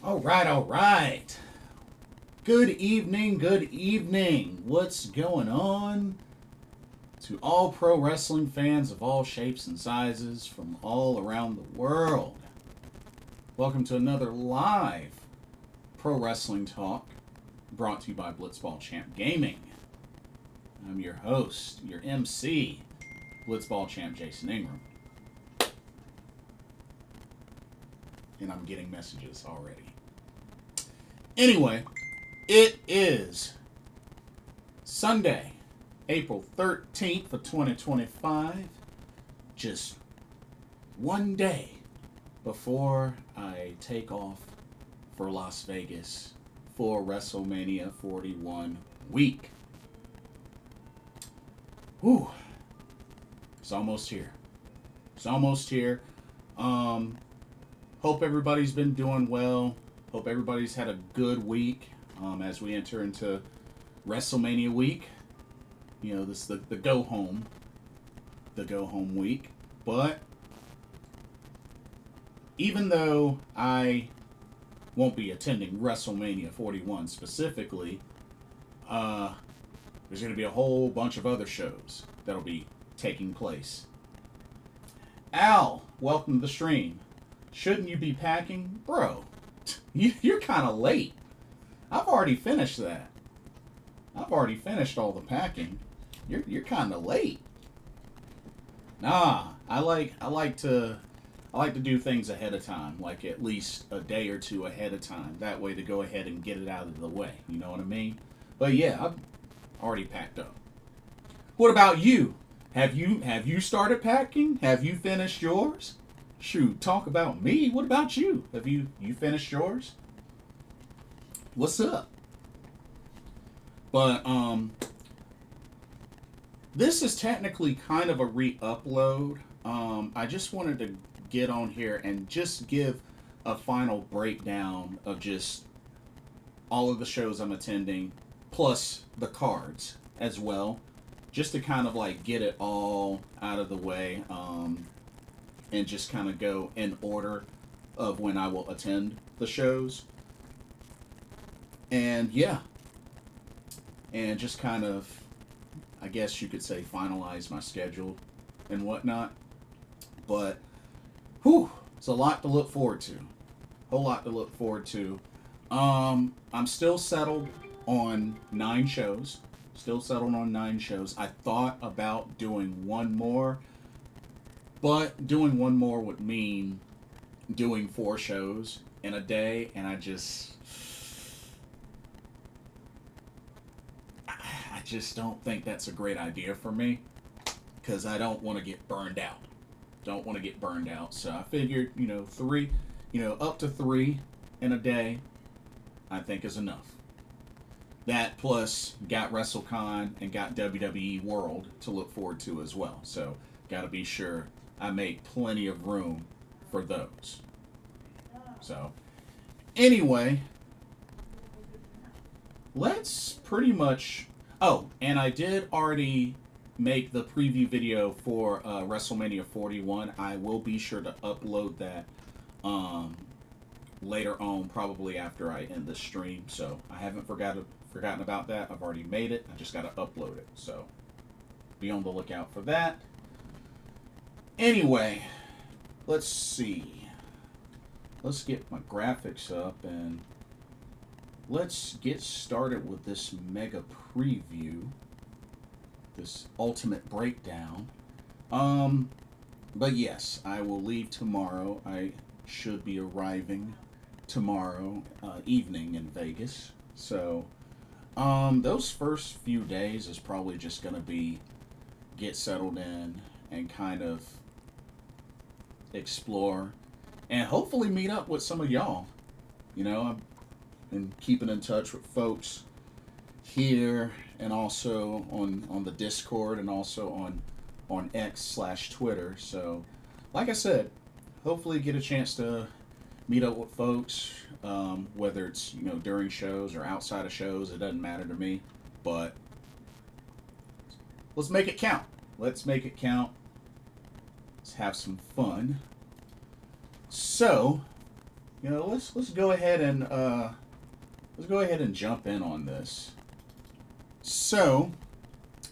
All right, all right. Good evening, good evening. What's going on? To all pro wrestling fans of all shapes and sizes from all around the world. Welcome to another live pro wrestling talk brought to you by Blitzball Champ Gaming. I'm your host, your MC, Blitzball Champ Jason Ingram. And I'm getting messages already. Anyway, it is Sunday, April 13th of 2025. Just one day before I take off for Las Vegas for Wrestlemania 41 week. Whew. It's almost here. It's almost here. Hope everybody's been doing well. Hope everybody's had a good week as we enter into WrestleMania week. You know, this is the go home week. But even though I won't be attending WrestleMania 41 specifically, there's going to be a whole bunch of other shows that'll be taking place. Al, welcome to the stream. Shouldn't you be packing? Bro, you're kind of late. I've already finished that. I've already finished all the packing. You're kind of late. Nah, I like to do things ahead of time, like at least a day or two ahead of time. That way to go ahead and get it out of the way. You know what I mean? But yeah, I've already packed up. What about you? Have you started packing? Have you finished yours? Shoot, talk about me. What about you? Have you finished yours? What's up? But this is technically kind of a re-upload. I just wanted to get on here and just give a final breakdown of just all of the shows I'm attending, plus the cards as well, just to kind of like get it all out of the way. And just kind of go in order of when I will attend the shows. And yeah. And just kind of, I guess you could say, finalize my schedule and whatnot. But, whew, it's a lot to look forward to. A whole lot to look forward to. I'm still settled on 9 shows. Still settled on 9 shows. I thought about doing one more. But doing one more would mean doing 4 shows in a day, and I just don't think that's a great idea for me, because I don't want to get burned out. Don't want to get burned out. So I figured, 3, up to 3 in a day, I think is enough. That plus got WrestleCon and got WWE World to look forward to as well. So got to be sure I make plenty of room for those. So, anyway, let's pretty much. Oh, and I did already make the preview video for WrestleMania 41. I will be sure to upload that later on, probably after I end the stream. So, I haven't forgotten about that. I've already made it. I just got to upload it. So, be on the lookout for that. Anyway, let's see. Let's get my graphics up and let's get started with this mega preview, this ultimate breakdown. But yes, I will leave tomorrow. I should be arriving tomorrow evening in Vegas. So, those first few days is probably just going to be get settled in and kind of explore and hopefully meet up with some of y'all. I've been keeping in touch with folks here and also on the Discord and also on X/Twitter. So, like I said, hopefully get a chance to meet up with folks, whether it's during shows or outside of shows. It doesn't matter to me, but let's make it count. Let's make it count. Let's have some fun. So, You know, let's go ahead and jump in on this. So,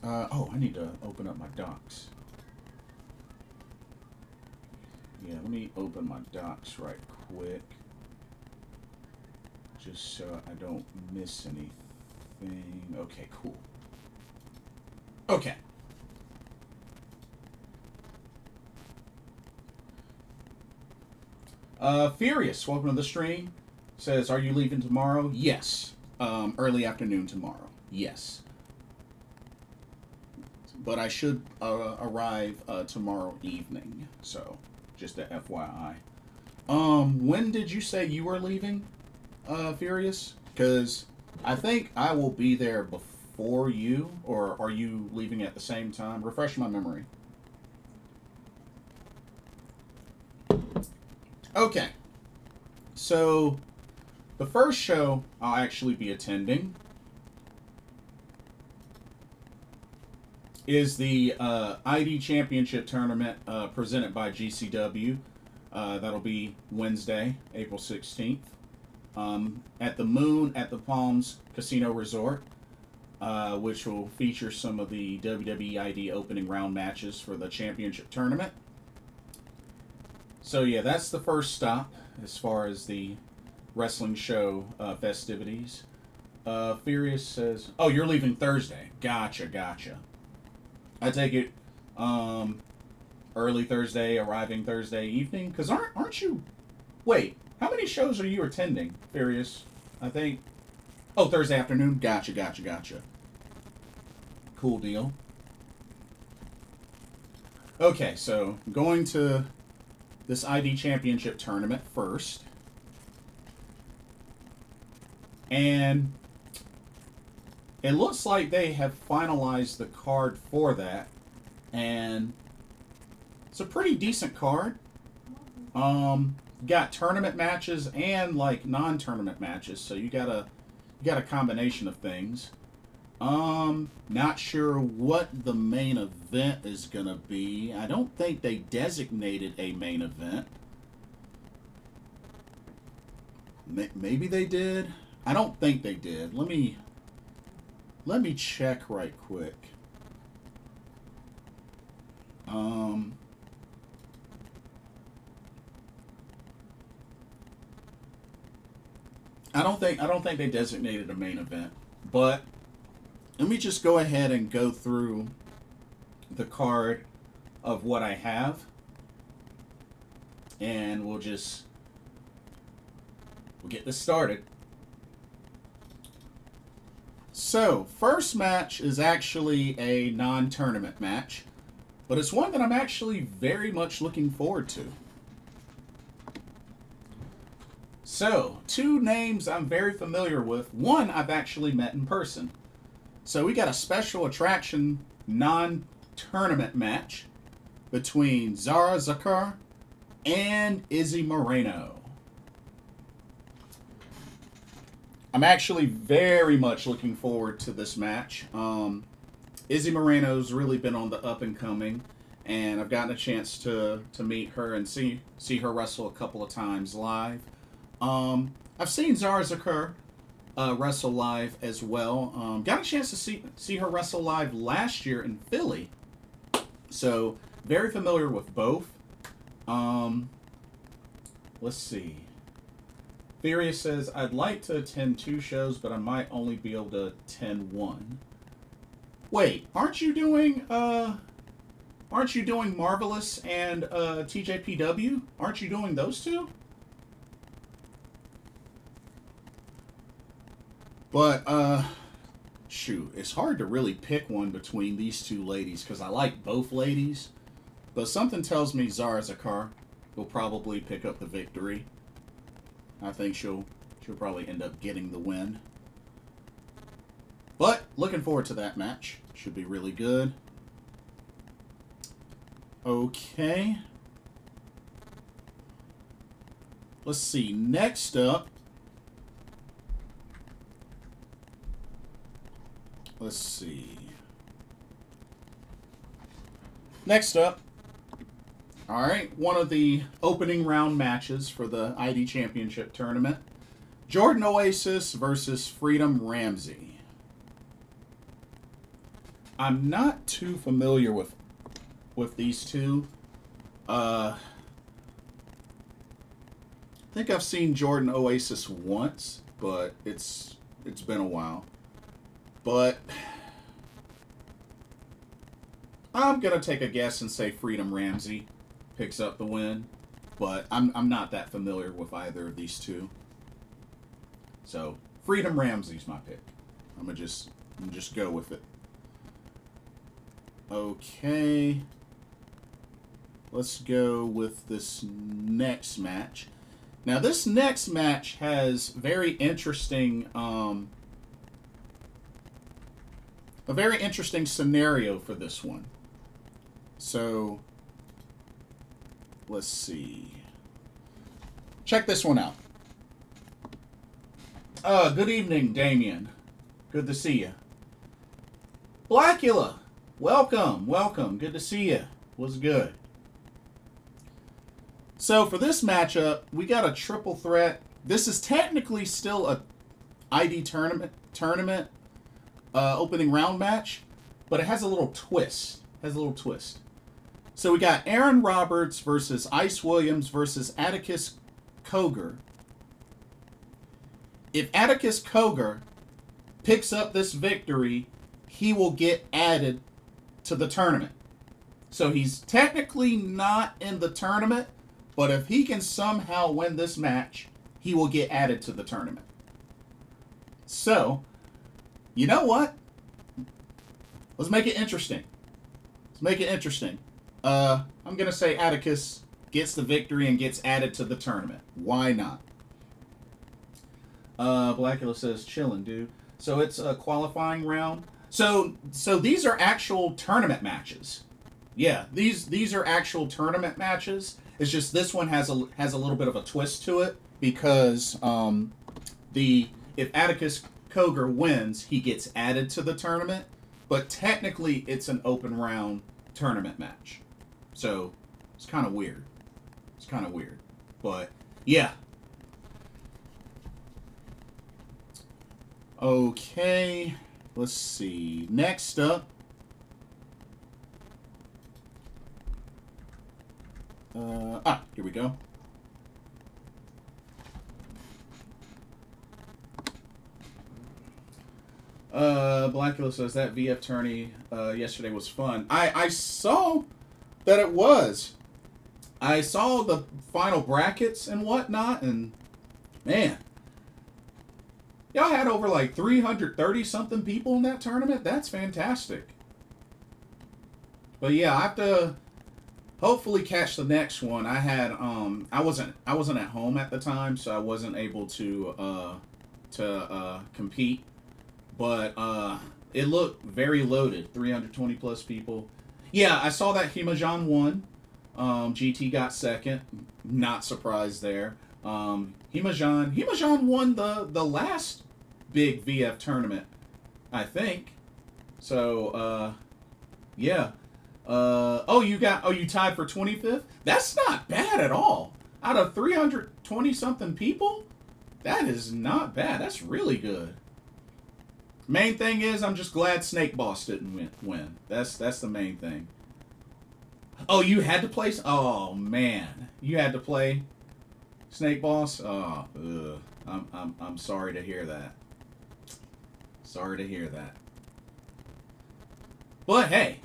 oh, I need to open up my docs. Yeah, let me open my docs right quick, just so I don't miss anything. Okay, cool. Okay. Furious, welcome to the stream. Says, are you leaving tomorrow? Yes. Early afternoon tomorrow. Yes. But I should arrive tomorrow evening. So, just a FYI. When did you say you were leaving, Furious? Because I think I will be there before you, or are you leaving at the same time? Refresh my memory. Okay. So, the first show I'll actually be attending is the ID Championship Tournament presented by GCW. That'll be Wednesday, April 16th, at the Moon at the Palms Casino Resort, which will feature some of the WWE ID opening round matches for the championship tournament. So yeah, that's the first stop as far as the wrestling show festivities. Furious says, "Oh, you're leaving Thursday. Gotcha. I take it early Thursday, arriving Thursday evening. Because aren't you? Wait, how many shows are you attending, Furious? I think. Oh, Thursday afternoon. Gotcha. Cool deal. Okay, so going to this ID Championship tournament first. And it looks like they have finalized the card for that. And it's a pretty decent card. Got tournament matches and like non-tournament matches, so you got a combination of things. Not sure what the main event is gonna be. I don't think they designated a main event. Maybe they did. I don't think they did. Let me check right quick. I don't think they designated a main event, but let me just go ahead and go through the card of what I have, and we'll get this started. So, first match is actually a non-tournament match, but it's one that I'm actually very much looking forward to. So, two names I'm very familiar with. One I've actually met in person. So we got a special attraction non-tournament match between Zara Zakar and Izzy Moreno. I'm actually very much looking forward to this match. Izzy Moreno's really been on the up and coming, and I've gotten a chance to meet her and see her wrestle a couple of times live. I've seen Zara Zakar wrestle live as well. Got a chance to see her wrestle live last year in Philly, so very familiar with both. Let's see. Furious says, I'd like to attend 2 shows, but I might only be able to attend 1. Wait, aren't you doing Marvelous and TJPW? Aren't you doing those 2? But shoot, it's hard to really pick one between these 2 ladies because I like both ladies. But something tells me Zara Zakar will probably pick up the victory. I think she'll probably end up getting the win. But looking forward to that match. Should be really good. Okay. Let's see. Next up. Let's see. Next up, All right, one of the opening round matches for the ID Championship tournament. Jordan Oasis versus Freedom Ramsey. I'm not too familiar with these two. I think I've seen Jordan Oasis once, but it's been a while. But I'm gonna take a guess and say Freedom Ramsey picks up the win, but I'm not that familiar with either of these two. So Freedom Ramsey's my pick. I'm gonna just go with it. Okay. Let's go with this next match. Now this next match has a very interesting scenario for this one. So let's see. Check this one out. Good evening, Damien. Good to see you. Blackula, welcome. Good to see you. What's good? So for this matchup, we got a triple threat. This is technically still a ID tournament opening round match, but it has a little twist. So we got Aaron Roberts versus Ice Williams versus Atticus Cogar. If Atticus Cogar picks up this victory, he will get added to the tournament. So he's technically not in the tournament, but if he can somehow win this match, he will get added to the tournament. So, you know what? Let's make it interesting. I'm going to say Atticus gets the victory and gets added to the tournament. Why not? Blackula says, chillin', dude. So it's a qualifying round. So these are actual tournament matches. Yeah, these are actual tournament matches. It's just this one has a little bit of a twist to it because if Atticus Cogar wins, he gets added to the tournament, but technically it's an open round tournament match. So it's kind of weird. But yeah. Okay, let's see. Next up, here we go. Blackula says that VF tourney yesterday was fun. I saw that it was. I saw the final brackets and whatnot, and man, y'all had over like 330 something people in that tournament. That's fantastic. But yeah, I have to hopefully catch the next one. I had I wasn't at home at the time, so I wasn't able to compete. But it looked very loaded. 320 plus people. Yeah, I saw that Himajan won. GT got second. Not surprised there. Himajan won the last big VF tournament, I think. So yeah. You tied for 25th? That's not bad at all. Out of 320 something people, that is not bad. That's really good. Main thing is, I'm just glad Snake Boss didn't win. That's the main thing. Oh, you had to play? Oh man, you had to play Snake Boss. Oh, I'm sorry to hear that. But hey,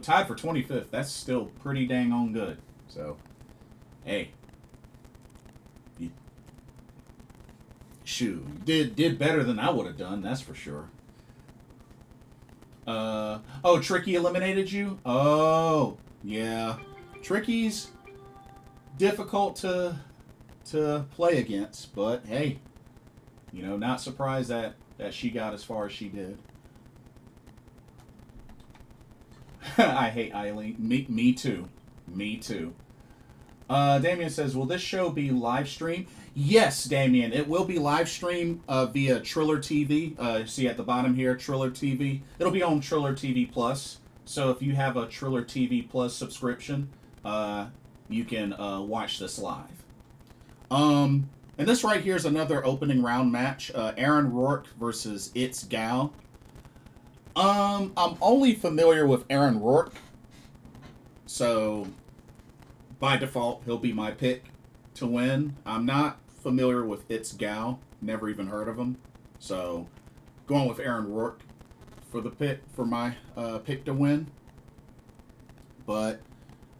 tied for 25th. That's still pretty dang on good. So, hey, shoot, did better than I would have done. That's for sure. Tricky eliminated you. Oh, yeah, Tricky's difficult to play against, but hey, not surprised that she got as far as she did. I hate Eileen. Me too. Damien says, will this show be live streamed? Yes, Damien. It will be live streamed via Triller TV. See at the bottom here, Triller TV. It'll be on Triller TV Plus. So if you have a Triller TV Plus subscription, you can watch this live. And this right here is another opening round match. Aaron Rourke versus It's Gal. I'm only familiar with Aaron Rourke, so by default he'll be my pick to win. I'm not familiar with It's Gal. Never even heard of him. So going with Aaron Rourke for the pick for my pick to win. But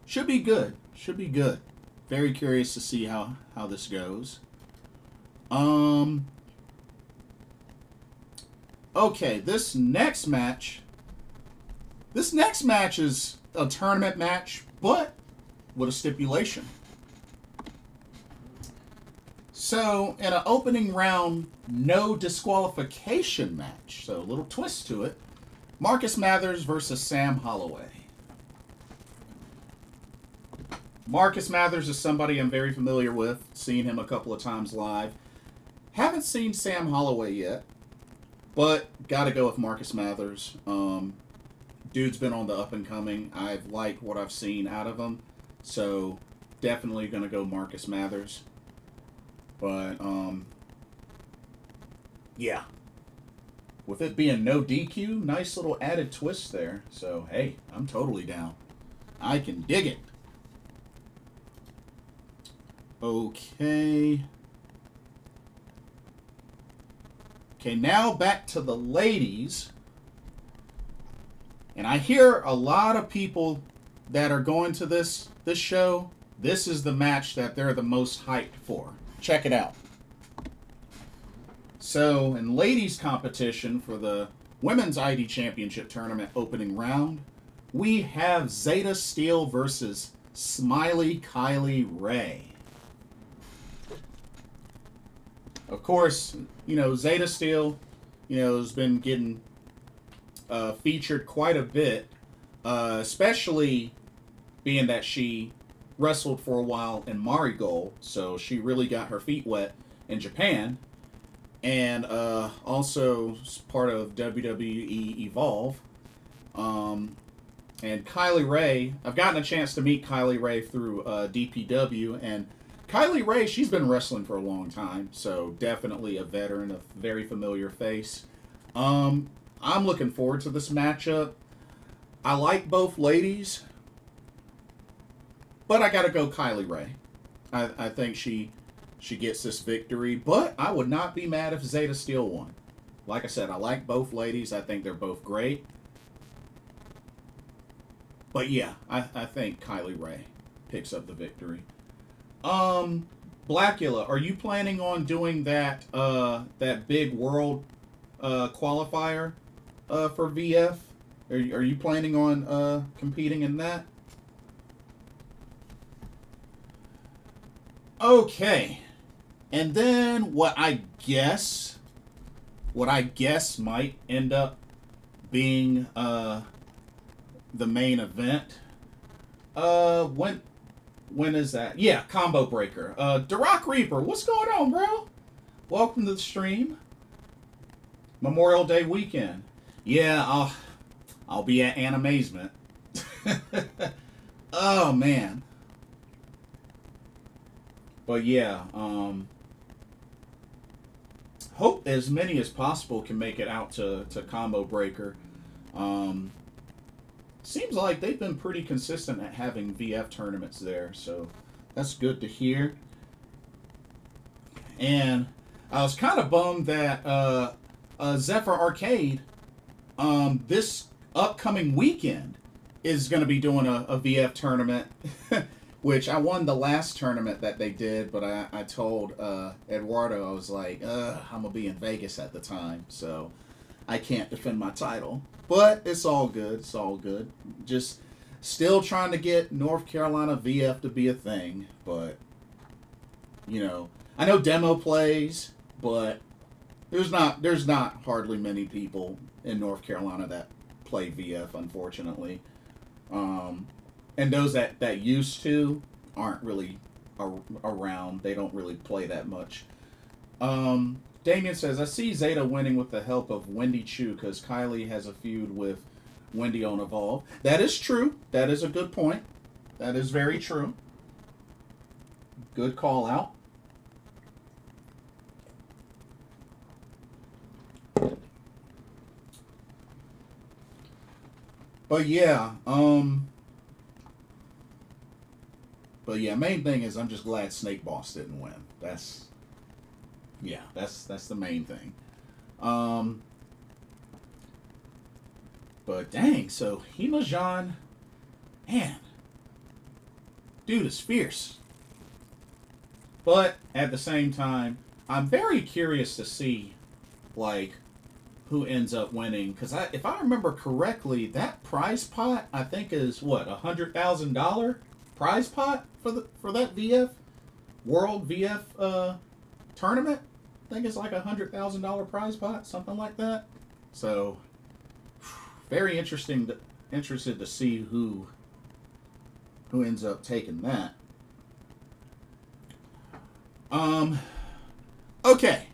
should be good. Should be good. Very curious to see how this goes. Okay, this next match is a tournament match, but with a stipulation. So, in an opening round, no disqualification match. So, a little twist to it. Marcus Mathers versus Sam Holloway. Marcus Mathers is somebody I'm very familiar with. Seen him a couple of times live. Haven't seen Sam Holloway yet, but gotta go with Marcus Mathers. Dude's been on the up and coming. I've liked what I've seen out of him, so definitely gonna go Marcus Mathers. But yeah, with it being no DQ, nice little added twist there. So hey, I'm totally down. I can dig it. Okay. Okay, now back to the ladies. And I hear a lot of people that are going to this show. This is the match that they're the most hyped for. Check it out. So, in ladies competition for the Women's ID Championship Tournament opening round, we have Zeta Steel versus Smiley Kylie Ray. Of course, Zeta Steel, has been getting featured quite a bit, especially being that she wrestled for a while in Marigold, so she really got her feet wet in Japan, and also part of WWE Evolve. And Kylie Ray, I've gotten a chance to meet Kylie Ray through DPW, and Kylie Ray, she's been wrestling for a long time, so definitely a veteran, a very familiar face. I'm looking forward to this matchup. I like both ladies, but I gotta go Kylie Ray. I think she gets this victory, but I would not be mad if Zeta Steel won. Like I said, I like both ladies. I think they're both great. But yeah, I think Kylie Ray picks up the victory. Blackula, are you planning on doing that big world qualifier for VF? Are you planning on competing in that? Okay. And then what I guess might end up being the main event. When is that? Yeah, Combo Breaker. Darok Reaper, what's going on, bro? Welcome to the stream. Memorial Day weekend. Yeah, I'll be at Animazement. Oh man. But yeah, hope as many as possible can make it out to Combo Breaker. Seems like they've been pretty consistent at having VF tournaments there, so that's good to hear. And I was kind of bummed that Zephyr Arcade, this upcoming weekend, is going to be doing a VF tournament, which I won the last tournament that they did, but I told Eduardo, I was like, I'm going to be in Vegas at the time, so I can't defend my title. But it's all good. It's all good. Just still trying to get North Carolina VF to be a thing. But, I know demo plays, but there's not hardly many people in North Carolina that play VF, unfortunately. And those that used to aren't really around. They don't really play that much. Damien says, I see Zeta winning with the help of Wendy Chu because Kylie has a feud with Wendy on Evolve. That is true. That is a good point. That is very true. Good call out. But yeah, main thing is I'm just glad Snake Boss didn't win. That's the main thing. Um, but dang, so Hemajan, man, dude is fierce. But at the same time, I'm very curious to see, like, who ends up winning. Because if I remember correctly, that prize pot I think is what $100,000 prize pot for that VF World VF tournament. I think it's like $100,000 prize pot, something like that. So very interested to see who ends up taking that. Okay.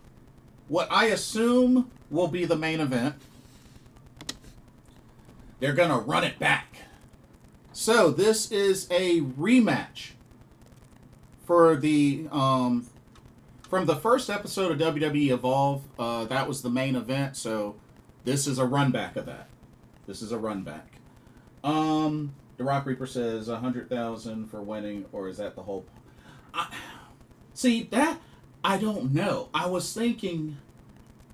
What I assume will be the main event. They're gonna run it back. So this is a rematch for the from the first episode of WWE Evolve. That was the main event. So this is a run back of that. This is a run back. The Rock Reaper says 100,000 for winning, or is that the whole? See that I don't know. I was thinking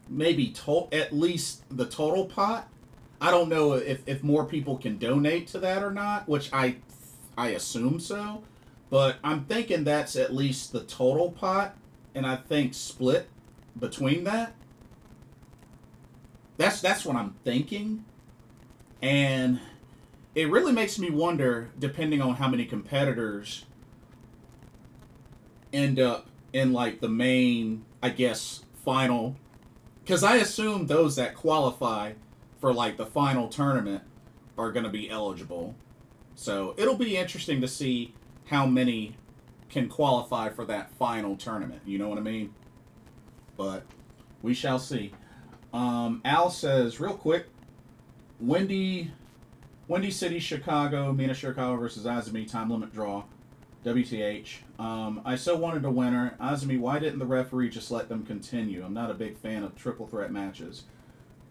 maybe at least the total pot. I don't know if more people can donate to that or not, which I assume so. But I'm thinking that's at least the total pot, and I think split between that. That's what I'm thinking. And it really makes me wonder, depending on how many competitors end up in like the main, I guess, final. Because I assume those that qualify for like the final tournament are going to be eligible. So it'll be interesting to see how many can qualify for that final tournament. You know what I mean? But we shall see. Al says, real quick, Windy City, Chicago, Mina Chicago versus Azumi, time limit draw, WTH. I so wanted a winner. Azumi, why didn't the referee just let them continue? I'm not a big fan of triple threat matches.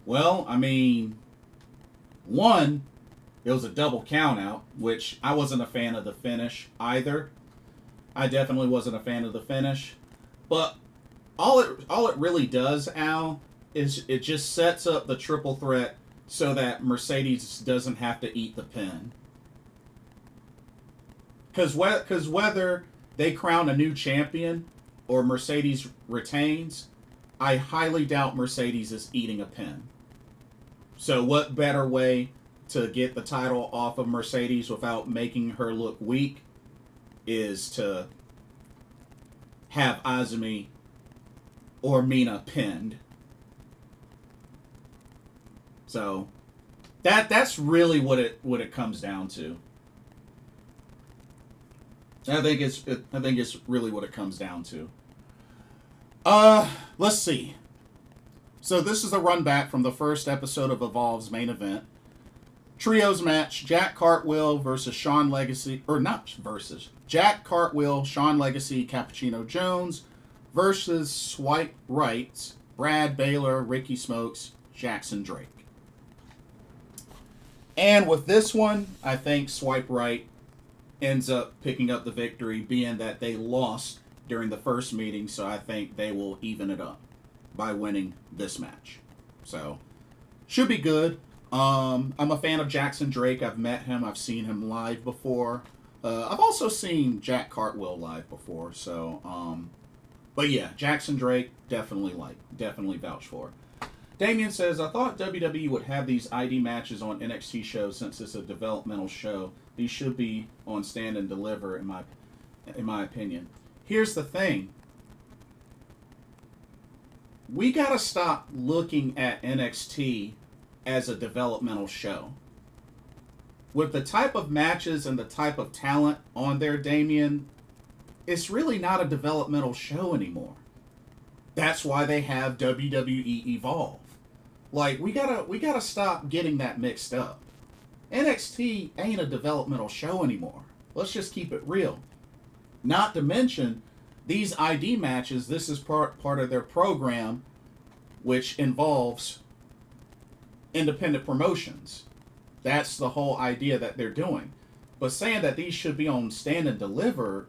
Well, I mean, one, it was a double count out, which I wasn't a fan of the finish either. I definitely wasn't a fan of the finish. But all it really does, Al, is it just sets up the triple threat so that Mercedes doesn't have to eat the pin. Because whether they crown a new champion or Mercedes retains, I highly doubt Mercedes is eating a pin. So what better way to get the title off of Mercedes without making her look weak is to have Azumi or Mina pinned. So that's really what it comes down to. I think it's really what it comes down to. Let's see. So this is a run back from the first episode of Evolve's main event. Trios match, Jack Cartwheel versus Sean Legacy, or not versus, Jack Cartwheel, Sean Legacy, Cappuccino Jones versus Swipe Rights, Brad Baylor, Ricky Smokes, Jackson Drake. And with this one, I think Swipe Right ends up picking up the victory, being that they lost during the first meeting, so I think they will even it up by winning this match. So, should be good. I'm a fan of Jackson Drake. I've met him. I've seen him live before. I've also seen Jack Cartwheel live before. So, but yeah, Jackson Drake, definitely vouch for. Damien says, I thought WWE would have these ID matches on NXT shows since it's a developmental show. These should be on Stand and Deliver, in my opinion. Here's the thing. We gotta stop looking at NXT as a developmental show. With the type of matches and the type of talent on there, Damien, it's really not a developmental show anymore. That's why they have WWE Evolve. Like, we gotta stop getting that mixed up. NXT ain't a developmental show anymore. Let's just keep it real. Not to mention, these ID matches, this is part of their program, which involves independent promotions. That's the whole idea that they're doing. But saying that these should be on Stand and Deliver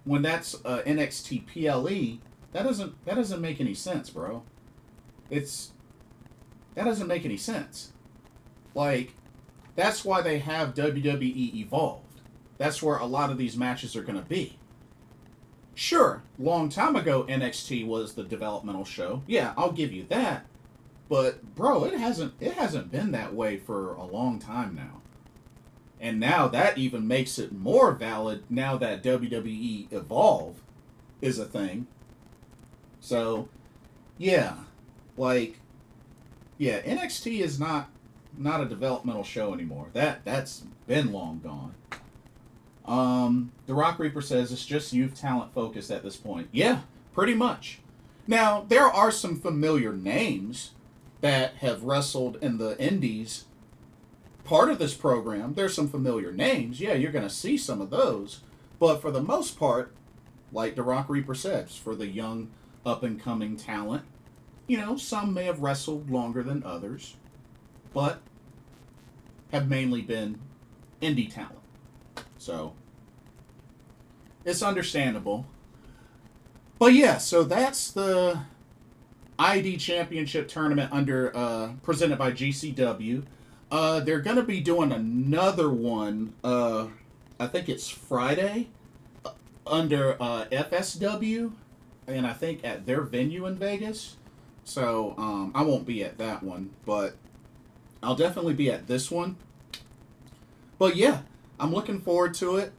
when that's NXT PLE, that doesn't make any sense, bro. That doesn't make any sense. Like, that's why they have WWE Evolved. That's where a lot of these matches are going to be. Sure, long time ago NXT was the developmental show. Yeah, I'll give you that. But bro, it hasn't been that way for a long time now. And now that even makes it more valid now that WWE Evolve is a thing. So, yeah. NXT is not a developmental show anymore. That's been long gone. The Rock Reaper says it's just youth talent focused at this point. Yeah, pretty much. Now, there are some familiar names that have wrestled in the indies. Part of this program, there's some familiar names. Yeah, you're going to see some of those. But for the most part, like the Rock Reaper says, for the young up-and-coming talent, some may have wrestled longer than others, but have mainly been indie talent. So, it's understandable. But yeah, so that's the ID Championship Tournament presented by GCW. They're going to be doing another one, I think it's Friday, under FSW, and I think at their venue in Vegas. So, I won't be at that one, but I'll definitely be at this one. But yeah, I'm looking forward to it.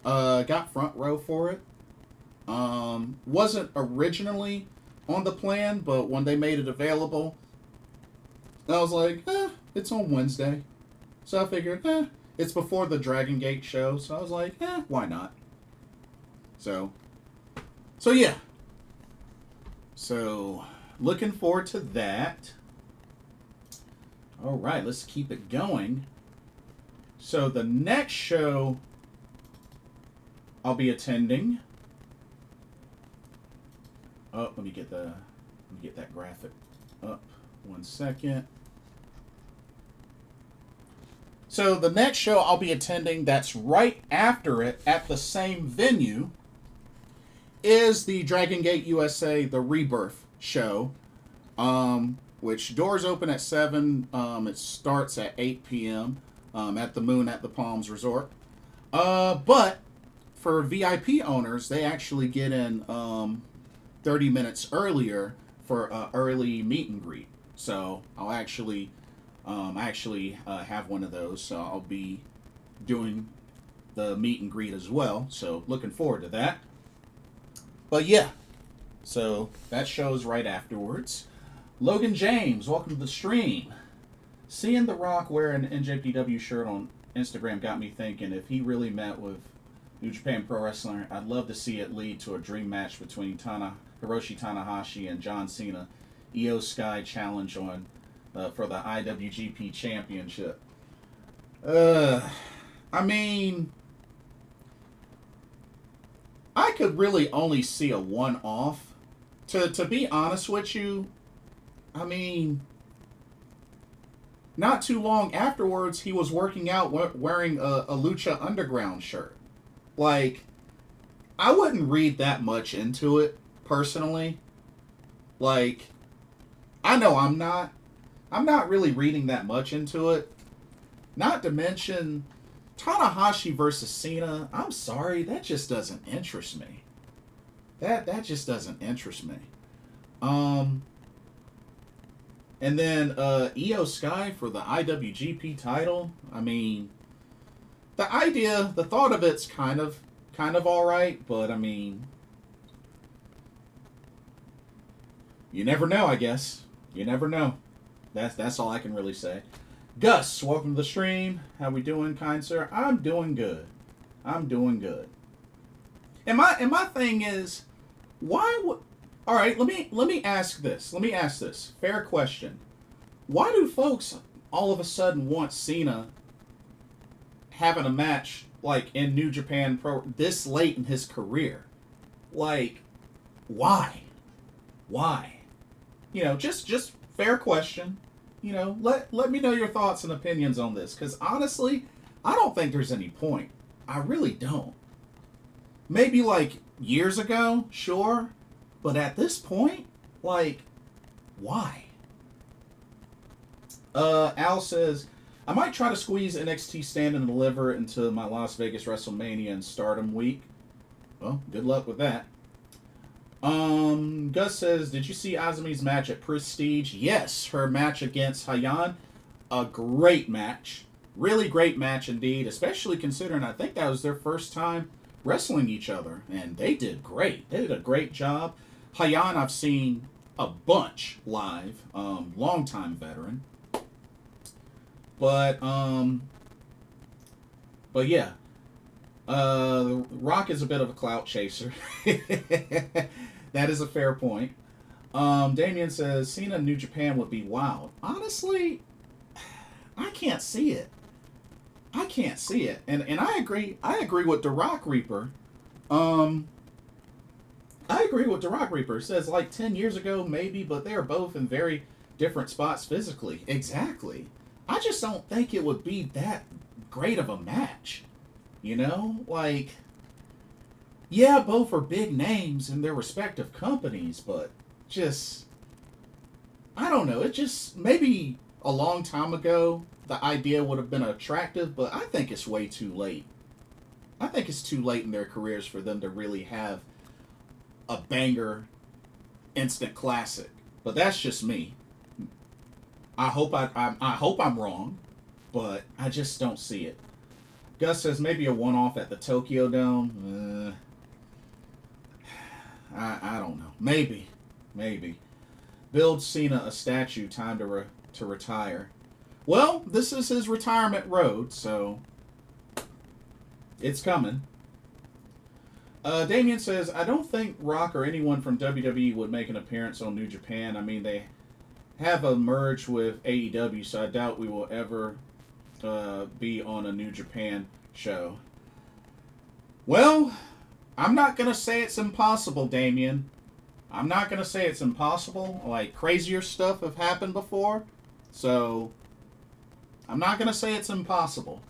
Got front row for it. Wasn't originally on the plan, but when they made it available, I was like, it's on Wednesday. So I figured, it's before the Dragon Gate show, so I was like, why not? So yeah. So, looking forward to that. Alright, let's keep it going. So the next show I'll be attending. Oh, let me get that graphic up. 1 second. So the next show I'll be attending that's right after it at the same venue is the Dragon Gate USA The Rebirth show. Which doors open at 7. It starts at 8 p.m. At the Moon at the Palms Resort. But for VIP owners, they actually get in 30 minutes earlier for an early meet and greet. So I'll actually have one of those. So I'll be doing the meet and greet as well. So looking forward to that. But yeah, so that show's right afterwards. Logan James, welcome to the stream. Seeing The Rock wear an NJPW shirt on Instagram got me thinking, if he really met with New Japan Pro Wrestling, I'd love to see it lead to a dream match between Hiroshi Tanahashi and John Cena. Io Sky challenge on for the IWGP Championship. I mean, I could really only see a one-off. To be honest with you, I mean, not too long afterwards, he was working out wearing a Lucha Underground shirt. Like, I wouldn't read that much into it, personally. Like, I know I'm not really reading that much into it. Not to mention, Tanahashi versus Cena, I'm sorry, that just doesn't interest me. That just doesn't interest me. And then Io Sky for the IWGP title. I mean, the thought of it's kind of all right, but I mean, you never know. I guess you never know. That's all I can really say. Gus, welcome to the stream. How we doing, kind sir? I'm doing good. I'm doing good. And my thing is, why would? All right, let me ask this. Let me ask this. Fair question. Why do folks all of a sudden want Cena having a match like in New Japan Pro this late in his career? Like, why? Why? Just fair question. Let me know your thoughts and opinions on this. Because honestly, I don't think there's any point. I really don't. Maybe like years ago, sure. But at this point, like, why? Al says, I might try to squeeze NXT Stand and Deliver into my Las Vegas WrestleMania and Stardom week. Well, good luck with that. Gus says, did you see Azumi's match at Prestige? Yes, her match against Hayan. A great match. Really great match indeed, especially considering I think that was their first time wrestling each other. And they did great. They did a great job. Hayan I've seen a bunch live. Longtime veteran. But yeah. Rock is a bit of a clout chaser. That is a fair point. Damien says Cena New Japan would be wild. Honestly, I can't see it. I can't see it. And I agree. I agree with the Rock Reaper. I agree with the Rock Reaper. It says like 10 years ago, maybe, but they are both in very different spots physically. Exactly. I just don't think it would be that great of a match. Like, yeah, both are big names in their respective companies, but just, I don't know. It just, maybe a long time ago, the idea would have been attractive, but I think it's way too late. I think it's too late in their careers for them to really have a banger instant classic. But that's just me. I hope I'm wrong, but I just don't see it. Gus says maybe a one-off at the Tokyo Dome. I don't know. Maybe. Build Cena a statue. Time to retire. Well, this is his retirement road, so it's coming. Damien says, I don't think Rock or anyone from WWE would make an appearance on New Japan. I mean, they have a merge with AEW, so I doubt we will ever be on a New Japan show. Well, I'm not going to say it's impossible, Damien. I'm not going to say it's impossible. Like, crazier stuff have happened before. So, I'm not going to say it's impossible.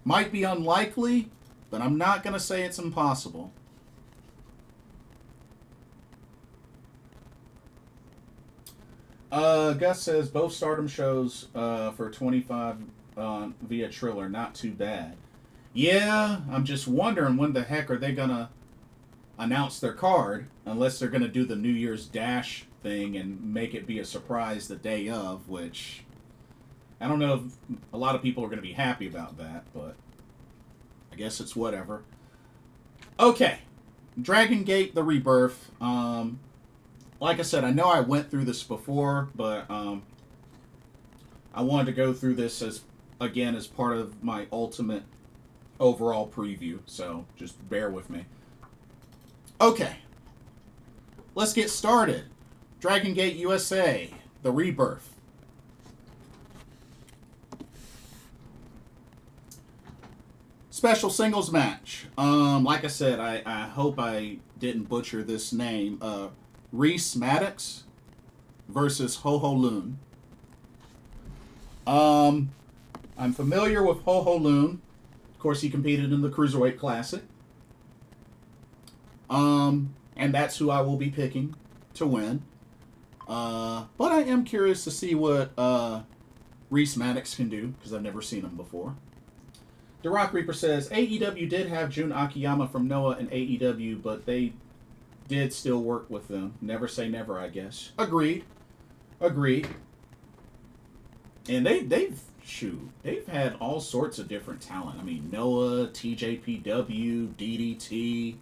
Might be unlikely, but I'm not going to say it's impossible. Gus says both Stardom shows for 25 via Triller, not too bad. Yeah, I'm just wondering when the heck are they gonna announce their card, unless they're gonna do the New Year's Dash thing and make it be a surprise the day of, which I don't know if a lot of people are gonna be happy about that, but I guess it's whatever. Okay, Dragon Gate: The Rebirth. Like I said, I know I went through this before, but I wanted to go through this as part of my ultimate overall preview, so just bear with me. Okay, let's get started. Dragon Gate USA: The Rebirth. Special singles match. Like I said, I hope I didn't butcher this name. Reese Maddox versus Ho Ho Lun. I'm familiar with Ho Ho Lun. Of course, he competed in the Cruiserweight Classic. And that's who I will be picking to win. But I am curious to see what Reese Maddox can do, because I've never seen him before. The Rock Reaper says, AEW did have Jun Akiyama from Noah in AEW, but they did still work with them. Never say never, I guess. Agreed. And they've had all sorts of different talent. I mean, Noah, TJPW, DDT.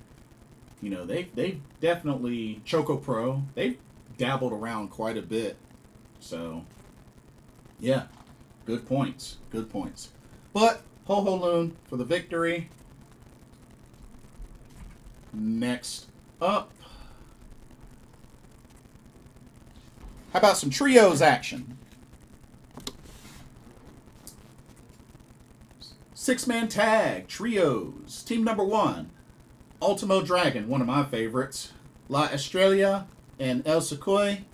They've definitely, Choco Pro, they've dabbled around quite a bit. So, yeah, good points. But Ho Ho Lun for the victory. Next up, how about some trios action? 6-man tag trios. Team number 1, Ultimo Dragon, one of my favorites, La Estrella and El Secoy,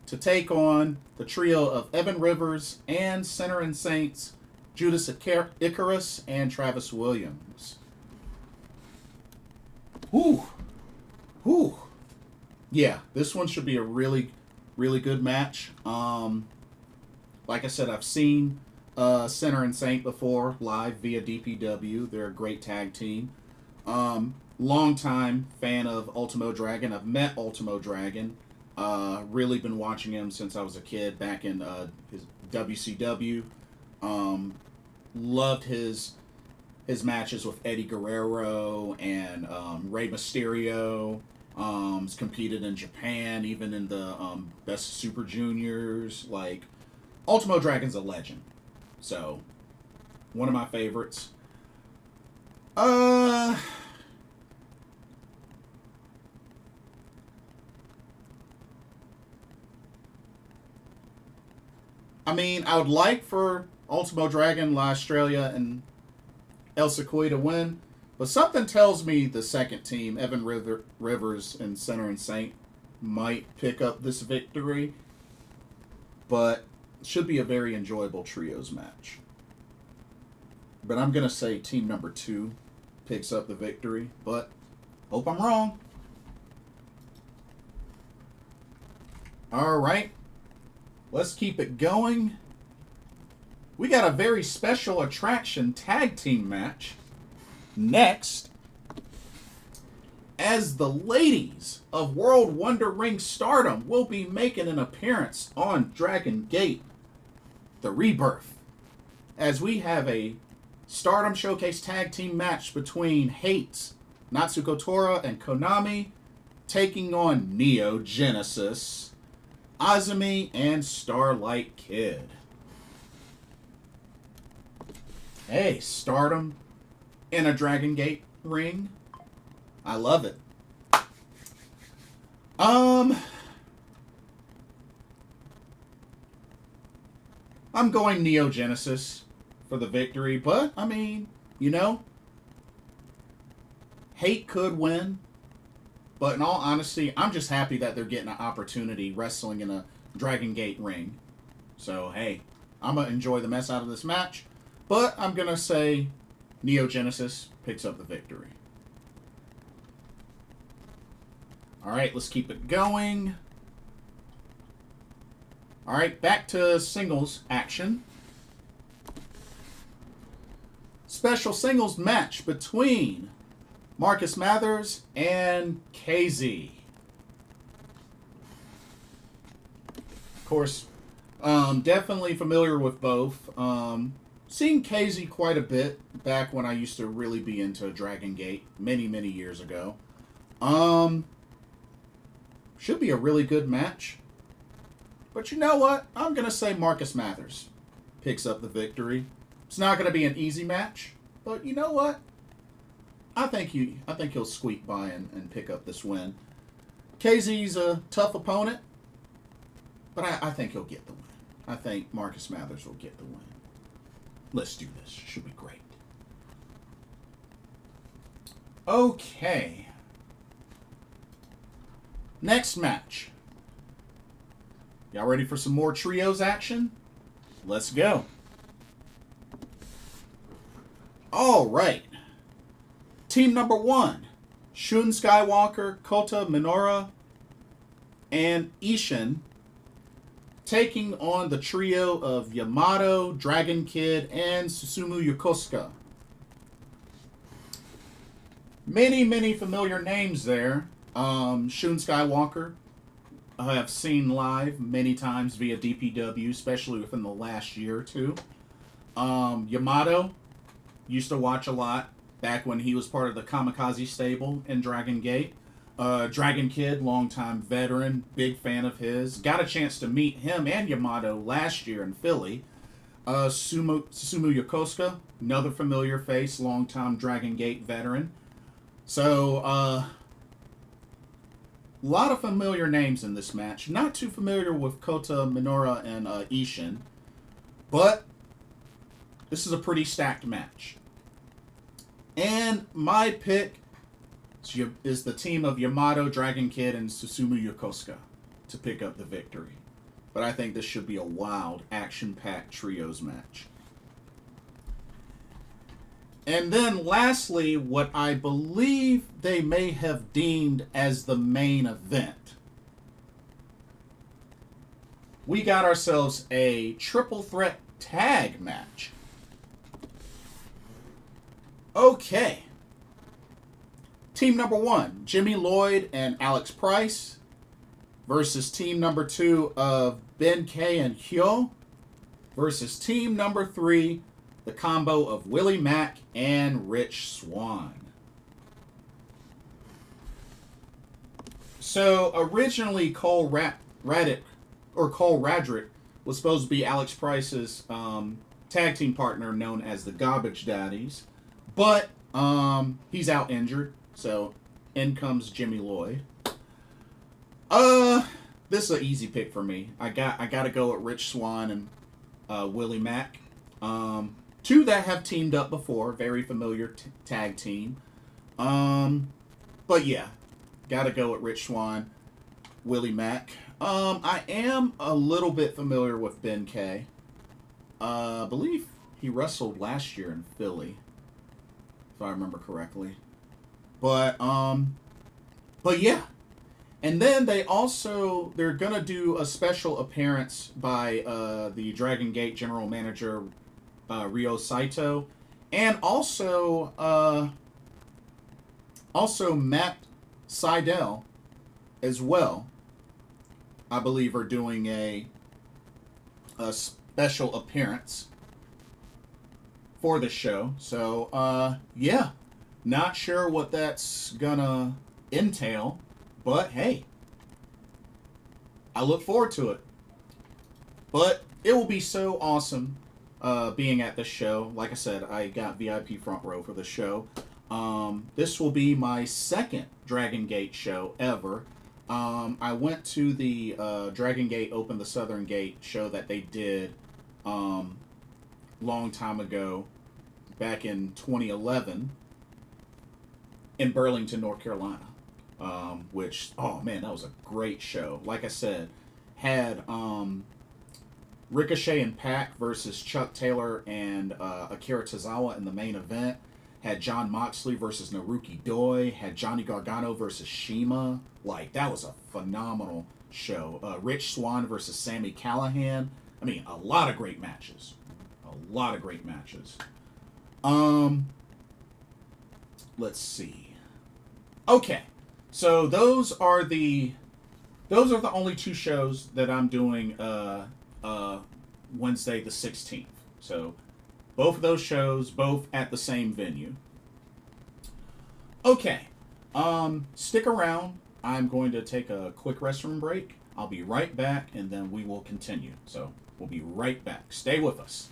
to take on the trio of Evan Rivers and Sinner and Saints, Judas Icarus, and Travis Williams. Whew. Whew. Yeah, this one should be a really, really good match. Like I said, I've seen Sinner and Saint before live via DPW. They're a great tag team. Longtime fan of Ultimo Dragon. I've met Ultimo Dragon. Really been watching him since I was a kid back in his WCW. Loved his matches with Eddie Guerrero and Rey Mysterio. He's competed in Japan, even in the Best Super Juniors. Like, Ultimo Dragon's a legend. So, one of my favorites. I mean, I would like for Ultimo Dragon, La Estrella, and El Secoy to win, but something tells me the second team, Evan Rivers and Sinner and Saint, might pick up this victory, but it should be a very enjoyable trios match. But I'm going to say team number 2 picks up the victory, but hope I'm wrong. All right. Let's keep it going. We got a very special attraction tag team match next, as the ladies of World Wonder Ring Stardom will be making an appearance on Dragon Gate, the Rebirth, as we have a Stardom Showcase tag team match between Hates, Natsuko Tora, and Konami, taking on Neo Genesis, Azumi, and Starlight Kid. Hey, Stardom in a Dragon Gate ring. I love it. I'm going Neo Genesis for the victory, but, I mean, you know, Hate could win. But in all honesty, I'm just happy that they're getting an opportunity wrestling in a Dragon Gate ring. So, hey, I'm going to enjoy the mess out of this match. But I'm going to say Neo Genesis picks up the victory. Alright, let's keep it going. Alright, back to singles action. Special singles match between Marcus Mathers and KZ. Of course, definitely familiar with both. Seen KZ quite a bit back when I used to really be into Dragon Gate many, many years ago. Should be a really good match. But you know what? I'm going to say Marcus Mathers picks up the victory. It's not going to be an easy match, but you know what? I think he'll squeak by and pick up this win. KZ's a tough opponent, but I think he'll get the win. I think Marcus Mathers will get the win. Let's do this. Should be great. Okay. Next match. Y'all ready for some more trios action? Let's go. All right. Team number 1, Shun Skywalker, Kota Minoura, and Ishin, taking on the trio of Yamato, Dragon Kid, and Susumu Yokosuka. Many, many familiar names there. Shun Skywalker, I have seen live many times via DPW, especially within the last year or two. Yamato, used to watch a lot back when he was part of the Kamikaze stable in Dragon Gate. Dragon Kid, longtime veteran, big fan of his. Got a chance to meet him and Yamato last year in Philly. Susumu Yokosuka, another familiar face, longtime Dragon Gate veteran. So, a lot of familiar names in this match. Not too familiar with Kota Minoura and Ishin, but this is a pretty stacked match. And my pick is the team of Yamato, Dragon Kid, and Susumu Yokosuka to pick up the victory. But I think this should be a wild, action-packed trios match. And then lastly, what I believe they may have deemed as the main event. We got ourselves a triple threat tag match. Okay. Team number 1, Jimmy Lloyd and Alex Price versus team number 2 of Ben K and Hyo versus team number 3, the combo of Willie Mack and Rich Swann. So originally Cole Radrick was supposed to be Alex Price's tag team partner known as the Garbage Daddies, but he's out injured, so in comes Jimmy Lloyd. This is an easy pick for me. I got to go with Rich Swann and Willie Mack. Two that have teamed up before, very familiar tag team. But yeah, got to go with Rich Swann, Willie Mack. I am a little bit familiar with Ben K. I believe he wrestled last year in Philly, if I remember correctly. But yeah. And then they're gonna do a special appearance by the Dragon Gate general manager Ryo Saito, and also Matt Sydal as well. I believe are doing a special appearance for the show. So yeah, not sure what that's gonna entail. But hey, I look forward to it. But it will be so awesome being at the show. Like I said, I got VIP front row for the show. This will be my second Dragon Gate show ever. I went to the Dragon Gate Open the Southern Gate show that they did long time ago, back in 2011, in Burlington, North Carolina. Which, oh man, that was a great show. Like I said, had Ricochet and Pac versus Chuck Taylor and Akira Tozawa in the main event. Had Jon Moxley versus Naruki Doi. Had Johnny Gargano versus Shima. Like, that was a phenomenal show. Rich Swann versus Sami Callihan. I mean, a lot of great matches. A lot of great matches. Let's see. Okay. So those are the only two shows that I'm doing Wednesday the 16th. So both of those shows, both at the same venue. Okay. Stick around. I'm going to take a quick restroom break. I'll be right back, and then we will continue. So we'll be right back. Stay with us.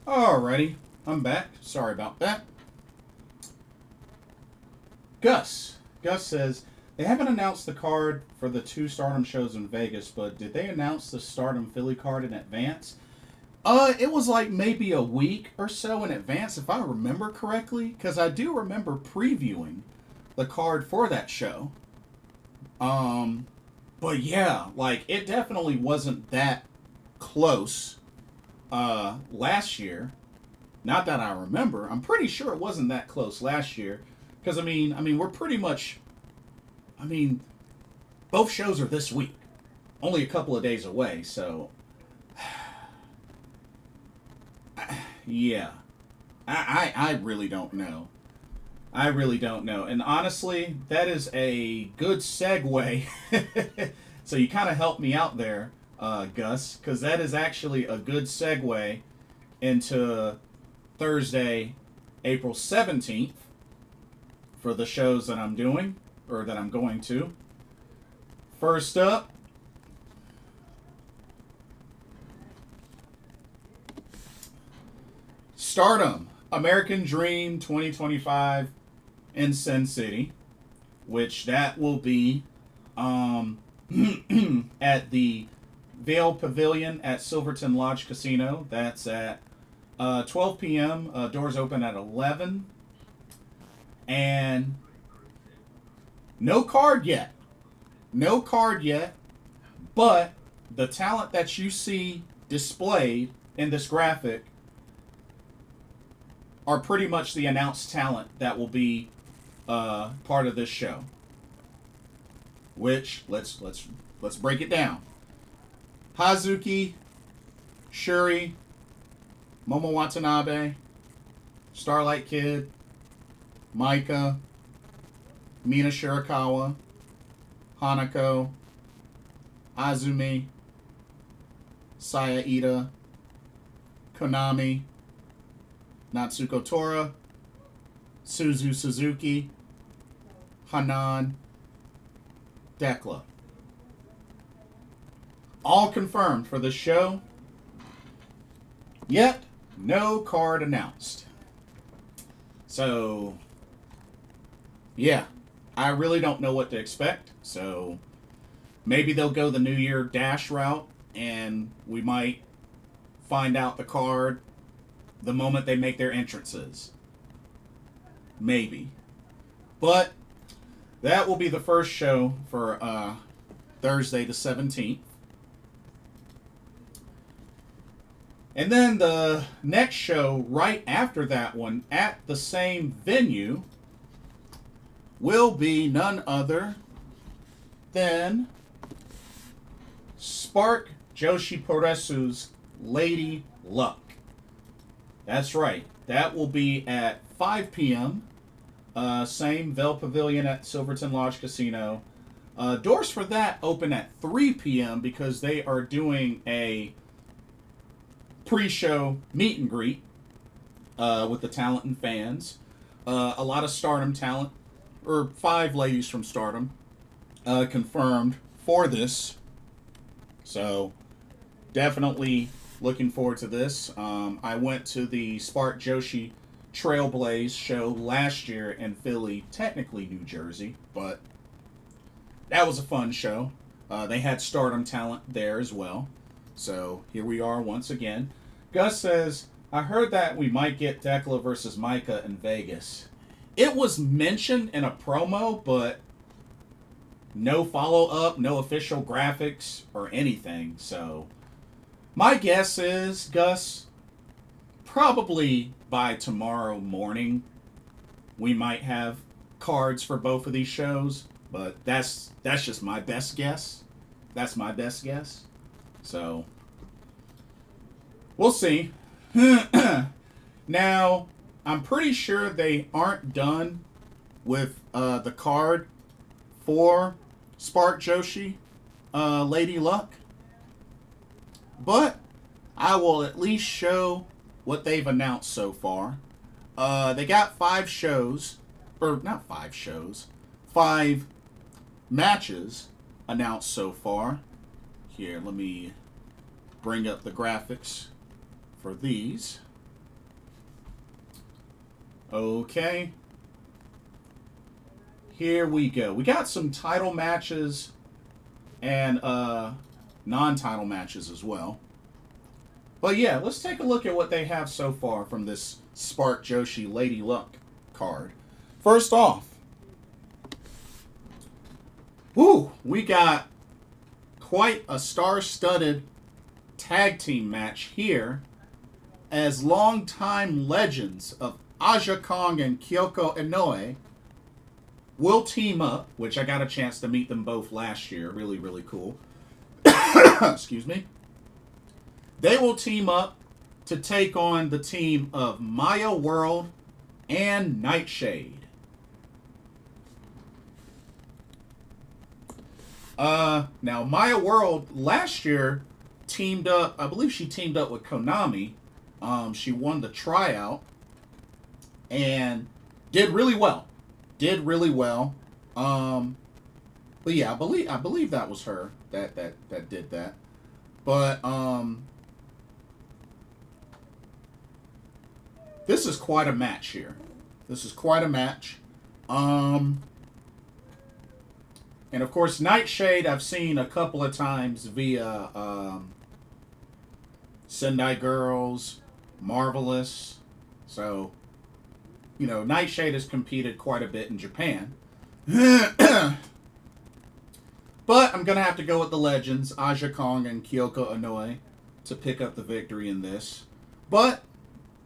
Alrighty, I'm back. Sorry about that. Gus says, they haven't announced the card for the two Stardom shows in Vegas, but did they announce the Stardom Philly card in advance? It was like maybe a week or so in advance, if I remember correctly, because I do remember previewing the card for that show. Um, but yeah, like it definitely wasn't that close last year. Not that I remember. I'm pretty sure it wasn't that close last year, because I mean, we're pretty much. I mean, both shows are this week, only a couple of days away. So, yeah, I really don't know. I really don't know. And honestly, that is a good segue. So you kind of helped me out there, Gus, because that is actually a good segue into Thursday, April 17th for the shows that I'm doing, or that I'm going to. First up, Stardom, American Dream 2025 in Sin City, which that will be um, at the Vale Pavilion at Silverton Lodge Casino. That's at 12 p.m. Doors open at 11. And no card yet. No card yet. But the talent that you see displayed in this graphic are pretty much the announced talent that will be part of this show. Which let's break it down. Hazuki, Shuri, Momo Watanabe, Starlight Kid, Maika, Mina Shirakawa, Hanako, Azumi, Saya Ida, Konami, Natsuko Tora, Suzu Suzuki, Hanan, Dekla. All confirmed for the show, yet no card announced. So, yeah, I really don't know what to expect. So, maybe they'll go the New Year Dash route, and we might find out the card the moment they make their entrances. Maybe. But that will be the first show for Thursday the 17th. And then the next show right after that one at the same venue will be none other than Spark Joshi Puresu's Lady Luck. That's right. That will be at 5 p.m. Same Vale Pavilion at Silverton Lodge Casino. Doors for that open at 3 p.m. because they are doing a pre-show meet and greet with the talent and fans. A lot of Stardom talent, or 5 ladies from Stardom, confirmed for this. So, definitely looking forward to this. I went to the Spark Joshi Trailblaze show last year in Philly, technically New Jersey, but that was a fun show. They had Stardom talent there as well. So here we are once again. Gus says, I heard that we might get Dekla versus Maika in Vegas. It was mentioned in a promo, but no follow-up, no official graphics or anything. So my guess is, Gus, probably by tomorrow morning we might have cards for both of these shows. But that's just my best guess. That's my best guess. So we'll see. Now, I'm pretty sure they aren't done with the card for Spark Joshi, Lady Luck. But I will at least show what they've announced so far. They got 5 shows, or not 5 shows, 5 matches announced so far. Here, let me bring up the graphics for these. Okay. Here we go. We got some title matches and non-title matches as well. But yeah, let's take a look at what they have so far from this Spark Joshi Lady Luck card. First off, we got quite a star-studded tag team match here as longtime legends of Aja Kong and Kyoko Inoue will team up, which I got a chance to meet them both last year. Really, really cool. Excuse me. They will team up to take on the team of Maya World and Nightshade. Now, Maya World last year teamed up, I believe she teamed up with Konami. She won the tryout and did really well. But yeah, I believe that was her that did that. But this is quite a match here. And of course, Nightshade I've seen a couple of times via Sendai Girls, Marvelous. So, you know, Nightshade has competed quite a bit in Japan. But I'm going to have to go with the legends, Aja Kong and Kyoko Inoue, to pick up the victory in this. But,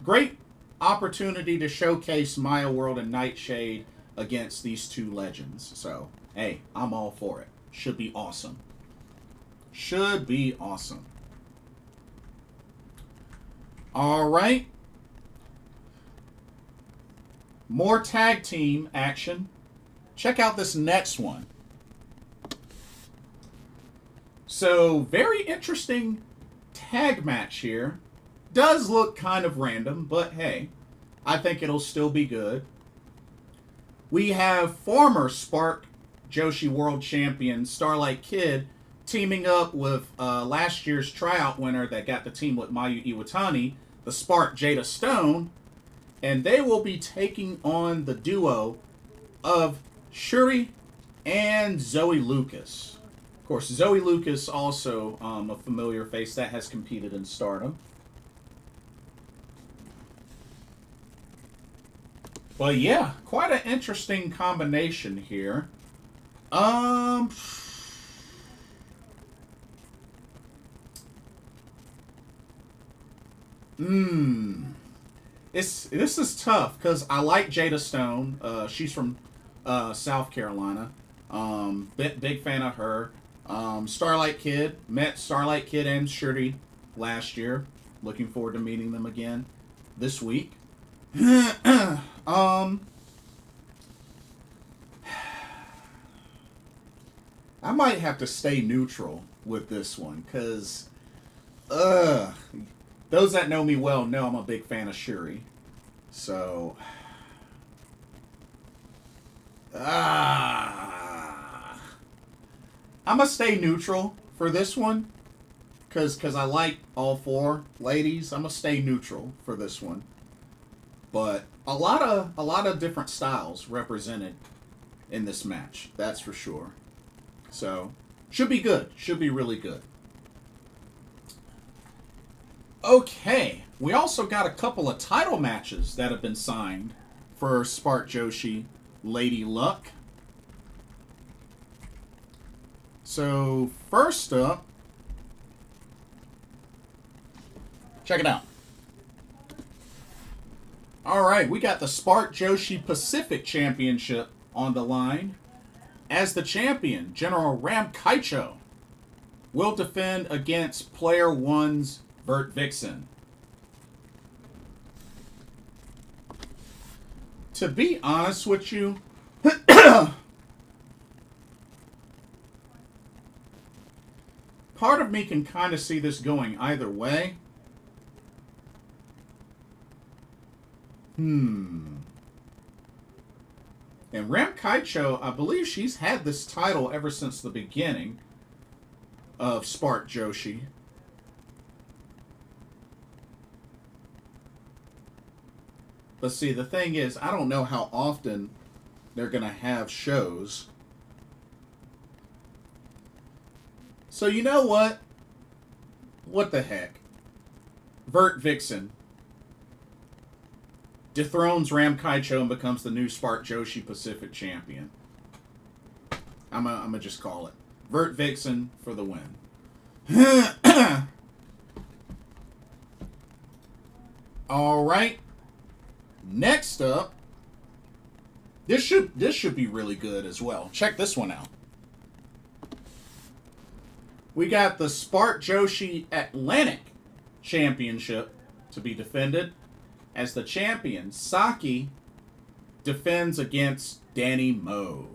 great opportunity to showcase Maya World and Nightshade against these two legends. So, hey, I'm all for it. Should be awesome. All right. More tag team action. Check out this next one. So, very interesting tag match here. Does look kind of random, but hey, I think it'll still be good. We have former Spark Joshi World Champion Starlight Kid teaming up with last year's tryout winner that got the team with Mayu Iwatani, the Spark Jada Stone, and they will be taking on the duo of Shuri and Zoe Lucas. Of course, Zoe Lucas also a familiar face that has competed in Stardom. But yeah, quite an interesting combination here. This is tough because I like Jada Stone. She's from South Carolina. Big fan of her. Starlight Kid. Met Starlight Kid and Shuri last year. Looking forward to meeting them again this week. I might have to stay neutral with this one because those that know me well know I'm a big fan of Shuri. So I'm going to stay neutral for this one because I like all four ladies. I'm going to stay neutral for this one. But a lot of different styles represented in this match. That's for sure. So, should be good. Should be really good. Okay. We also got a couple of title matches that have been signed for Spark Joshi Lady Luck. So, first up, check it out. Alright, we got the Spark Joshi Pacific Championship on the line. As the champion, General Ram Kaicho will defend against Player One's Vert Vixen. To be honest with you, part of me can kind of see this going either way. And Ram Kaicho, I believe she's had this title ever since the beginning of Spark Joshi. But see, the thing is, I don't know how often they're going to have shows. So you know what? What the heck? Vert Vixen dethrones Ram Kaicho and becomes the new Spark Joshi Pacific champion. I'm gonna just call it Vert Vixen for the win. All right. Next up, this should be really good as well. Check this one out. We got the Spark Joshi Atlantic Championship to be defended as the champion Saki defends against Danny Moe.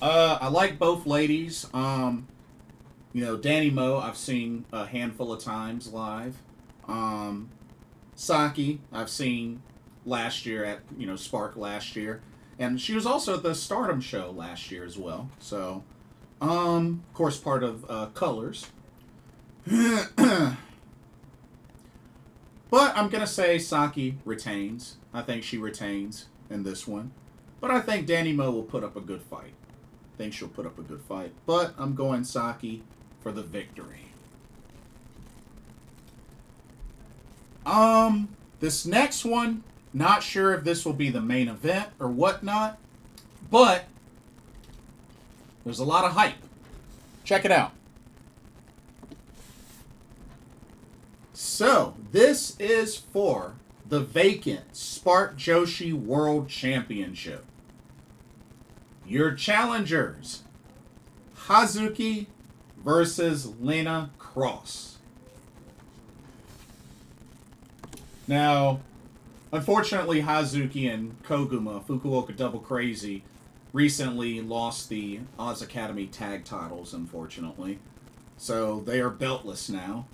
I like both ladies. Danny Moe I've seen a handful of times live. Saki I've seen last year at Spark last year, and she was also at the Stardom show last year as well. So, of course, part of Colors. But I'm gonna say Saki retains. I think she retains in this one, but I think Danny Moe will put up a good fight. I think she'll put up a good fight, but I'm going Saki for the victory. This next one, not sure if this will be the main event or whatnot, but there's a lot of hype. Check it out. So, this is for the vacant Spark Joshi World Championship. Your challengers, Hazuki versus Lena Cross. Now, unfortunately, Hazuki and Koguma, Fukuoka Double Crazy, recently lost the Oz Academy tag titles, unfortunately. So, they are beltless now.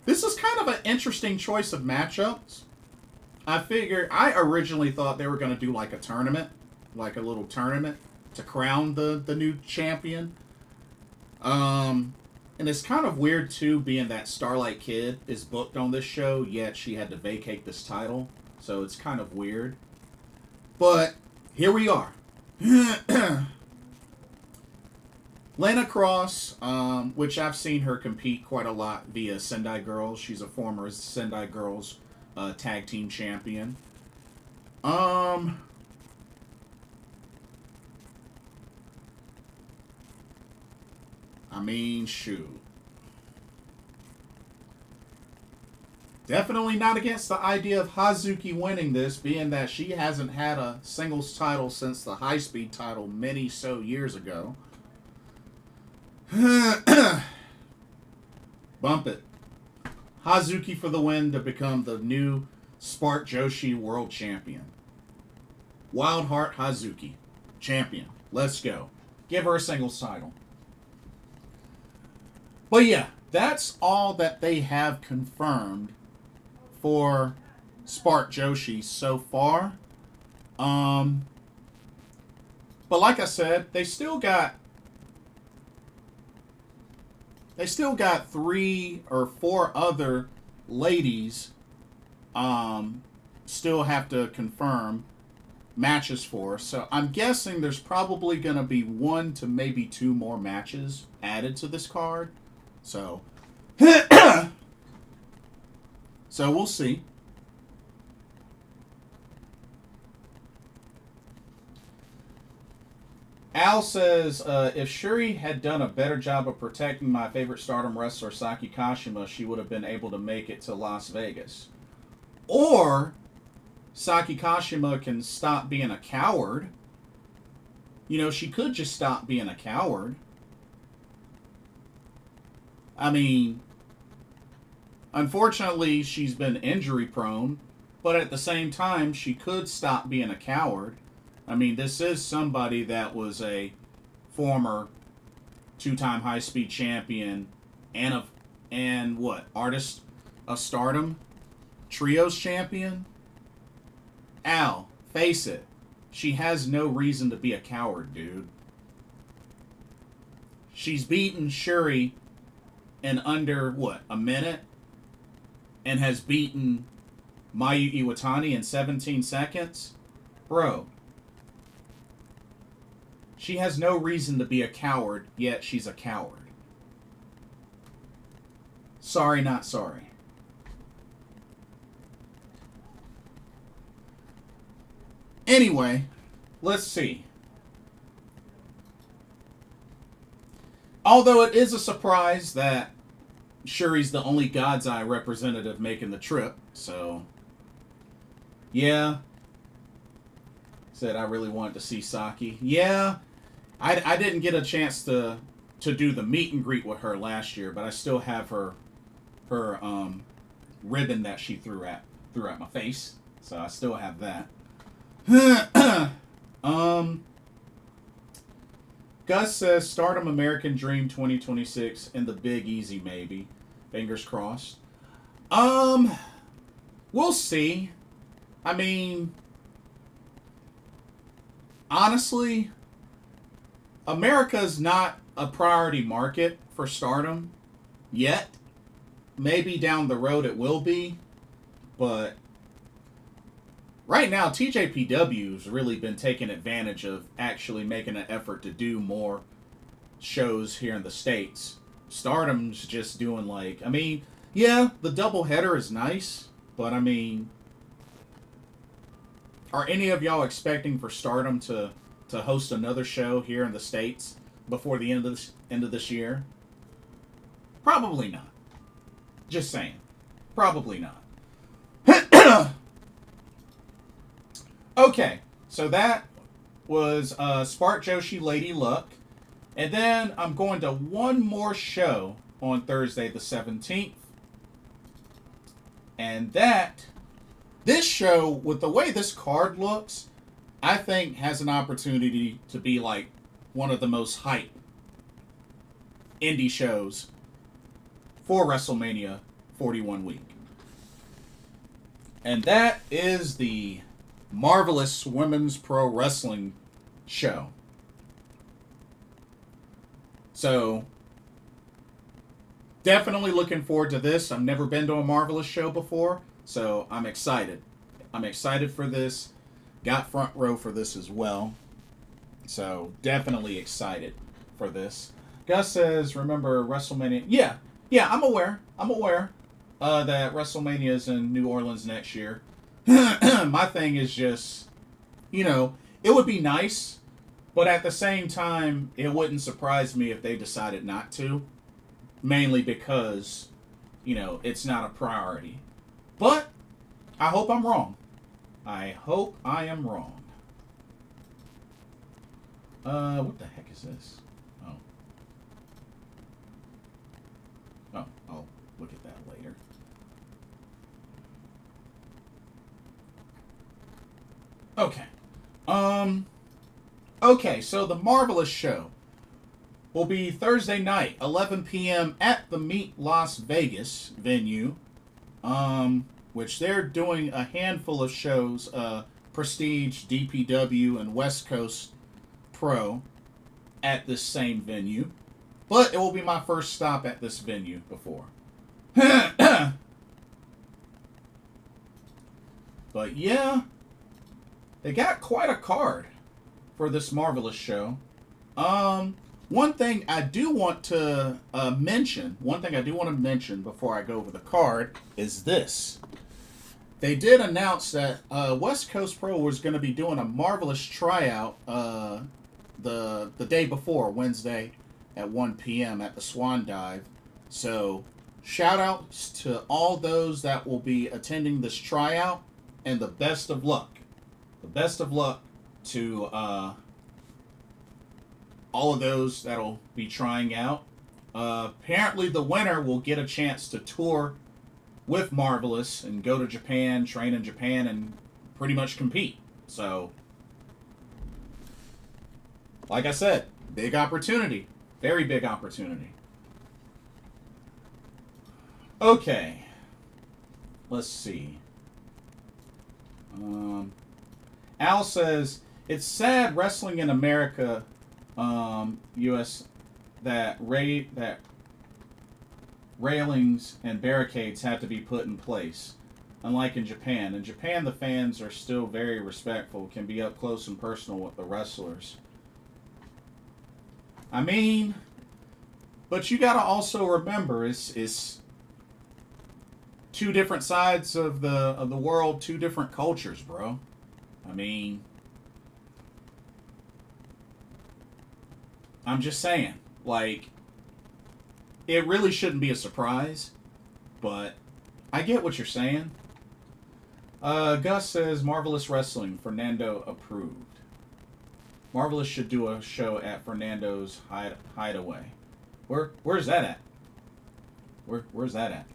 This is kind of an interesting choice of matchups. I originally thought they were going to do like a tournament, like a little tournament to crown the new champion. And it's kind of weird too, being that Starlight Kid is booked on this show, yet she had to vacate this title. So it's kind of weird. But here we are. Lena Cross, which I've seen her compete quite a lot via Sendai Girls. She's a former Sendai Girls tag team champion. Shoot. Definitely not against the idea of Hazuki winning this, being that she hasn't had a singles title since the high-speed title many so years ago. Bump it. Hazuki for the win to become the new Spark Joshi World Champion. Wild Heart Hazuki. Champion. Let's go. Give her a singles title. But yeah, that's all that they have confirmed for Spark Joshi so far. But like I said, they still got 3 or 4 other ladies still have to confirm matches for. So I'm guessing there's probably going to be 1 to maybe 2 more matches added to this card. So, so we'll see. Al says, if Shuri had done a better job of protecting my favorite Stardom wrestler, Saki Kashima, she would have been able to make it to Las Vegas. Or, Saki Kashima can stop being a coward. She could just stop being a coward. Unfortunately, she's been injury prone, but at the same time, she could stop being a coward. This is somebody that was a former 2-time high-speed champion and Artist of Stardom? Trios champion? Al, face it. She has no reason to be a coward, dude. She's beaten Shuri in under, a minute? And has beaten Mayu Iwatani in 17 seconds? Bro. She has no reason to be a coward, yet she's a coward. Sorry, not sorry. Anyway, let's see. Although it is a surprise that Shuri's the only God's Eye representative making the trip, so yeah. Said I really wanted to see Saki. Yeah, I didn't get a chance to do the meet and greet with her last year, but I still have her ribbon that she threw at my face, so I still have that. Gus says Stardom American Dream 2026 and the Big Easy maybe. Fingers crossed. We'll see. I mean, honestly, America's not a priority market for Stardom yet. Maybe down the road it will be, but right now TJPW's really been taking advantage of actually making an effort to do more shows here in the States. Stardom's just doing like, I mean, yeah, the doubleheader is nice, but I mean, are any of y'all expecting for Stardom to host another show here in the States before the end of this year? Probably not. Just saying. Probably not. Okay, so that was Spark Joshi Lady Luck. And then I'm going to one more show on Thursday the 17th. And this show, with the way this card looks, I think has an opportunity to be like one of the most hype indie shows for WrestleMania 41 week. And that is the Marvelous Women's Pro Wrestling show. So, definitely looking forward to this. I've never been to a Marvelous show before, so I'm excited. I'm excited for this. Got front row for this as well. So, definitely excited for this. Gus says, remember WrestleMania? Yeah, I'm aware. That WrestleMania is in New Orleans next year. My thing is just, it would be nice, but at the same time, it wouldn't surprise me if they decided not to. Mainly because, it's not a priority. But, I hope I'm wrong. I hope I am wrong. What the heck is this? Oh, I'll look at that later. Okay. Okay, so the Marvelous show will be Thursday night, 11 p.m. at the Meet Las Vegas venue, which they're doing a handful of shows, Prestige, DPW, and West Coast Pro at this same venue. But it will be my first stop at this venue before. But yeah, they got quite a card for this Marvelous show. One thing I do want to mention before I go over the card is this. They did announce that West Coast Pro was going to be doing a Marvelous tryout the day before, Wednesday at 1 p.m. at the Swan Dive. So, shout outs to all those that will be attending this tryout, and the best of luck. The best of luck to all of those that'll be trying out. Apparently the winner will get a chance to tour with Marvelous and go to Japan, train in Japan, and pretty much compete. So, like I said, big opportunity. Very big opportunity. Okay. Let's see. Al says, it's sad wrestling in America, U.S., that railings and barricades have to be put in place. Unlike in Japan. In Japan, the fans are still very respectful, can be up close and personal with the wrestlers. I mean, but you got to also remember, it's two different sides of the world, two different cultures, bro. I mean, I'm just saying, like, it really shouldn't be a surprise, but I get what you're saying. Gus says Marvelous Wrestling, Fernando approved. Marvelous should do a show at Fernando's hideaway. Where's that at? Where's that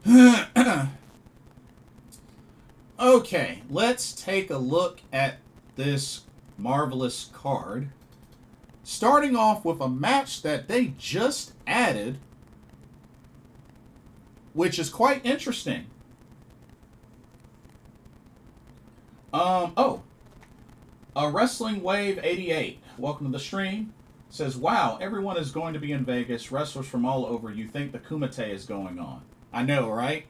at? Okay, let's take a look at this Marvelous card. Starting off with a match that they just added, which is quite interesting. Wrestling Wave 88, welcome to the stream, says, wow, everyone is going to be in Vegas, wrestlers from all over, you think the Kumite is going on. I know, right?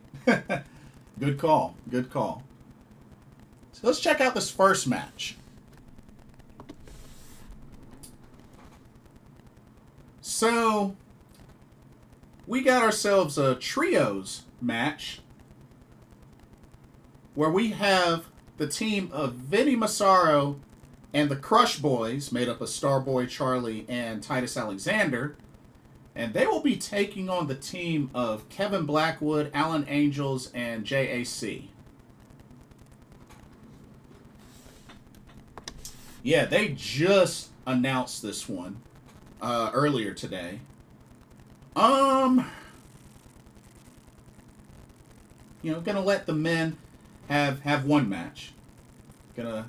Good call, good call. So let's check out this first match. So, we got ourselves a trios match where we have the team of Vinny Massaro and the Crush Boys, made up of Starboy Charlie and Titus Alexander, and they will be taking on the team of Kevin Blackwood, Alan Angels, and JAC. Yeah, they just announced this one earlier today. Gonna let the men have one match. Gonna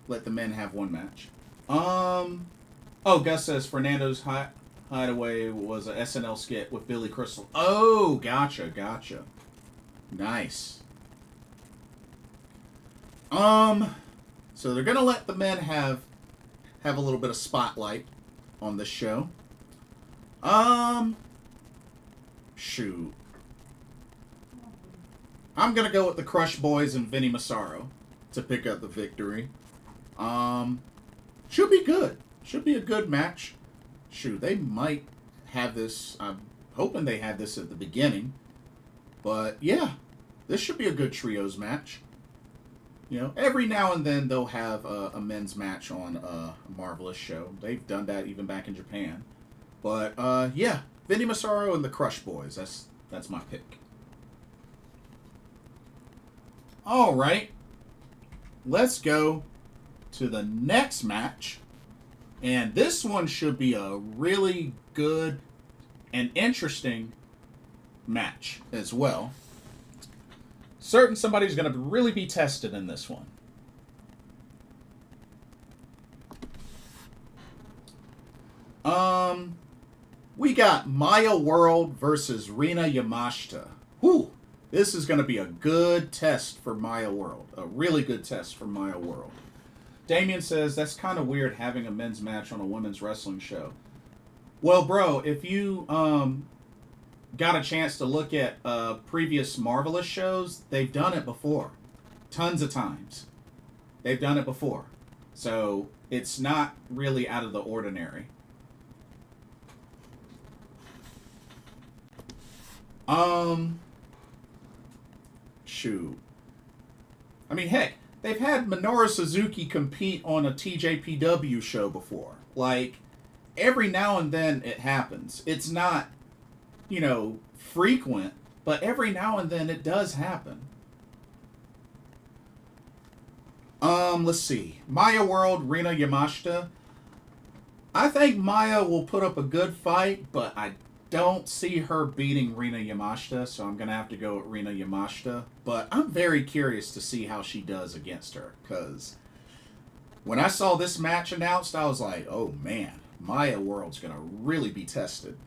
let the men have one match. Gus says Fernando's Hideaway was a SNL skit with Billy Crystal. Oh, gotcha. Nice. So they're gonna let the men have a little bit of spotlight on this show. Shoot. I'm gonna go with the Crush Boys and Vinny Massaro to pick up the victory. Should be good. Should be a good match. Shoot, they might have this. I'm hoping they had this at the beginning. But yeah, this should be a good trios match. Every now and then they'll have a men's match on a Marvelous show. They've done that even back in Japan. But yeah, Vinny Massaro and the Crush Boys. That's my pick. All right, let's go to the next match. And this one should be a really good and interesting match as well. Somebody's going to really be tested in this one. We got Maya World versus Rina Yamashita. Whew. This is going to be a good test for Maya World. A really good test for Maya World. Damien says, that's kind of weird having a men's match on a women's wrestling show. Well, bro, if you got a chance to look at previous Marvelous shows, they've done it before. Tons of times. They've done it before. So it's not really out of the ordinary. Shoot. I mean, heck, they've had Minoru Suzuki compete on a TJPW show before. Like, every now and then it happens. It's not, frequent, but every now and then it does happen. Let's see. Maya World, Rina Yamashita. I think Maya will put up a good fight, but I don't see her beating Rina Yamashita, so I'm going to have to go with Rina Yamashita. But I'm very curious to see how she does against her, because when I saw this match announced, I was like, oh man, Maya World's going to really be tested.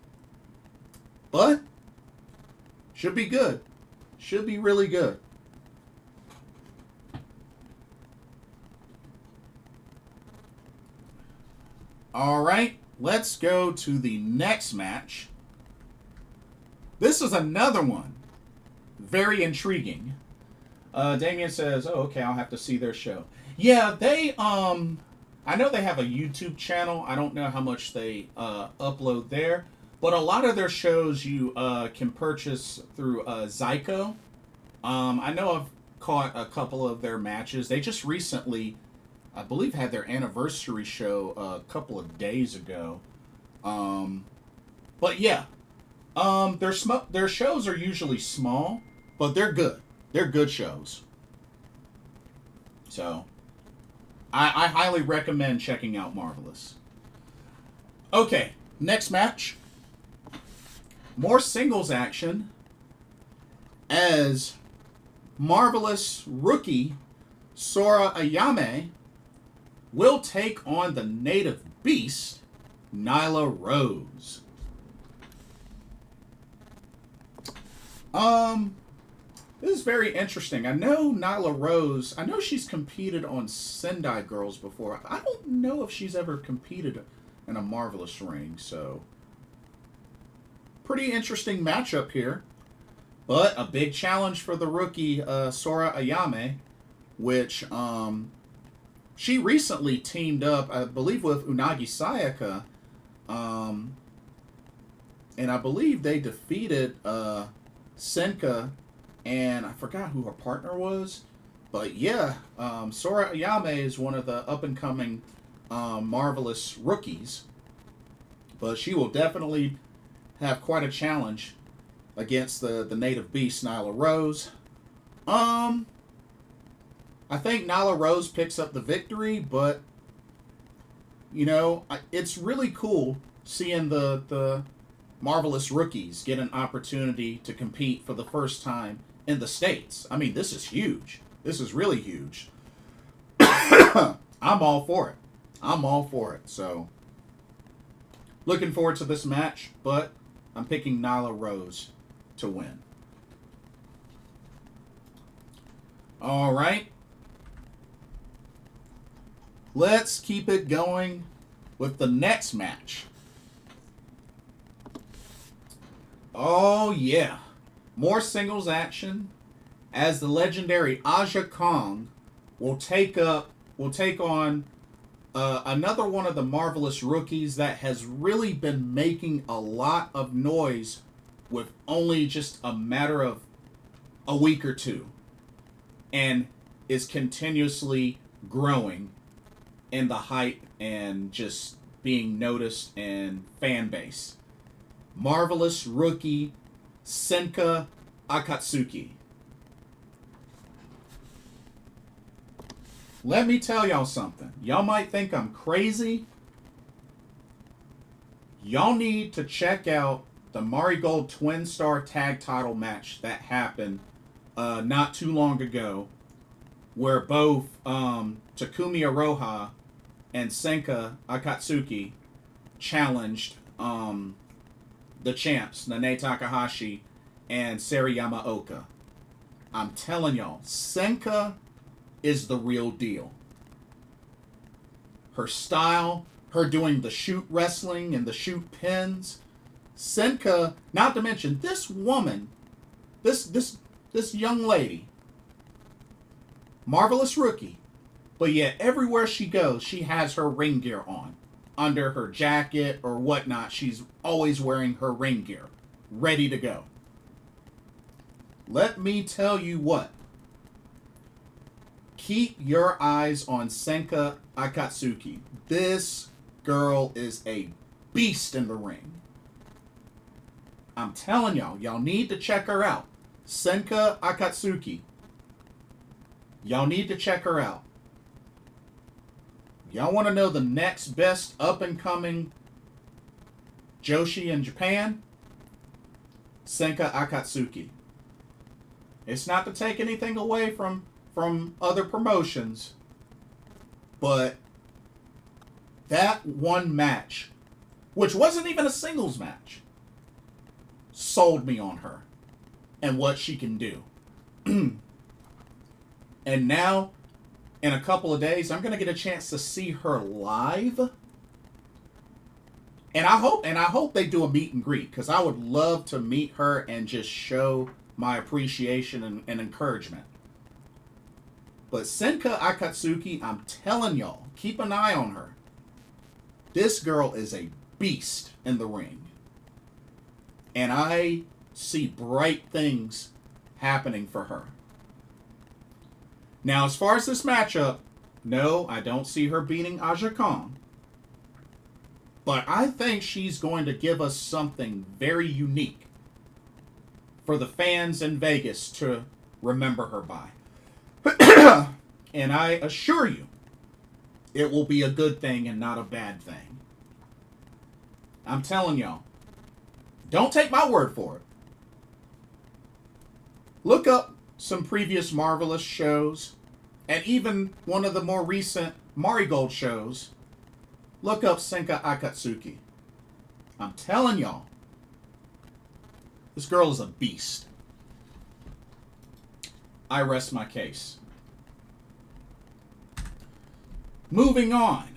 But, should be good. Should be really good. Alright, let's go to the next match. This is another one. Very intriguing. Damien says, oh, okay, I'll have to see their show. Yeah, I I know they have a YouTube channel. I don't know how much they upload there, but a lot of their shows you can purchase through Zyko. I know I've caught a couple of their matches. They just recently, I believe, had their anniversary show a couple of days ago. But yeah, their shows are usually small, but they're good. They're good shows. So, I highly recommend checking out Marvelous. Okay, next match. More singles action as Marvelous rookie Sora Ayame will take on the native beast Nyla Rose. This is very interesting. I know Nyla Rose, I know she's competed on Sendai Girls before. I don't know if she's ever competed in a Marvelous ring, so pretty interesting matchup here. But a big challenge for the rookie Sora Ayame, which she recently teamed up, I believe, with Unagi Sayaka. And I believe they defeated Senka, and I forgot who her partner was. But yeah, Sora Ayame is one of the up-and-coming Marvelous rookies. But she will definitely have quite a challenge against the native beast, Nyla Rose. I think Nyla Rose picks up the victory, but, you know, it's really cool seeing the Marvelous rookies get an opportunity to compete for the first time in the States. I mean, this is huge. This is really huge. I'm all for it. I'm all for it. So, looking forward to this match, but I'm picking Nyla Rose to win. All right. Let's keep it going with the next match. Oh, yeah. More singles action as the legendary Aja Kong will take on another one of the Marvelous rookies that has really been making a lot of noise with only just a matter of a week or two, and is continuously growing in the hype and just being noticed and fan base. Marvelous rookie Senka Akatsuki. Let me tell y'all something. Y'all might think I'm crazy. Y'all need to check out the Marigold Twin Star Tag Title match that happened not too long ago, where both Takumi Aroha and Senka Akatsuki challenged the champs, Nanae Takahashi and Sari Yamaoka. I'm telling y'all, Senka is the real deal. Her style, her doing the shoot wrestling and the shoot pins. Senka, not to mention this woman, this young lady, Marvelous rookie, but yet everywhere she goes, she has her ring gear on. Under her jacket or whatnot, she's always wearing her ring gear, ready to go. Let me tell you what. Keep your eyes on Senka Akatsuki. This girl is a beast in the ring. I'm telling y'all need to check her out. Senka Akatsuki. Y'all need to check her out. Y'all want to know the next best up-and-coming Joshi in Japan? Senka Akatsuki. It's not to take anything away from other promotions, but that one match, which wasn't even a singles match, sold me on her and what she can do. And now, in a couple of days, I'm going to get a chance to see her live. And I hope they do a meet and greet, because I would love to meet her and just show my appreciation and encouragement. But Senka Akatsuki, I'm telling y'all, keep an eye on her. This girl is a beast in the ring. And I see bright things happening for her. Now, as far as this matchup, no, I don't see her beating Aja Kong. But I think she's going to give us something very unique for the fans in Vegas to remember her by. And I assure you, it will be a good thing and not a bad thing. I'm telling y'all. Don't take my word for it. Look up some previous Marvelous shows, and even one of the more recent Marigold shows. Look up Senka Akatsuki. I'm telling y'all, this girl is a beast. I rest my case. Moving on.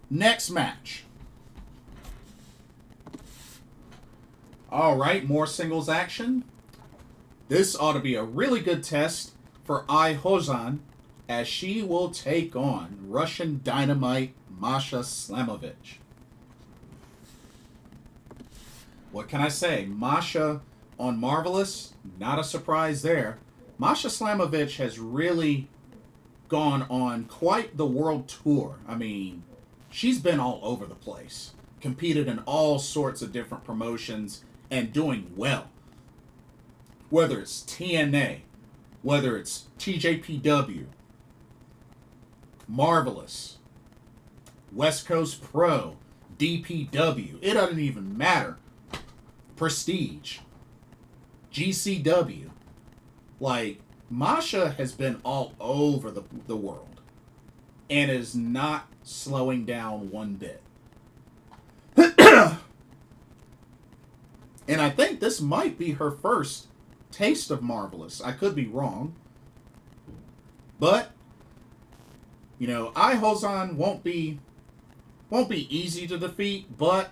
Next match. All right, more singles action. This ought to be a really good test for Ai Hozan, as she will take on Russian Dynamite Masha Slamovich. What can I say? Masha on Marvelous, not a surprise there. Masha Slamovich has really gone on quite the world tour. I mean, she's been all over the place, competed in all sorts of different promotions, and doing well. Whether it's TNA, whether it's TJPW, Marvelous, West Coast Pro, DPW, it doesn't even matter. Prestige, GCW. Like, Masha has been all over the world and is not slowing down one bit. And I think this might be her first taste of Marvelous. I could be wrong. But, you know, Ai Hozan won't be easy to defeat, but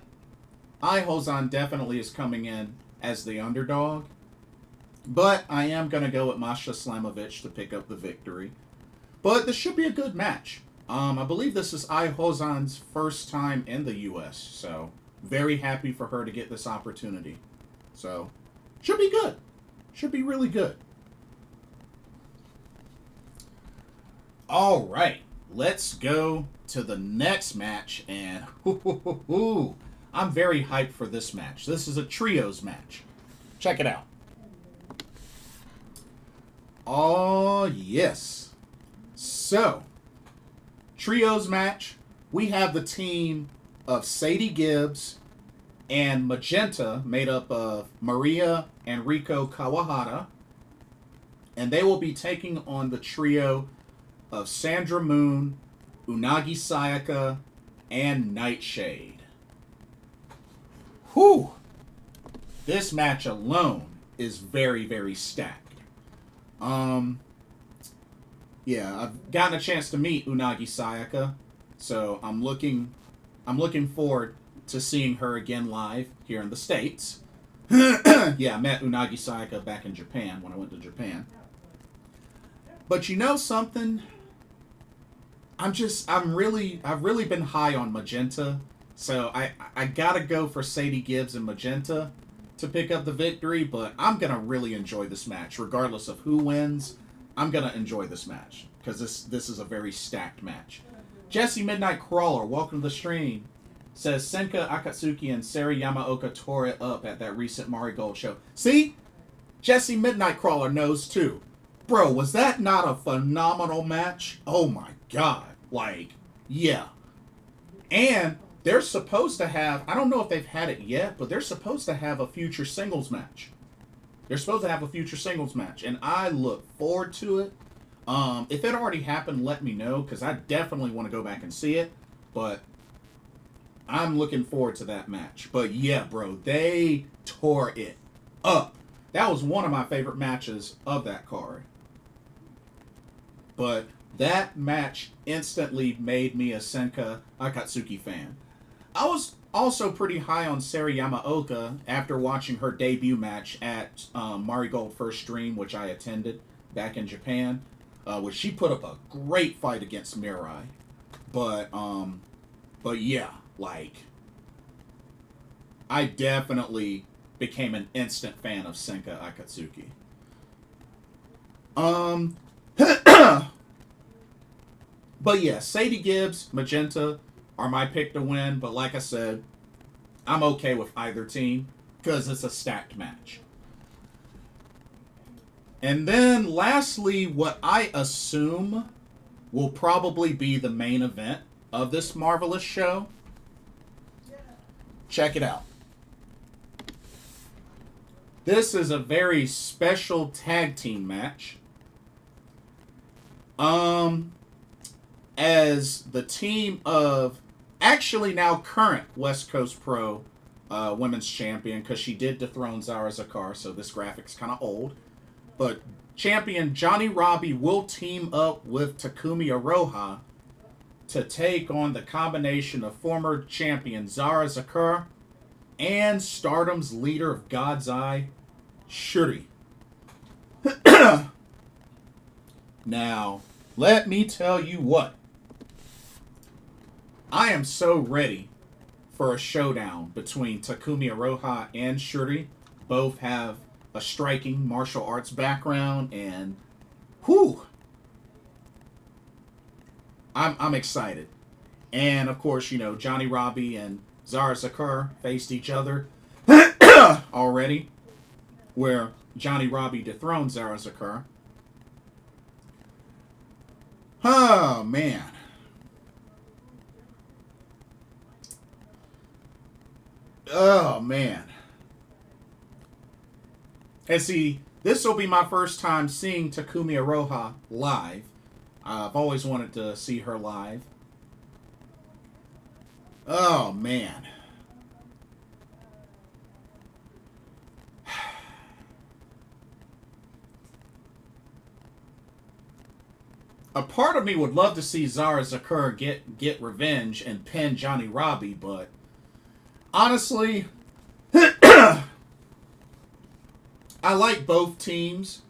Ai Hozan definitely is coming in as the underdog. But I am going to go with Masha Slamovich to pick up the victory. But this should be a good match. I believe this is Ai Hozan's first time in the U.S., so very happy for her to get this opportunity. So, should be good. Should be really good. All right, let's go to the next match, and I'm very hyped for this match. This is a trios match. Check it out. Oh, yes. So, trios match, we have the team of Sadie Gibbs and Magenta, made up of Maria and Rico Kawahara. And they will be taking on the trio of Sandra Moon, Unagi Sayaka, and Nightshade. Whew! This match alone is very, very stacked. Yeah, I've gotten a chance to meet Unagi Sayaka, so I'm looking forward to seeing her again live here in the States. Yeah, I met Unagi Sayaka back in Japan when I went to Japan. But you know something? I've really been high on Magenta, so I gotta go for Sadie Gibbs and Magenta to pick up the victory, but I'm gonna really enjoy this match. Regardless of who wins, I'm gonna enjoy this match, because this is a very stacked match. Jesse Midnight Crawler, welcome to the stream, says Senka Akatsuki and Sari Yamaoka tore it up at that recent Marigold show. See? Jesse Midnight Crawler knows too. Bro, was that not a phenomenal match? Oh my god. Like, yeah. And they're supposed to have, I don't know if they've had it yet, but they're supposed to have a future singles match. They're supposed to have a future singles match, and I look forward to it. If it already happened, let me know, because I definitely want to go back and see it, but I'm looking forward to that match. But yeah, bro, they tore it up. That was one of my favorite matches of that card. But that match instantly made me a Senka Akatsuki fan. I was also pretty high on Sari Yamaoka after watching her debut match at Marigold First Dream, which I attended back in Japan, which she put up a great fight against Mirai. But yeah, like I definitely became an instant fan of Senka Akatsuki. Um, but yeah, Sadie Gibbs, Magenta are my pick to win. But like I said, I'm okay with either team because it's a stacked match. And then lastly, what I assume will probably be the main event of this marvelous show. Check it out. This is a very special tag team match. As the team of actually now current West Coast Pro women's champion, because she did dethrone Zara Zakar, so this graphic's kind of old. But champion Johnny Robbie will team up with Takumi Aroha to take on the combination of former champion Zara Zakar and Stardom's leader of God's Eye, Shuri. Now, let me tell you what. I am so ready for a showdown between Takumi Aroha and Shuri. Both have a striking martial arts background, and whew, I'm excited. And of course, you know, Johnny Robbie and Zara Zakar faced each other already, where Johnny Robbie dethroned Zara Zakar. Oh man. Oh man. And see, this will be my first time seeing Takumi Aroha live. I've always wanted to see her live. Oh, man. A part of me would love to see Zara Zakar get revenge and pin Johnny Robbie, but honestly, I like both teams.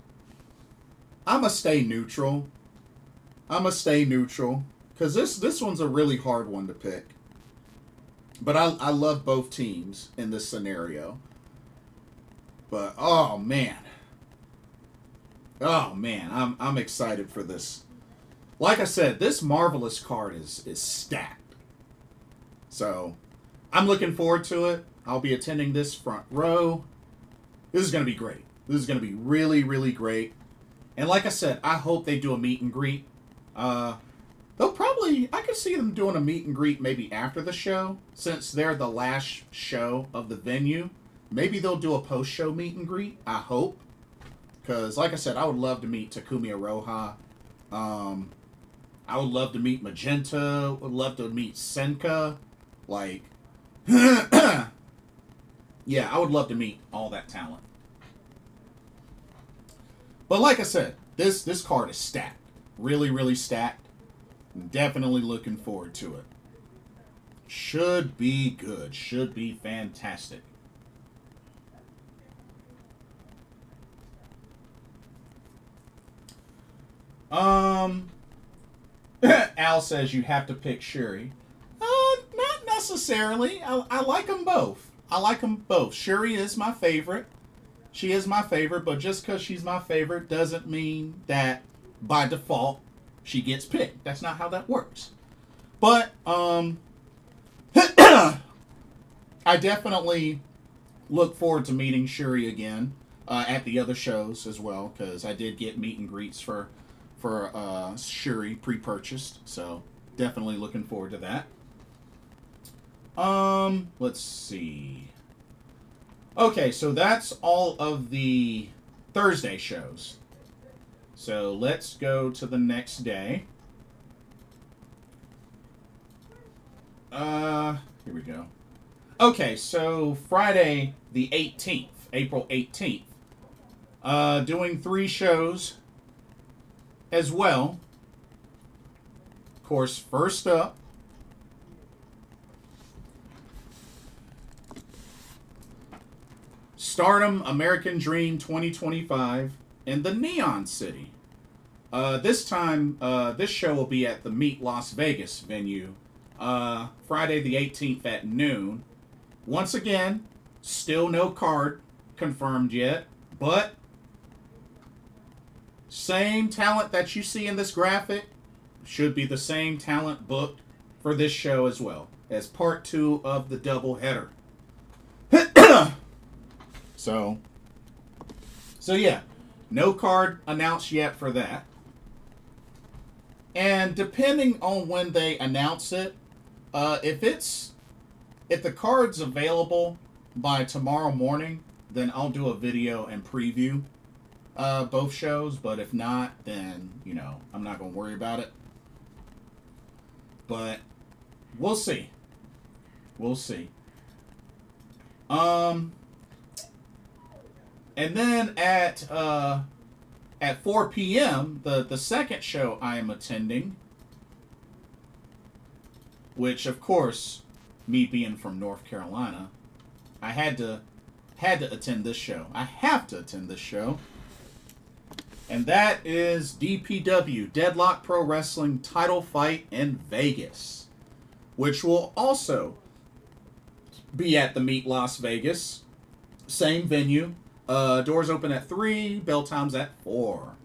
I'ma stay neutral. Because this one's a really hard one to pick. But I love both teams in this scenario. But oh man. I'm excited for this. Like I said, this marvelous card is stacked. So I'm looking forward to it. I'll be attending this front row. This is going to be great. This is going to be really, really great. And like I said, I hope they do a meet and greet. They'll probably, I could see them doing a meet and greet maybe after the show, since they're the last show of the venue. Maybe they'll do a post-show meet and greet, I hope. Because, like I said, I would love to meet Takumi Aroha. I would love to meet Magenta. Would love to meet Senka. Like, yeah, I would love to meet all that talent. But like I said, this card is stacked. Really, really stacked. I'm definitely looking forward to it. Should be good. Should be fantastic. Al says you have to pick Shuri. Not necessarily. I like them both. Shuri is my favorite. She is my favorite, but just because she's my favorite doesn't mean that by default she gets picked. That's not how that works. But I definitely look forward to meeting Shuri again at the other shows as well, because I did get meet and greets for Shuri pre-purchased, so definitely looking forward to that. Let's see. Okay, so that's all of the Thursday shows. So let's go to the next day. Here we go. Okay, so Friday the 18th, April 18th. Doing 3 shows as well. Of course, first up, Stardom American Dream 2025 in the Neon City. This time, this show will be at the Meet Las Vegas venue, Friday the 18th at noon. Once again, still no card confirmed yet, but same talent that you see in this graphic should be the same talent booked for this show as well, as part 2 of the double header. So yeah, no card announced yet for that. And depending on when they announce it, if the card's available by tomorrow morning, then I'll do a video and preview both shows. But if not, then, you know, I'm not going to worry about it. But we'll see. We'll see. And then at 4 p.m., the second show I am attending, which, of course, me being from North Carolina, I had to attend this show. I have to attend this show. And that is DPW, Deadlock Pro Wrestling Title Fight in Vegas, which will also be at the Meet Las Vegas. Same venue. Doors open at 3, bell time's at 4.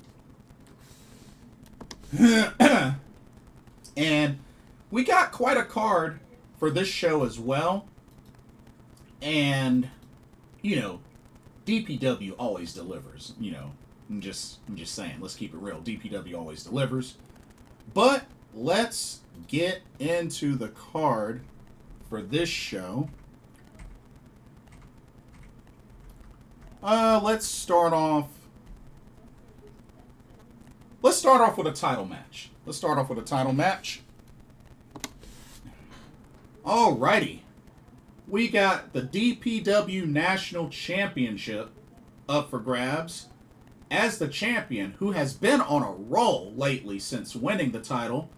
And we got quite a card for this show as well. And, you know, DPW always delivers, you know. I'm just saying, let's keep it real. DPW always delivers. But let's get into the card for this show. Let's start off with a title match. Alrighty. We got the DPW National Championship up for grabs. As the champion, who has been on a roll lately since winning the title,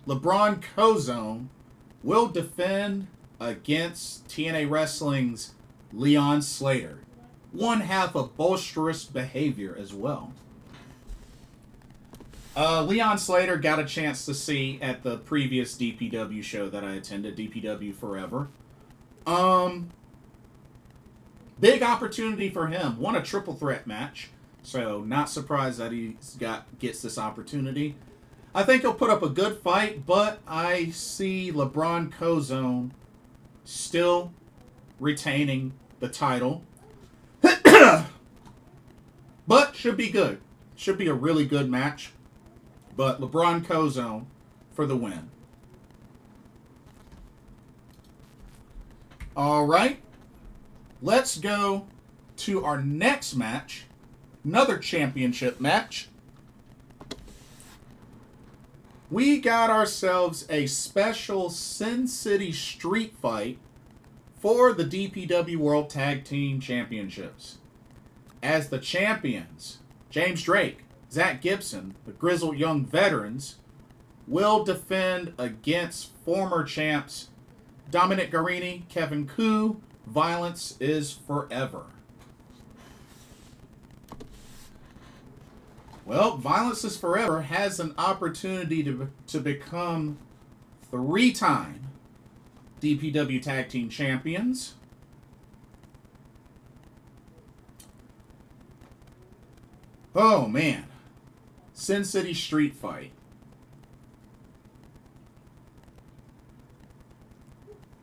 LeBron Cozone will defend against TNA Wrestling's Leon Slater. One half of boisterous behavior as well. Leon Slater got a chance to see at the previous DPW show that I attended, DPW Forever. Big opportunity for him. Won a triple threat match, so not surprised that he gets this opportunity. I think he'll put up a good fight, but I see LeBron Cozone still retaining the title. But should be good. Should be a really good match. But LeBron Cozone for the win. Alright. Let's go to our next match. Another championship match. We got ourselves a special Sin City street fight for the DPW World Tag Team Championships. As the champions, James Drake, Zach Gibson, the Grizzled Young Veterans, will defend against former champs Dominic Garini, Kevin Koo. Violence is forever. Well, Violence is Forever has an opportunity to become 3-time DPW Tag Team Champions. Oh, man. Sin City Street Fight.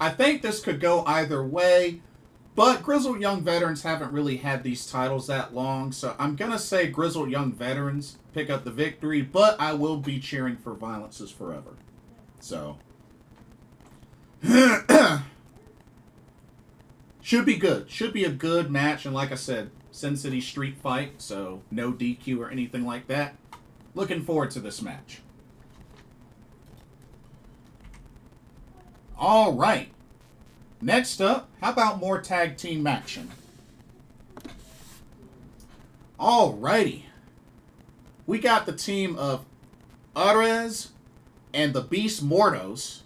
I think this could go either way, but Grizzled Young Veterans haven't really had these titles that long, so I'm going to say Grizzled Young Veterans pick up the victory, but I will be cheering for Violence is Forever. So, should be good. Should be a good match, and like I said, Sin City Street Fight, so no DQ or anything like that. Looking forward to this match. All right. Next up, how about more tag team action? All righty. We got the team of Arez and the Beast Mortos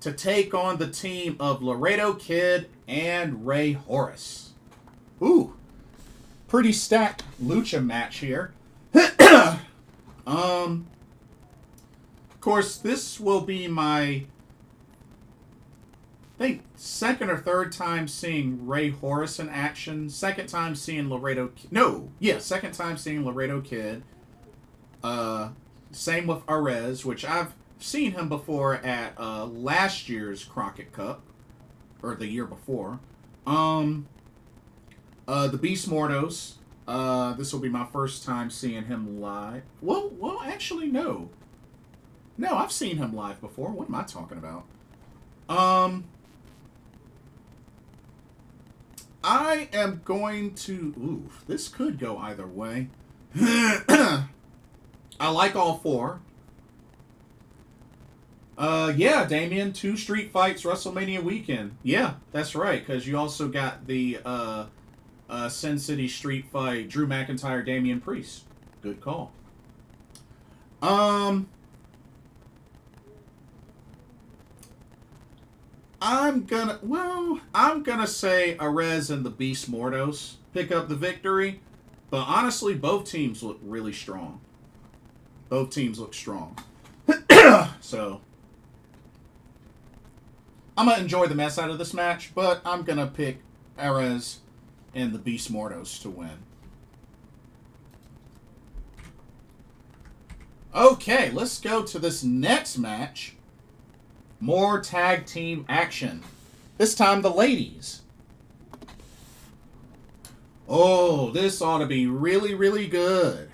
to take on the team of Laredo Kid and Ray Horace. Ooh. Pretty stacked lucha match here. Of course, this will be my, I think, second or third time seeing Ray Horace in action. Second time seeing Laredo. Second time seeing Laredo Kid. Same with Arez, which I've seen him before at last year's Crockett Cup, or the year before. The Beast Mordos. This will be my first time seeing him live. Well, actually, no. No, I've seen him live before. What am I talking about? I am going to... Ooh, this could go either way. I like all four. Yeah, Damien, 2 street fights WrestleMania weekend. Yeah, that's right, because you also got the Sin City street fight, Drew McIntyre, Damian Priest. Good call. I'm gonna say Arez and the Beast Mordos pick up the victory, but honestly, both teams look really strong. Both teams look strong. So, I'm gonna enjoy the mess out of this match, but I'm gonna pick Arez and the Beast Mordos to win. Okay, let's go to this next match. More tag team action. This time the ladies. Oh, this ought to be really, really good.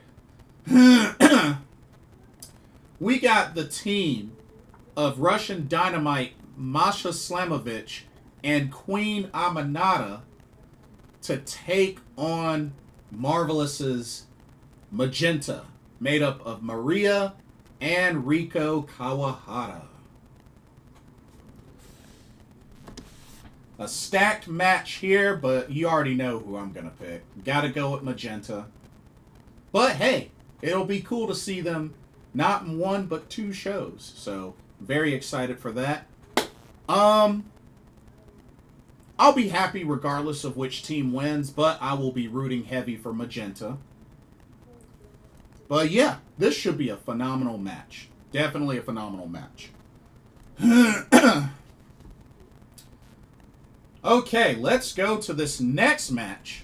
We got the team of Russian Dynamite, Masha Slamovich, and Queen Aminata to take on Marvelous's Magenta, made up of Maria and Riko Kawahara. A stacked match here, but you already know who I'm going to pick. Gotta go with Magenta. But hey, it'll be cool to see them not in 1 but 2 shows. So, very excited for that. I'll be happy regardless of which team wins, but I will be rooting heavy for Magenta. But yeah, this should be a phenomenal match. Definitely a phenomenal match. Okay, let's go to this next match.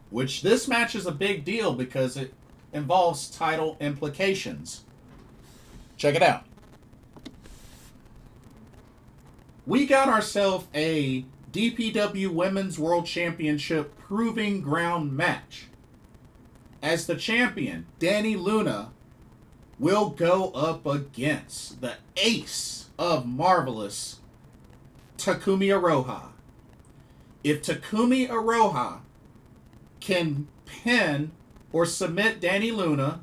Which this match is a big deal because it involves title implications. Check it out. We got ourselves a DPW Women's World Championship Proving Ground match. As the champion, Dani Luna will go up against the ace of Marvelous, Takumi Iroha. If Takumi Iroha can pin or submit Dani Luna,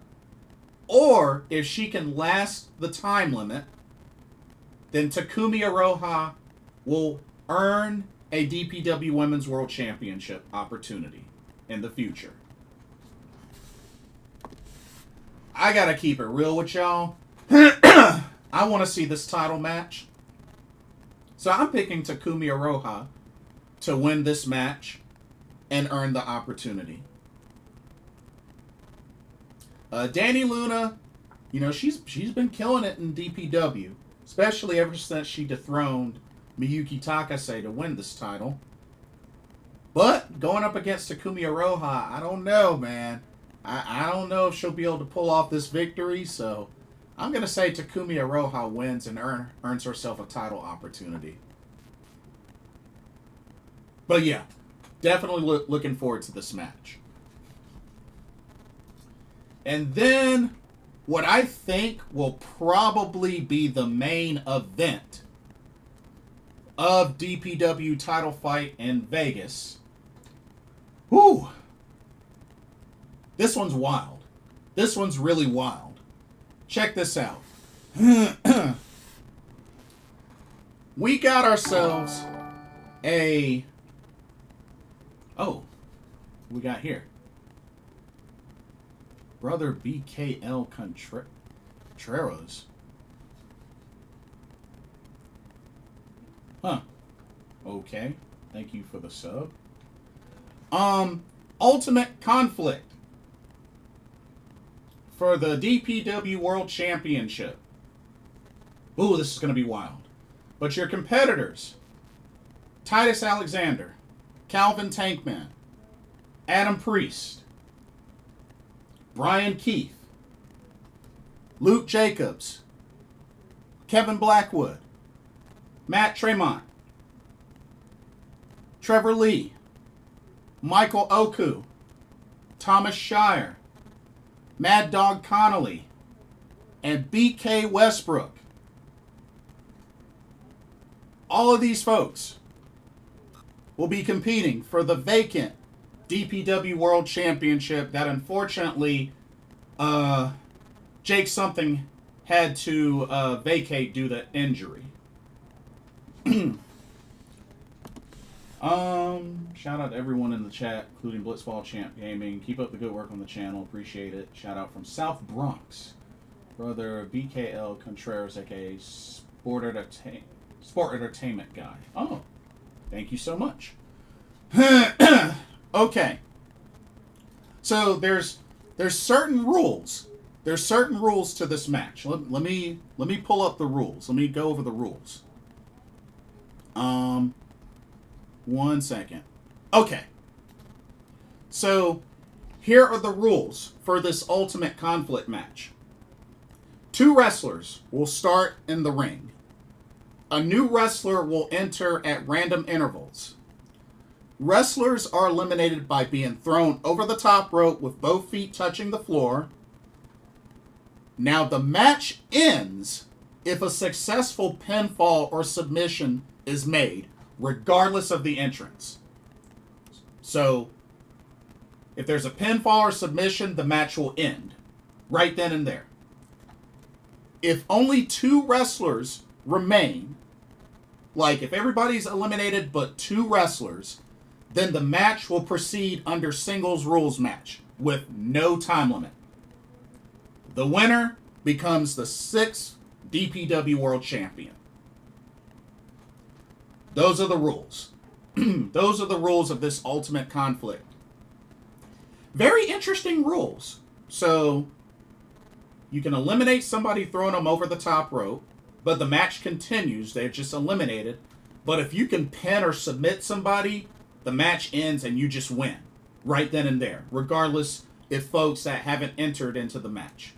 or if she can last the time limit, then Takumi Iroha will earn a DPW Women's World Championship opportunity in the future. I gotta keep it real with y'all. I want to see this title match. So I'm picking Takumi Iroha to win this match and earn the opportunity. Dani Luna, you know, she's been killing it in DPW, especially ever since she dethroned Miyuki Takase to win this title. But going up against Takumi Iroha, I don't know, man. I don't know if she'll be able to pull off this victory, so I'm going to say Takumi Iroha wins and earns herself a title opportunity. But yeah, definitely looking forward to this match. And then, what I think will probably be the main event of DPW title fight in Vegas. Whew! This one's wild. This one's really wild. Check this out. We got ourselves a... Oh, we got here. Brother BKL Contreras. Huh. Okay. Thank you for the sub. Ultimate Conflict. for the DPW World Championship. Ooh, this is going to be wild. But your competitors, Titus Alexander, Calvin Tankman, Adam Priest, Brian Keith, Luke Jacobs, Kevin Blackwood, Matt Tremont, Trevor Lee, Michael Oku, Thomas Shire, Mad Dog Connolly, and BK Westbrook. All of these folks will be competing for the vacant DPW World Championship that unfortunately Jake Something had to vacate due to injury. Shout out to everyone in the chat, including Blitzball Champ Gaming. Keep up the good work on the channel. Appreciate it. Shout out from South Bronx. Brother BKL Contreras, aka Sport Entertainment Guy. Oh, thank you so much. Okay. So there's certain rules. There's certain rules to this match. Let me pull up the rules. Let me go over the rules. 1 second. Okay. So here are the rules for this Ultimate Conflict match. 2 wrestlers will start in the ring. A new wrestler will enter at random intervals. Wrestlers are eliminated by being thrown over the top rope with both feet touching the floor. Now the match ends if a successful pinfall or submission is made, regardless of the entrance. So, if there's a pinfall or submission, the match will end right then and there. If only 2 wrestlers remain, like if everybody's eliminated but 2 wrestlers, then the match will proceed under singles rules match with no time limit. The winner becomes the 6th DPW World Champion. Those are the rules. Those are the rules of this Ultimate Conflict. Very interesting rules. So, you can eliminate somebody throwing them over the top rope, but the match continues. They're just eliminated. But if you can pin or submit somebody, the match ends and you just win right then and there, regardless if folks that haven't entered into the match.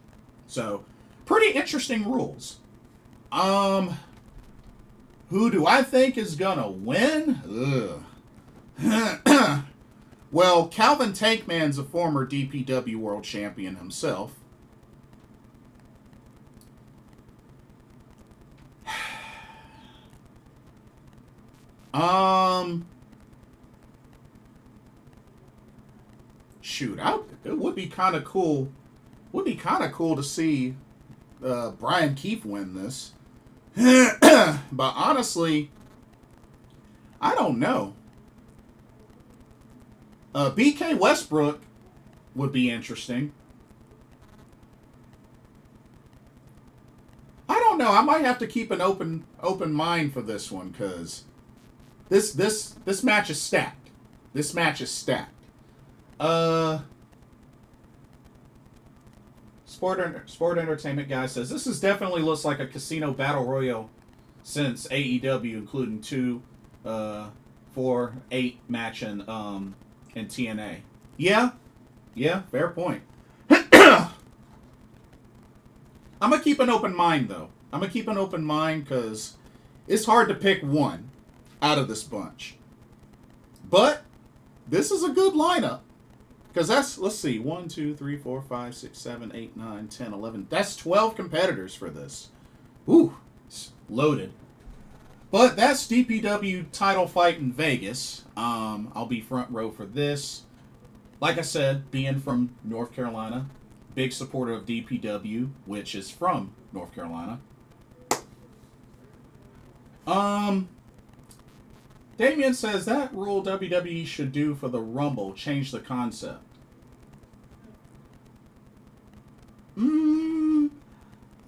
So, pretty interesting rules. Who do I think is gonna win? Well, Calvin Tankman's a former DPW World Champion himself. Shoot, it would be kind of cool. Would be kind of cool to see Brian Keith win this. But honestly, I don't know. BK Westbrook would be interesting. I don't know. I might have to keep an open mind for this one because this match is stacked. This match is stacked. Sport Entertainment Guy says, this is definitely looks like a casino battle royal since AEW, including 2, 4, 8 match in TNA. Yeah, fair point. I'm going to keep an open mind, though. I'm going to keep an open mind because it's hard to pick one out of this bunch. But this is a good lineup. Because that's, let's see, 1, 2, 3, 4, 5, 6, 7, 8, 9, 10, 11. That's 12 competitors for this. Ooh, it's loaded. But that's DPW title fight in Vegas. I'll be front row for this. Like I said, being from North Carolina, big supporter of DPW, which is from North Carolina. Damien says that rule WWE should do for the Rumble, change the concept.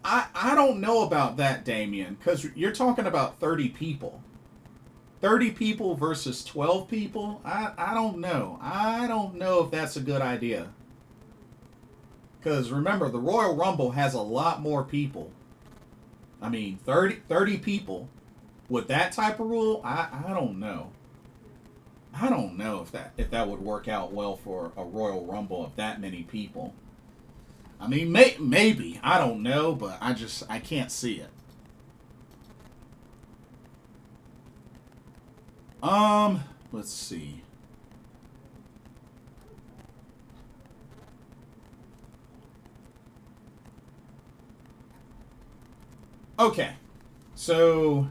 I don't know about that, Damien, because you're talking about 30 people. 30 people versus 12 people? I don't know. I don't know if that's a good idea. Because remember, the Royal Rumble has a lot more people. I mean, 30 people. With that type of rule, I don't know. I don't know if that would work out well for a Royal Rumble of that many people. I mean, maybe. I don't know, but I can't see it. Let's see. Okay. So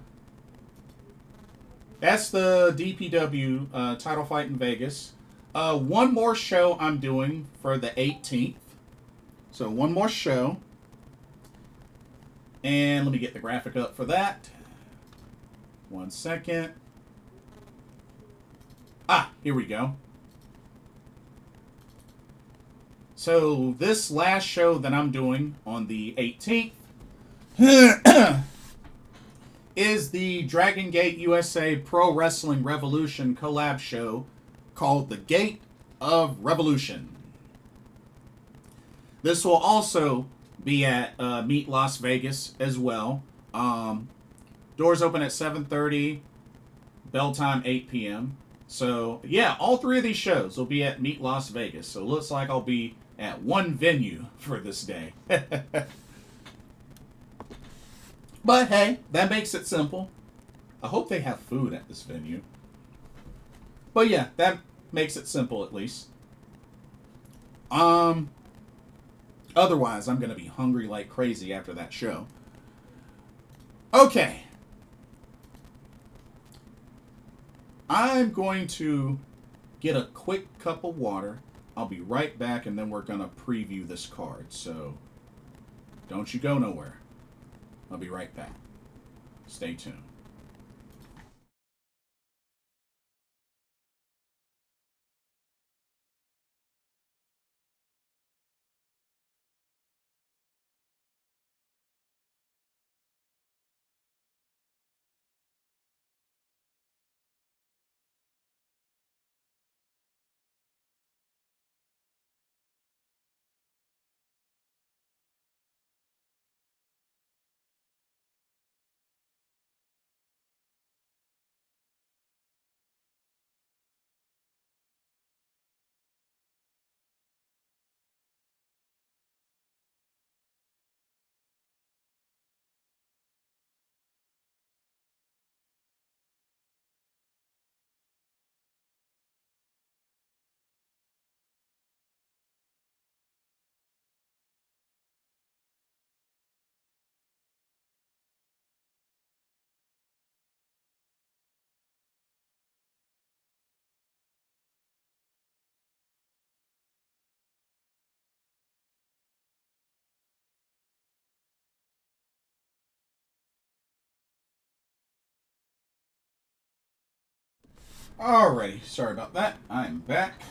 that's the DPW title fight in Vegas. One more show I'm doing for the 18th. So one more show. And let me get the graphic up for that. 1 second. Ah, here we go. So this last show that I'm doing on the 18th is the Dragon Gate USA Pro Wrestling Revolution collab show called The Gate of Revolution. This will also be at Meet Las Vegas as well. Doors open at 7:30, bell time 8 p.m. So, yeah, all three of these shows will be at Meet Las Vegas. So it looks like I'll be at one venue for this day. But hey, that makes it simple. I hope they have food at this venue. But yeah, that makes it simple at least. Otherwise, I'm going to be hungry like crazy after that show. Okay. I'm going to get a quick cup of water. I'll be right back, and then we're going to preview this card. So, don't you go nowhere. I'll be right back. Stay tuned. Alrighty, sorry about that. I'm back.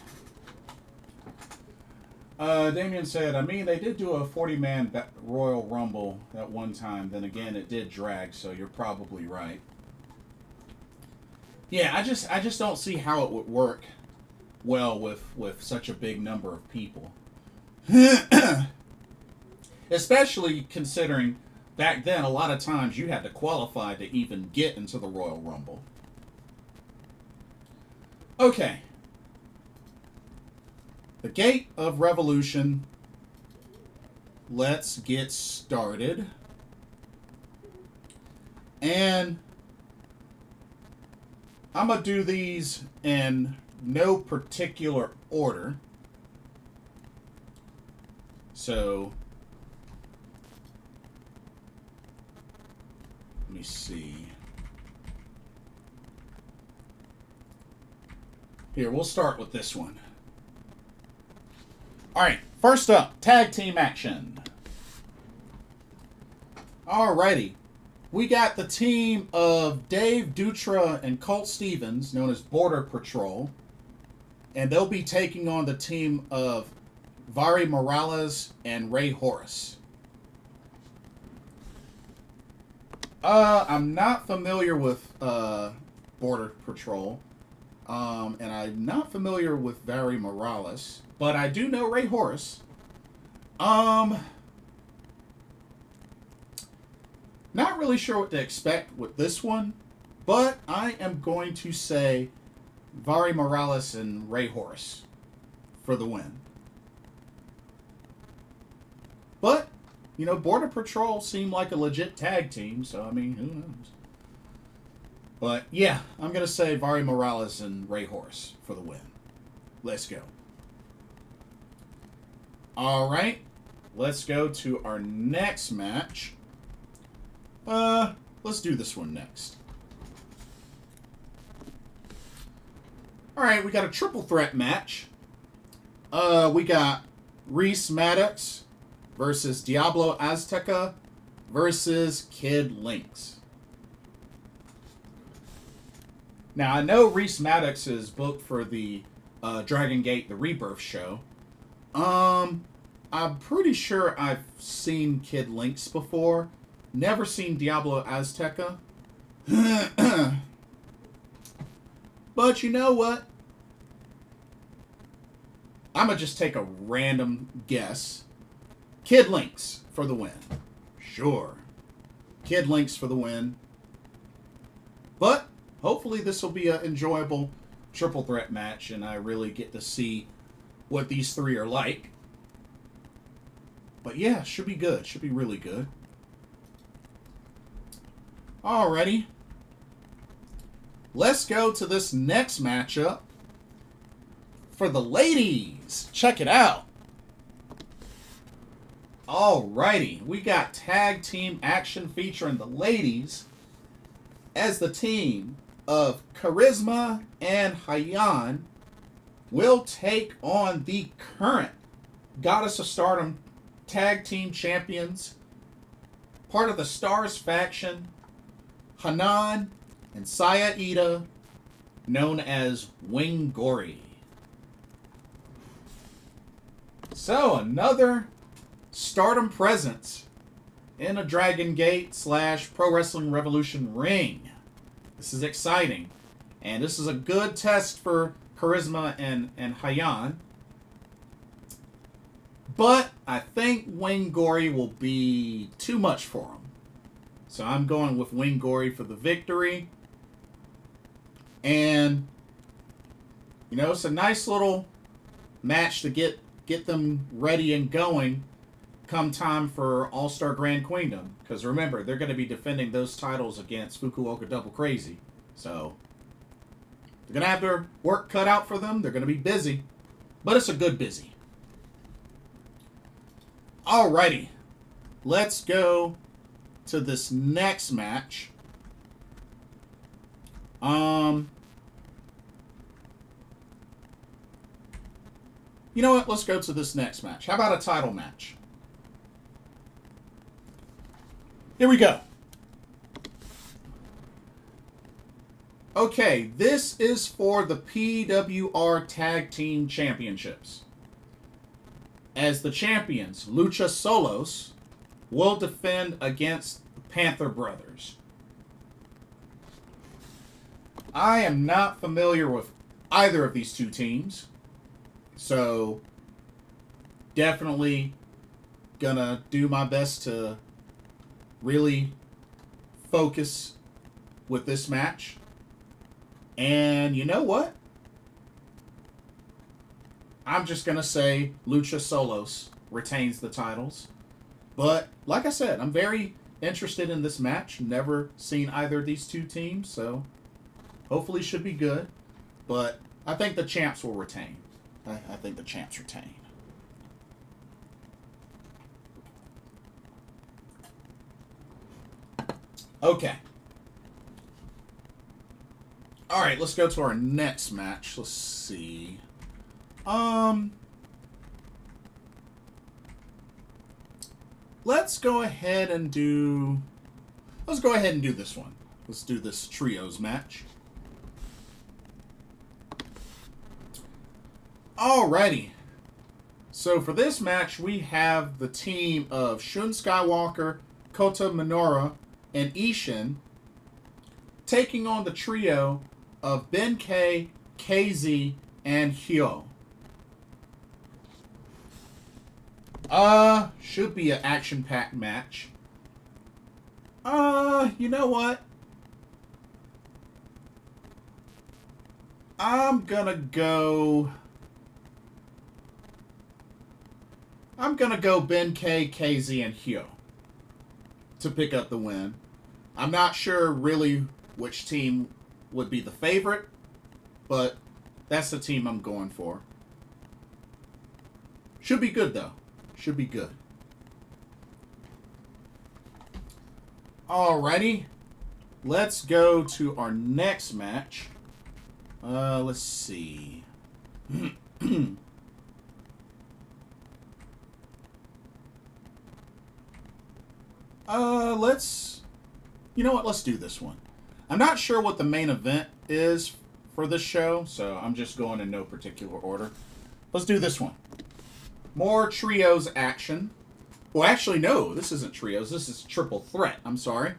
Damien said, I mean, they did do a 40-man Royal Rumble at one time. Then again, it did drag, so you're probably right. Yeah, I just don't see how it would work well with such a big number of people. Especially considering back then, a lot of times you had to qualify to even get into the Royal Rumble. Okay. The Gate of Revolution. Let's get started. And I'm going to do these in no particular order. So, let me see. Here, we'll start with this one. Alright, first up, tag team action. Alrighty. We got the team of Dave Dutra and Colt Stevens, known as Border Patrol. And they'll be taking on the team of Vari Morales and Ray Horace. I'm not familiar with Border Patrol. And I'm not familiar with Vari Morales. But I do know Ray Horace. Not really sure what to expect with this one, but I am going to say Vari Morales and Ray Horus for the win. But, you know, Border Patrol seemed like a legit tag team, so, I mean, who knows? But, yeah, I'm going to say Vari Morales and Ray Horus for the win. Let's go. All right, let's go to our next match. Let's do this one next. All right, we got a triple threat match. We got Reese Maddox versus Diablo Azteca versus Kid Lynx. Now, I know Reese Maddox is booked for the Dragon Gate The Rebirth show. I'm pretty sure I've seen Kid Lynx before. Never seen Diablo Azteca. But you know what? I'm going to just take a random guess. Kid Lynx for the win. Sure. Kid Lynx for the win. But hopefully this will be an enjoyable triple threat match and I really get to see what these three are like. But yeah, should be good. Should be really good. Alrighty. Let's go to this next matchup for the ladies. Check it out. Alrighty. We got tag team action featuring the ladies as the team of Charisma and Hyan will take on the current Goddess of Stardom tag team champions, part of the Stars faction, Hanan and Saya Ida, known as Wingori. So, another Stardom presence in a Dragon Gate / Pro Wrestling Revolution ring. This is exciting. And this is a good test for Charisma and Hyan. But I think Wingori will be too much for him. So I'm going with Wingori for the victory. And, you know, it's a nice little match to get them ready and going come time for All-Star Grand Queendom. Because remember, they're going to be defending those titles against Fukuoka Double Crazy. So they're going to have their work cut out for them. They're going to be busy. But it's a good busy. Alrighty. Let's go to this next match. You know what? Let's go to this next match. How about a title match? Here we go. Okay, this is for the PWR Tag Team Championships. As the champions, Lucha Solos will defend against the Panther Brothers. I am not familiar with either of these two teams, so definitely gonna do my best to really focus with this match. And you know what? I'm just going to say Lucha Solos retains the titles. But, like I said, I'm very interested in this match. Never seen either of these two teams, so hopefully should be good. But I think the champs will retain. I think the champs retain. Okay. All right, let's go to our next match. Let's see. Let's go ahead and do this one. Let's do this trios match. Alrighty. So for this match, we have the team of Shun Skywalker, Kota Minoura, and Ishin taking on the trio of Ben-K, KZ, and Hyo. Should be an action-packed match. You know what? I'm gonna go Ben K, KZ, and Hyo to pick up the win. I'm not sure really which team would be the favorite, but that's the team I'm going for. Should be good, though. Should be good. Alrighty. Let's go to our next match. Let's see. You know what? Let's do this one. I'm not sure what the main event is for this show, so I'm just going in no particular order. Let's do this one. More trios action. Well, actually, no, this isn't trios. This is triple threat. I'm sorry.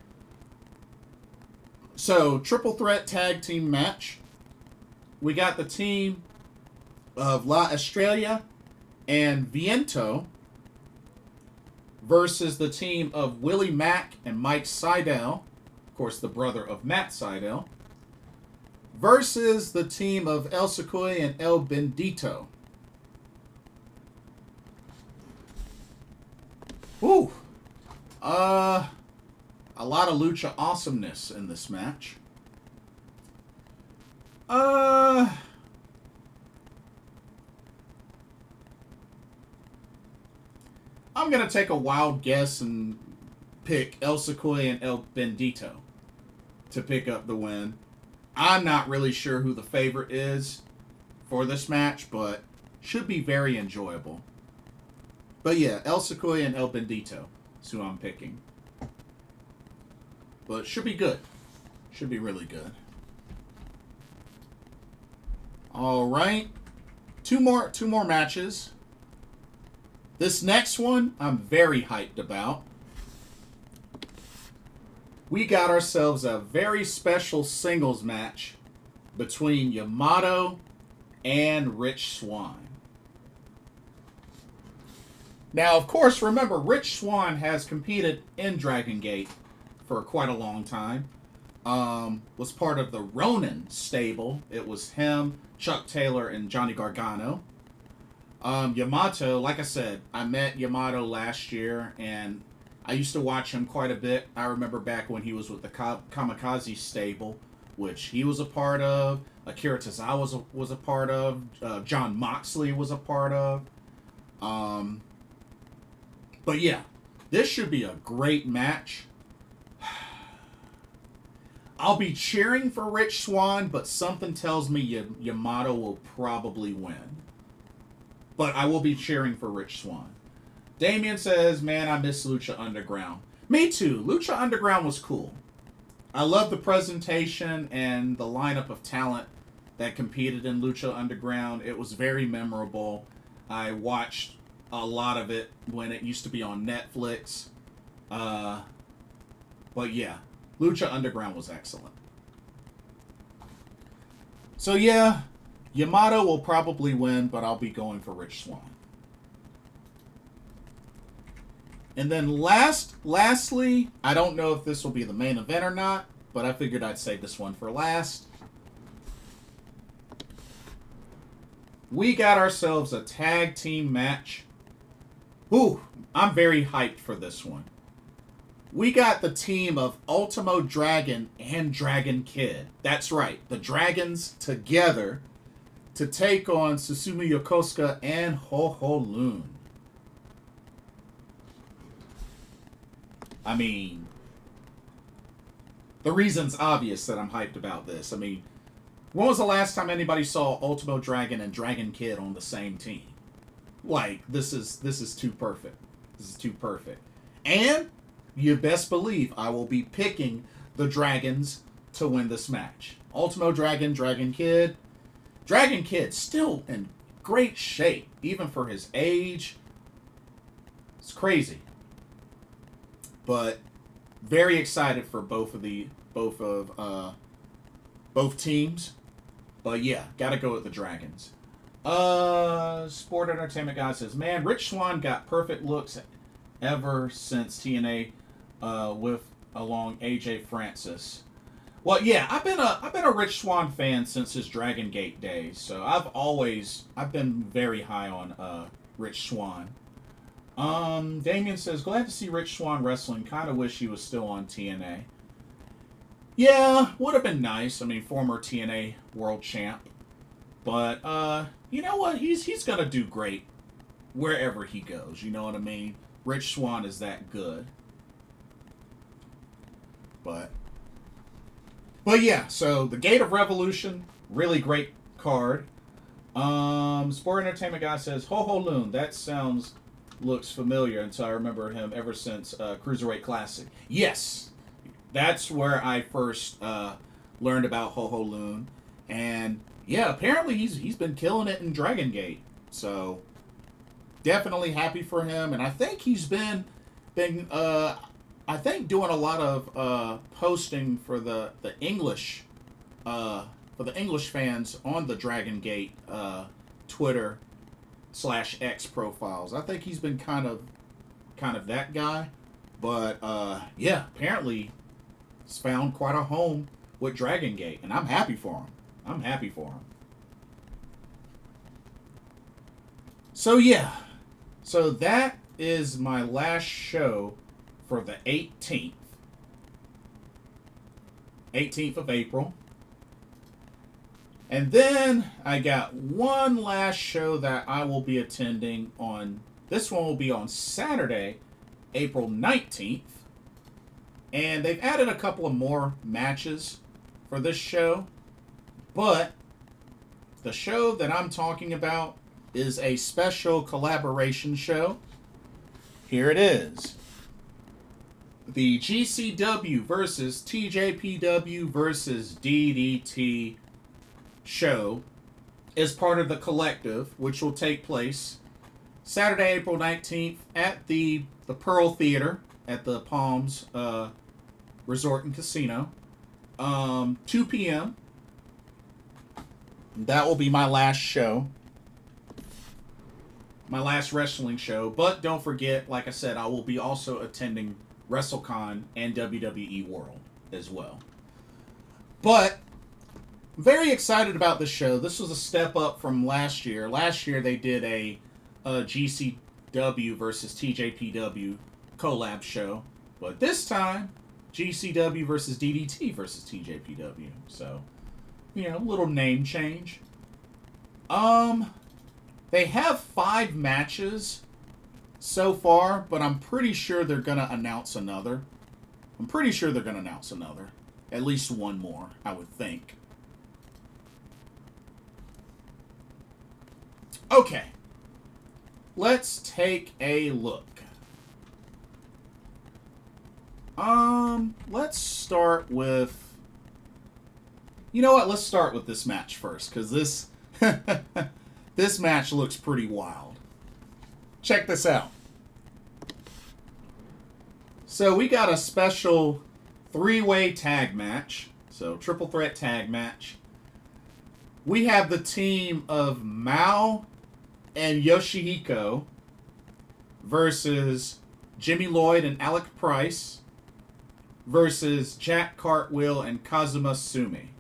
So, triple threat tag team match. We got the team of La Estrella and Viento versus the team of Willie Mack and Mike Sydal, of course, the brother of Matt Sydal, versus the team of El Secoy and El Bendito. Whew. A lot of lucha awesomeness in this match. I'm going to take a wild guess and pick El Secoy and El Bendito to pick up the win. I'm not really sure who the favorite is for this match, but should be very enjoyable. But yeah, El Secoy and El Bendito is who I'm picking. But should be good. Should be really good. All right. Two more matches. This next one I'm very hyped about. We got ourselves a very special singles match between Yamato and Rich Swann. Now, of course, remember, Rich Swann has competed in Dragon Gate for quite a long time. Was part of the Ronin stable. It was him, Chuck Taylor, and Johnny Gargano. Yamato, like I said, I met Yamato last year, and I used to watch him quite a bit. I remember back when he was with the Kamikaze stable, which he was a part of. Akira Tozawa was a part of. John Moxley was a part of. But yeah, this should be a great match. I'll be cheering for Rich Swann, but something tells me Yamato will probably win. But I will be cheering for Rich Swann. Damien says, man, I miss Lucha Underground. Me too. Lucha Underground was cool. I love the presentation and the lineup of talent that competed in Lucha Underground. It was very memorable. I watched a lot of it when it used to be on Netflix. But yeah, Lucha Underground was excellent. So yeah, Yamato will probably win, but I'll be going for Rich Swann. And then lastly, I don't know if this will be the main event or not, but I figured I'd save this one for last. We got ourselves a tag team match. Ooh, I'm very hyped for this one. We got the team of Ultimo Dragon and Dragon Kid. That's right, the Dragons together to take on Susumu Yokosuka and Ho Ho Lun. I mean, the reason's obvious that I'm hyped about this. I mean, when was the last time anybody saw Ultimo Dragon and Dragon Kid on the same team? Like, this is too perfect. This is too perfect. And you best believe I will be picking the Dragons to win this match. Ultimo Dragon, Dragon Kid. Dragon Kid still in great shape, even for his age. It's crazy. But very excited for both teams. But yeah, gotta go with the Dragons. Sport Entertainment Guy says, man, Rich Swann got perfect looks ever since TNA with along AJ Francis. Well, yeah, I've been a Rich Swann fan since his Dragon Gate days, so I've been very high on Rich Swann. Damien says, glad to see Rich Swann wrestling. Kind of wish he was still on TNA. Yeah, would have been nice. I mean, former TNA world champ. But you know what? He's gonna do great wherever he goes. You know what I mean? Rich Swann is that good. But yeah. So the Gate of Revolution, really great card. Sport Entertainment Guy says, Ho Ho Loon. That looks familiar until I remember him ever since Cruiserweight Classic. Yes, that's where I first learned about Ho Ho Loon, and yeah, apparently he's been killing it in Dragon Gate. So definitely happy for him, and I think he's been I think doing a lot of posting for the English for the English fans on the Dragon Gate Twitter / X profiles. I think he's been kind of that guy, but yeah, apparently he's found quite a home with Dragon Gate, and I'm happy for him. So yeah, so that is my last show for the 18th of April. And then I got one last show that I will be attending on. This one will be on Saturday, April 19th. And they've added a couple of more matches for this show. But the show that I'm talking about is a special collaboration show. Here it is. The GCW versus TJPW versus DDT show is part of the collective, which will take place Saturday, April 19th at the Pearl Theater at the Palms Resort and Casino. 2 p.m. That will be my last show. My last wrestling show. But don't forget, like I said, I will be also attending WrestleCon and WWE World as well. But very excited about this show. This was a step up from last year. Last year they did a GCW versus TJPW collab show. But this time, GCW versus DDT versus TJPW. So, you know, little name change. They have 5 matches so far, but I'm pretty sure they're going to announce another. At least one more, I would think. Okay. Let's take a look. Let's start with... You know what? Let's start with this match first, because this... this match looks pretty wild. Check this out. So we got a special 3-way tag match. So triple threat tag match. We have the team of Mao and Yoshihiko versus Jimmy Lloyd and Alec Price versus Jack Cartwheel and Kazuma Sumi.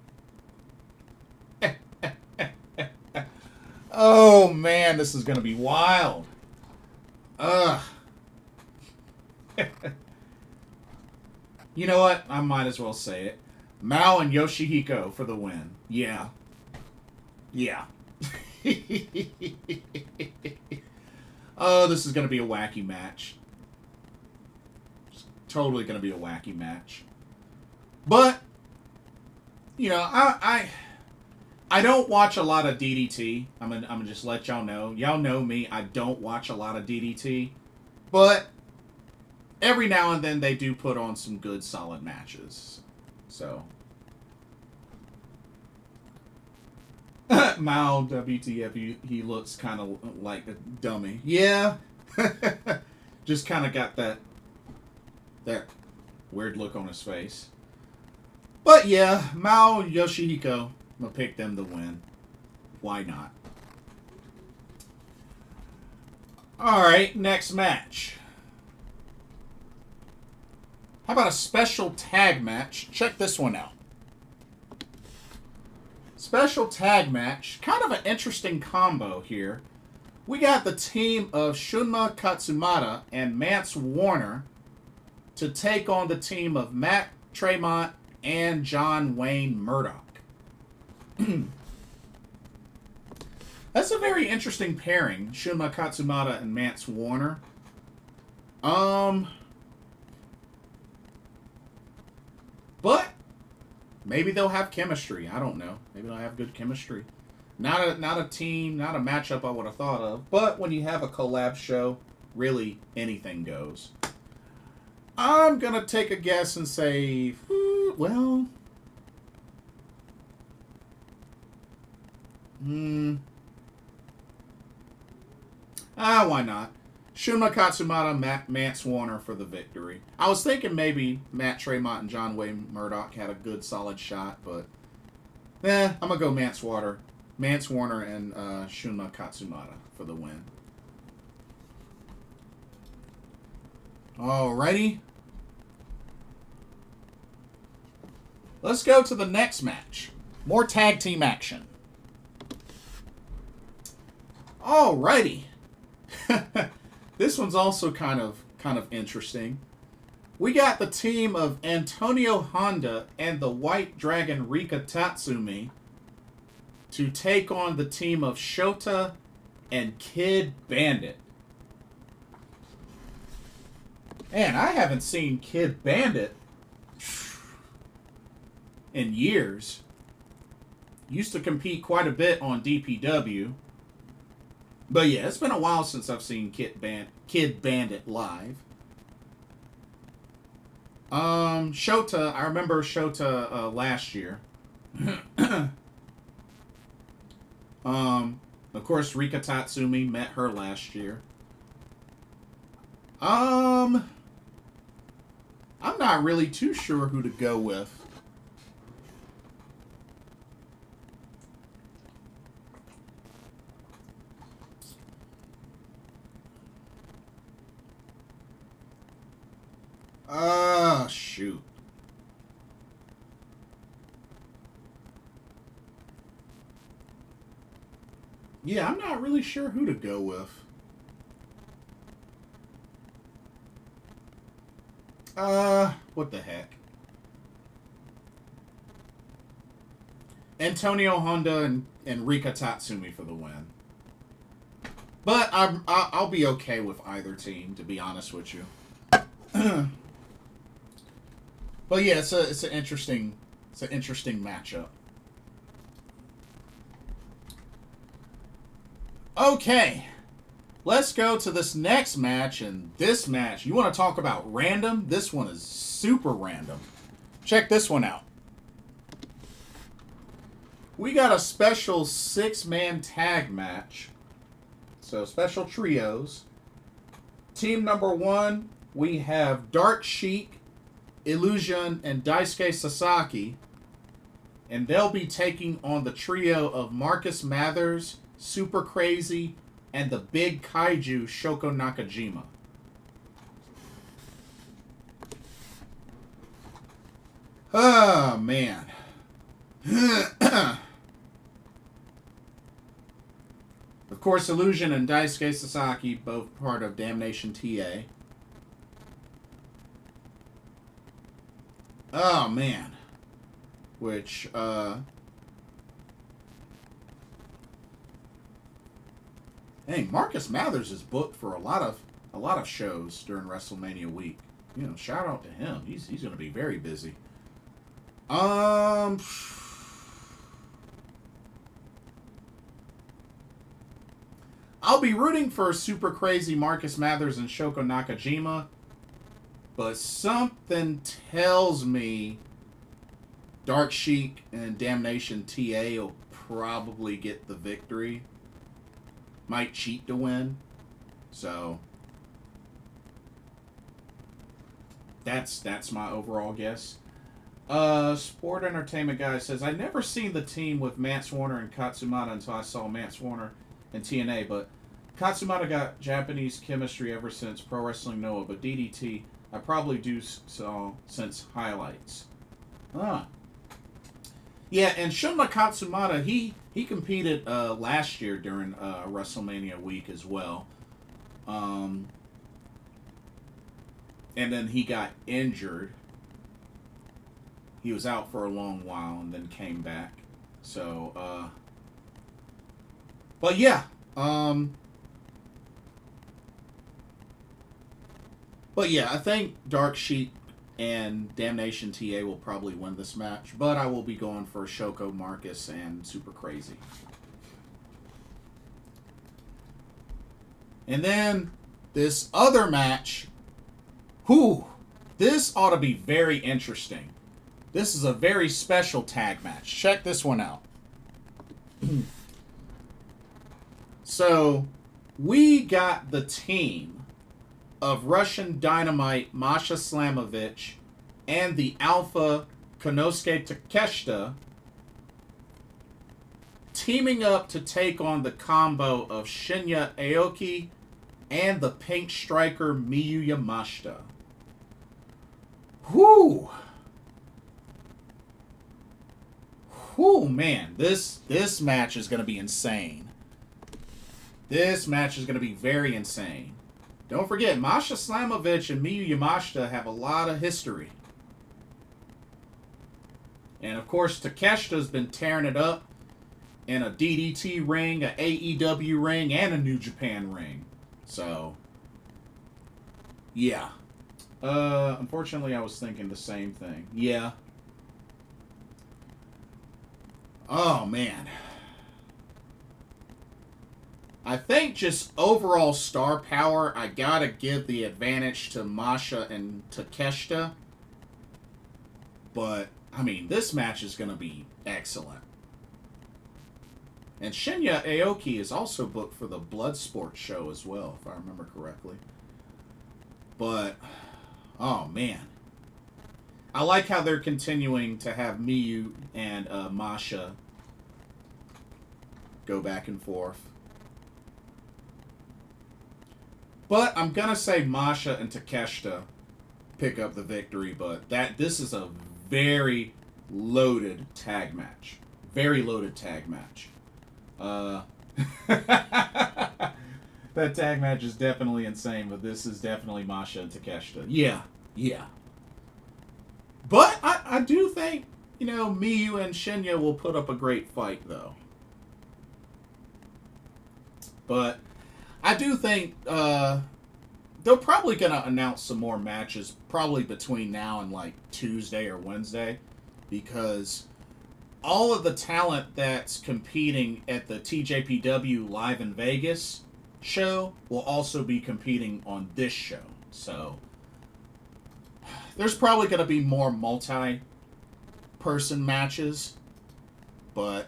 Oh man, this is gonna be wild. Ugh. You know what? I might as well say it. Mao and Yoshihiko for the win. Yeah. Oh, this is gonna be a wacky match. It's totally gonna be a wacky match. But, you know, I don't watch a lot of DDT. I'm gonna just let y'all know. Y'all know me. I don't watch a lot of DDT. But every now and then they do put on some good, solid matches. So. Mao, WTF, he looks kind of like a dummy. Yeah. Just kind of got that weird look on his face. But yeah, Mao, Yoshihiko, I'm going to pick them to win. Why not? All right, next match. How about a special tag match? Check this one out. Special tag match. Kind of an interesting combo here. We got the team of Shunma Katsumata and Mance Warner to take on the team of Matt Tremont and John Wayne Murdoch. That's a very interesting pairing, Shunma Katsumata and Mance Warner. But maybe they'll have chemistry. I don't know. Maybe they'll have good chemistry. Not a team, not a matchup I would have thought of. But when you have a collab show, really anything goes. I'm gonna take a guess and say, well, why not? Shunma Katsumata, Mance Warner for the victory. I was thinking maybe Matt Tremont and John Wayne Murdoch had a good solid shot, but I'm gonna go Mance Warner and Shunma Katsumata for the win. Alrighty. Let's go to the next match. More tag team action. Alrighty. This one's also kind of interesting. We got the team of Antonio Honda and the White Dragon Rika Tatsumi to take on the team of Shota and Kid Bandit. Man, I haven't seen Kid Bandit in years. Used to compete quite a bit on DPW. But yeah, it's been a while since I've seen Kid Bandit live. Shota, I remember Shota last year. Of course, Rika Tatsumi, met her last year. I'm not really too sure who to go with. Shoot. Yeah, I'm not really sure who to go with. What the heck? Antonio Honda and Rika Tatsumi for the win. But I'll be okay with either team, to be honest with you. But yeah, it's an interesting matchup. Okay, let's go to this next match. And this match, you want to talk about random? This one is super random. Check this one out. We got a special 6-man tag match. So special trios. Team number 1, we have Dark Sheik, Illusion, and Daisuke Sasaki. And they'll be taking on the trio of Marcus Mathers, Super Crazy, and the Big Kaiju Shoko Nakajima. Oh, man. Of course, Illusion and Daisuke Sasaki, both part of Damnation TA. Oh, man. Which, hey, Marcus Mathers is booked for a lot of shows during WrestleMania week. You know, shout out to him. He's going to be very busy. I'll be rooting for Super Crazy Marcus Mathers and Shoko Nakajima, but something tells me Dark Sheik and Damnation TA will probably get the victory. Might cheat to win. So that's my overall guess. Sport Entertainment Guy says, I never seen the team with Mance Warner and Katsumata until I saw Mance Warner in TNA, but Katsumata got Japanese chemistry ever since Pro Wrestling Noah, but DDT I probably do saw since highlights. Ah. Yeah, and Shunma Katsumata, he competed last year during WrestleMania week as well. And then he got injured. He was out for a long while and then came back. So, but yeah. But yeah, I think Dark Sheet and Damnation TA will probably win this match. But I will be going for Shoko Marcus and Super Crazy. And then this other match. Whew. This ought to be very interesting. This is a very special tag match. Check this one out. So, we got the team of Russian Dynamite Masha Slamovich and the Alpha Konosuke Takeshita teaming up to take on the combo of Shinya Aoki and the Pink Striker Miyu Yamashita. Whew. Whew, man. This match is going to be insane. This match is going to be very insane. Don't forget, Masha Slamovich and Miyu Yamashita have a lot of history. And of course, Takeshita's been tearing it up in a DDT ring, a AEW ring, and a New Japan ring. So, yeah. Unfortunately, I was thinking the same thing. Yeah. Oh, man. I think just overall star power, I gotta give the advantage to Masha and Takeshita. But, I mean, this match is gonna be excellent. And Shinya Aoki is also booked for the Bloodsport show as well, if I remember correctly. But, oh man. I like how they're continuing to have Miyu and Masha go back and forth. But I'm going to say Masha and Takeshita pick up the victory, but this is a very loaded tag match. Very loaded tag match. That tag match is definitely insane, but this is definitely Masha and Takeshita. Yeah. But I do think, Miyu and Shinya will put up a great fight, though. But I do think they're probably going to announce some more matches, probably between now and like Tuesday or Wednesday, because all of the talent that's competing at the TJPW Live in Vegas show will also be competing on this show. So there's probably going to be more multi-person matches, but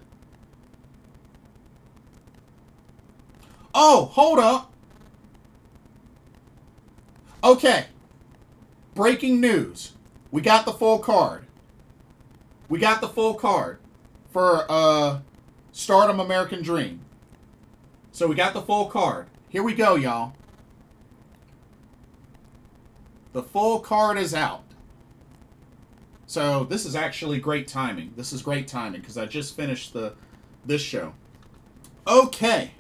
oh, hold up. Okay. Breaking news. We got the full card. For Stardom American Dream. So we got the full card. Here we go, y'all. The full card is out. So this is actually great timing. This is great timing because I just finished this show. Okay.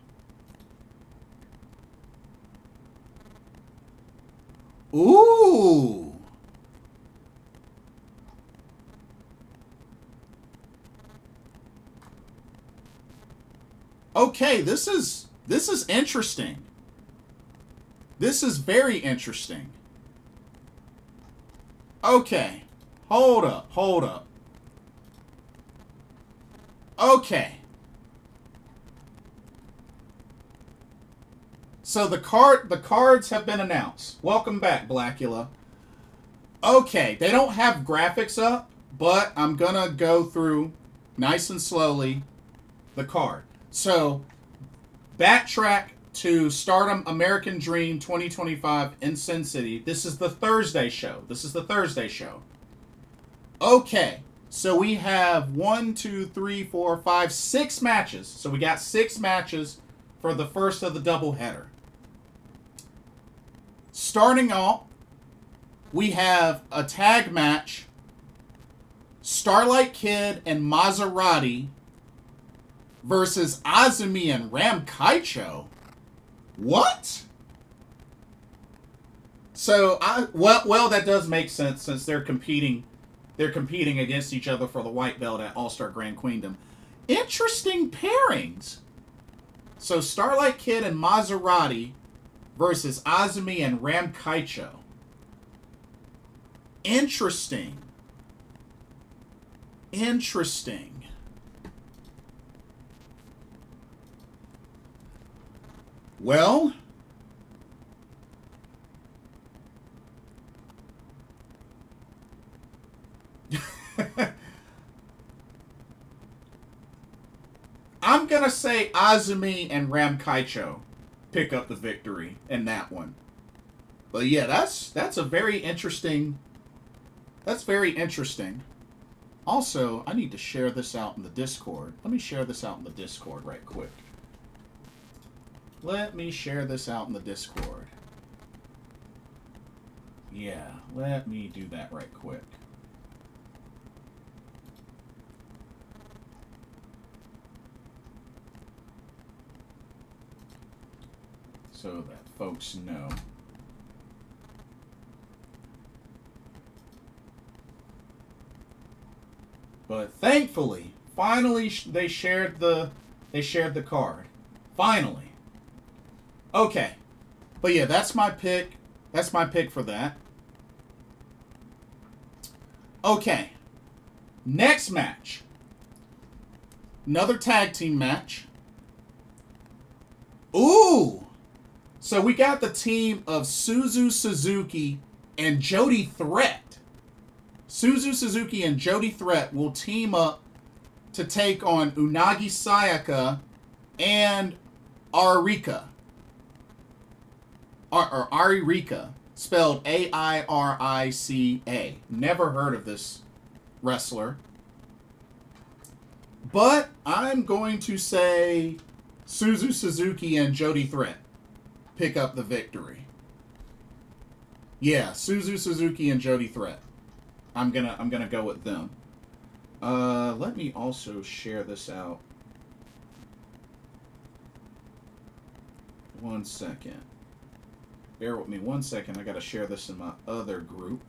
Ooh. Okay, this is interesting. This is very interesting. Okay. Hold up. Okay. So the cards have been announced. Welcome back, Blackula. Okay, they don't have graphics up, but I'm gonna go through nice and slowly the card. So, backtrack to Stardom American Dream 2025 in Sin City. This is the Thursday show. Okay, so we have 6 matches. So we got 6 matches for the first of the doubleheader. Starting off, we have a tag match. Starlight Kid and Maserati versus Azumi and Ram Kaicho. What? So, well, that does make sense since they're competing against each other for the white belt at All-Star Grand Queendom. Interesting pairings. So, Starlight Kid and Maserati versus Azumi and Ram Kaicho. Interesting. Well, I'm going to say Azumi and Ram Kaicho pick up the victory in that one. But yeah, that's a very interesting. That's very interesting. Also, I need to share this out in the Discord. Let me share this out in the Discord right quick. Let me share this out in the Discord. Yeah, let me do that right quick. So that folks know. But thankfully, finally they shared the card. Finally. Okay. But yeah, that's my pick. That's my pick for that. Okay. Next match. Another tag team match. Ooh. So we got the team of Suzu Suzuki and Jody Threat. Suzu Suzuki and Jody Threat will team up to take on Unagi Sayaka and Arika. Or Arika, spelled A-I-R-I-C-A. Never heard of this wrestler. But I'm going to say Suzu Suzuki and Jody Threat pick up the victory. Yeah, Suzu Suzuki and Jody Threat. I'm gonna go with them. Let me also share this out. 1 second. Bear with me 1 second. I gotta share this in my other group.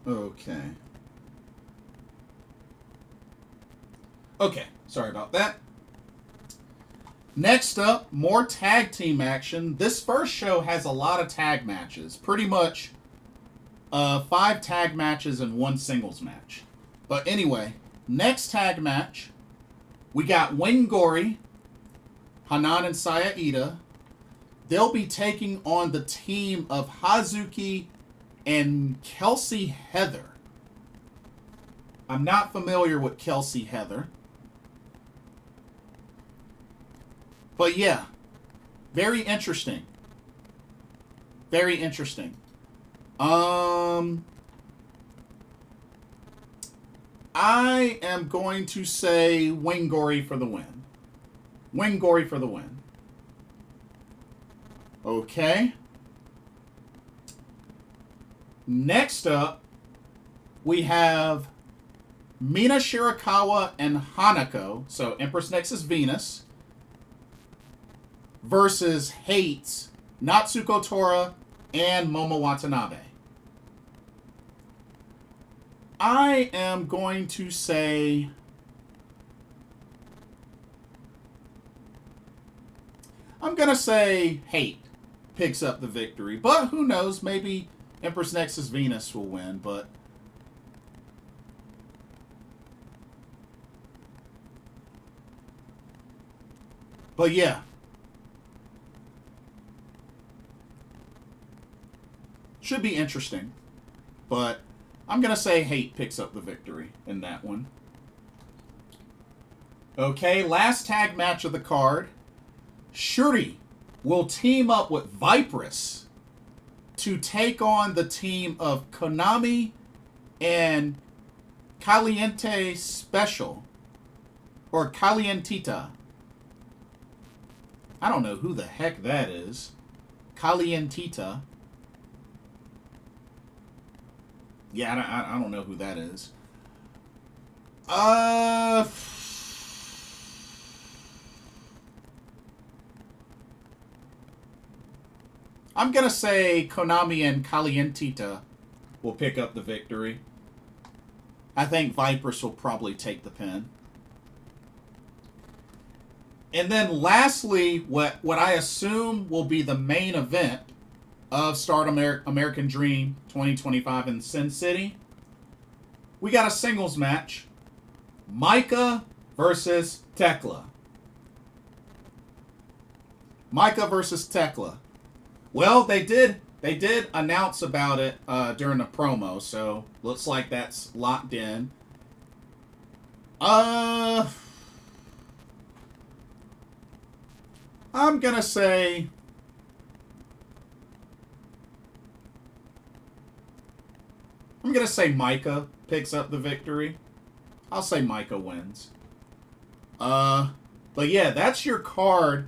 Okay. Okay, sorry about that. Next up, more tag team action. This first show has a lot of tag matches. Pretty much 5 tag matches and 1 singles match. But anyway, next tag match, we got Wingori, Hanan and Saya Ida. They'll be taking on the team of Hazuki and Kelsey Heather. I'm not familiar with Kelsey Heather. But yeah, very interesting. Very interesting. I am going to say Wingori for the win. Wingori for the win. Okay. Next up, we have Mina Shirakawa and Hanako, so Empress Nexus Venus, versus Hates, Natsuko Tora, and Momo Watanabe. I am going to say Hate picks up the victory, but who knows, maybe Empress Nexus Venus will win, but yeah. Should be interesting. But I'm going to say Hate picks up the victory in that one. Okay, last tag match of the card. Shuri will team up with Vipress to take on the team of Konami and Caliente Special, or Calientita. I don't know who the heck that is. Calientita. Yeah, I don't know who that is. I'm going to say Konami and Calientita will pick up the victory. I think Vipers will probably take the pin. And then lastly, what I assume will be the main event of Stardom American Dream 2025 in Sin City. We got a singles match. Micah versus Tekla. Micah versus Tekla. Well, they did announce about it during the promo, so looks like that's locked in. I'm gonna say Micah picks up the victory. I'll say Micah wins. But yeah, that's your card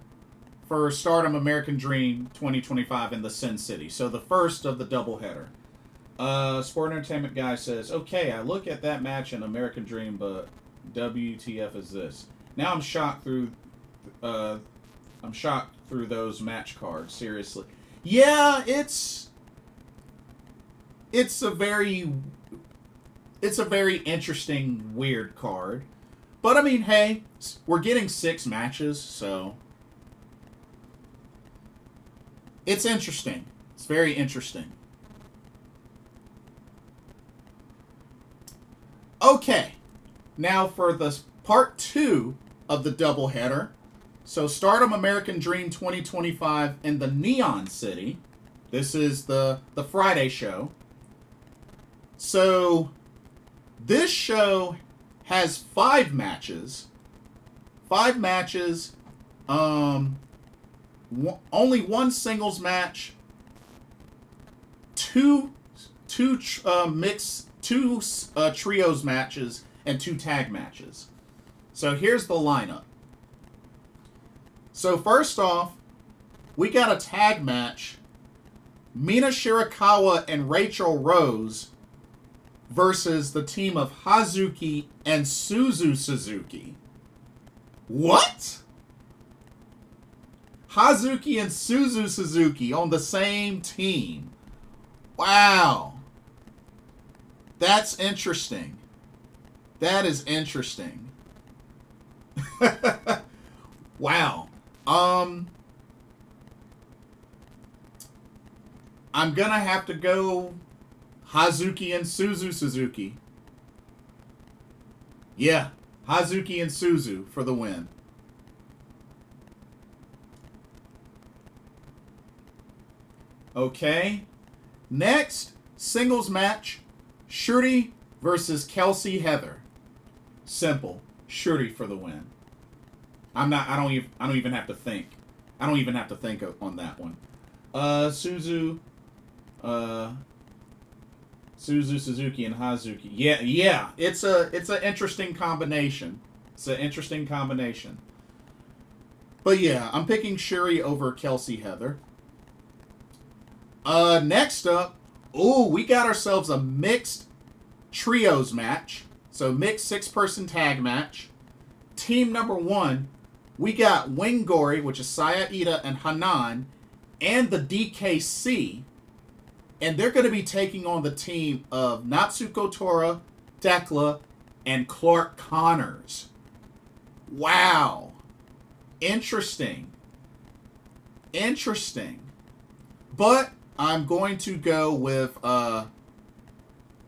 for Stardom American Dream 2025 in the Sin City. So the first of the doubleheader. Sport Entertainment Guy says, okay, I look at that match in American Dream, but WTF is this? Now I'm shocked through those match cards, seriously. Yeah, it's a very interesting, weird card. But I mean, hey, we're getting 6 matches, so it's interesting. It's very interesting. Okay, now for the part 2 of the doubleheader. So Stardom American Dream 2025 in the Neon City. This is the Friday show. So this show has 5 matches. 5 matches. Only one singles match. 2 trios matches and 2 tag matches. So here's the lineup. So first off, we got a tag match. Mina Shirakawa and Rachel Rose versus the team of Hazuki and Suzu Suzuki. What? Hazuki and Suzu Suzuki on the same team. Wow. That's interesting. That is interesting. Wow. I'm gonna have to go Hazuki and Suzu Suzuki. Yeah, Hazuki and Suzu for the win. Okay. Next, singles match. Shuri versus Kelsey Heather. Simple. Shuri for the win. I don't even have to think. I don't even have to think on that one. Suzu Suzuki and Hazuki. Yeah. It's an interesting combination. It's an interesting combination. But yeah, I'm picking Shuri over Kelsey Heather. Next up, we got ourselves a mixed trios match. So mixed 6-person tag match. Team number 1, we got Wingori, which is Saya Ida and Hanan, and the DKC. And they're going to be taking on the team of Natsuko Tora, Tekla, and Clark Connors. Wow. Interesting. But I'm going to go with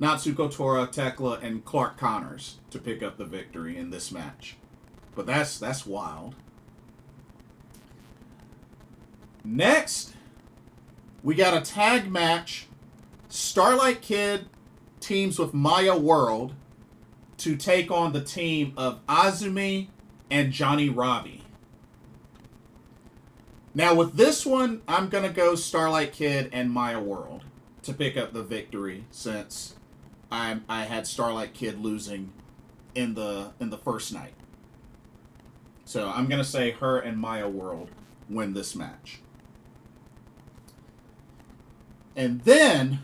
Natsuko Tora, Tekla, and Clark Connors to pick up the victory in this match. But that's wild. Next, we got a tag match. Starlight Kid teams with Maya World to take on the team of Azumi and Johnny Robbie. Now with this one, I'm gonna go Starlight Kid and Maya World to pick up the victory, since I had Starlight Kid losing in the first night. So I'm gonna say her and Maya World win this match. And then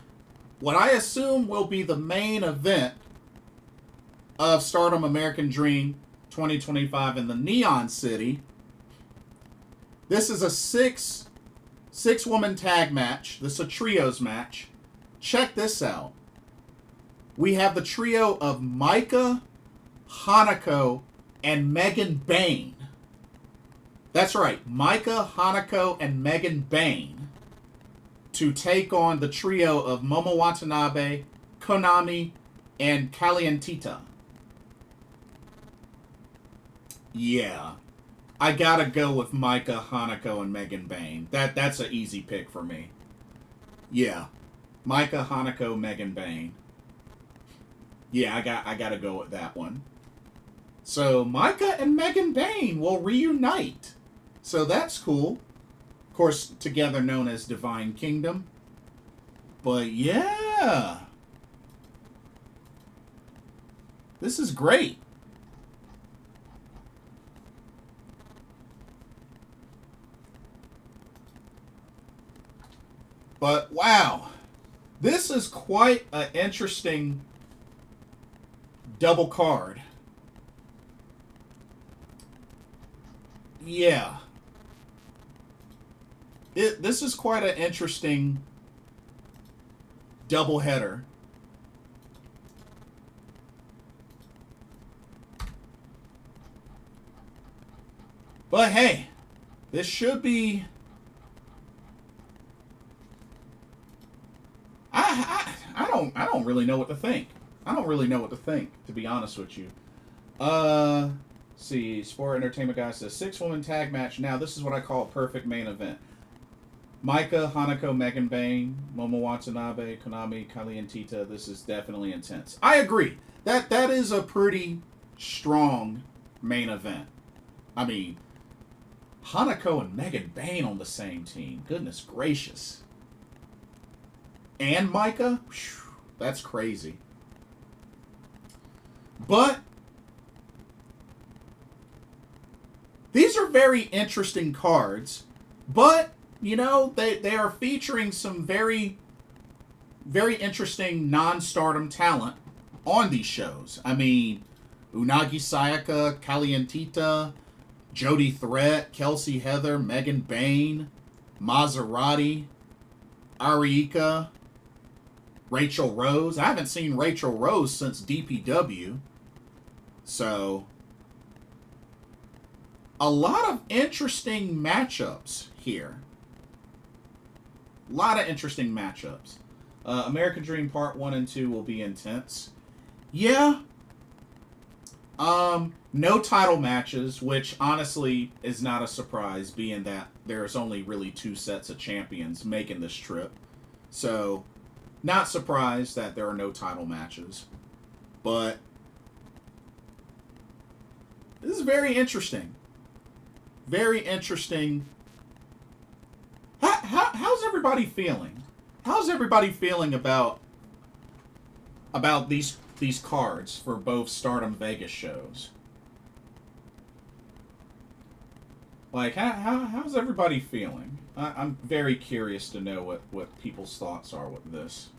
what I assume will be the main event of Stardom American Dream 2025 in the Neon City. This is a six-woman tag match. This is a trios match. Check this out. We have the trio of Micah, Hanako, and Megan Bain. That's right, Micah, Hanako, and Megan Bain to take on the trio of Momo Watanabe, Konami, and Calientita. Yeah, I gotta go with Micah, Hanako, and Megan Bain. That's an easy pick for me. Yeah, Micah, Hanako, Megan Bain. Yeah, I gotta go with that one. So Micah and Megan Bain will reunite. So that's cool. Of course, together known as Divine Kingdom. But yeah, this is great. But wow, this is quite an interesting double card. Yeah. This is quite an interesting double header. But hey, this should be... I don't really know what to think. I don't really know what to think, to be honest with you. See, Sport Entertainment Guy says 6-woman tag match. Now, this is what I call a perfect main event. Micah, Hanako, Megan Bain, Momo Watanabe, Konami, Calientita. This is definitely intense. I agree. That is a pretty strong main event. I mean, Hanako and Megan Bain on the same team. Goodness gracious. And Micah? Whew, that's crazy. But these are very interesting cards. But, you know, they are featuring some very, very interesting non-stardom talent on these shows. I mean, Unagi Sayaka, Calientita, Jody Threat, Kelsey Heather, Megan Bain, Maserati, Ariika, Rachel Rose. I haven't seen Rachel Rose since DPW. So, a lot of interesting matchups here. A lot of interesting matchups. American Dream Part 1 and 2 will be intense. Yeah. No title matches, which honestly is not a surprise, being that there's only really 2 sets of champions making this trip. So, not surprised that there are no title matches. But this is very interesting. Very interesting. How's everybody feeling? How's everybody feeling about these cards for both Stardom Vegas shows? Like, how's everybody feeling? I'm very curious to know what people's thoughts are with this.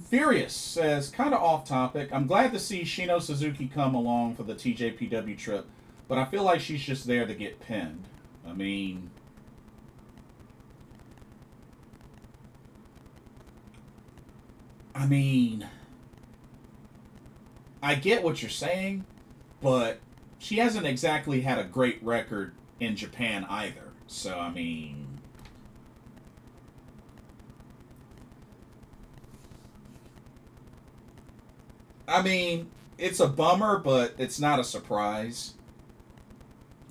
Furious says, kind of off topic, I'm glad to see Shino Suzuki come along for the TJPW trip, but I feel like she's just there to get pinned. I mean... I get what you're saying, but she hasn't exactly had a great record in Japan either. So, I mean... it's a bummer, but it's not a surprise.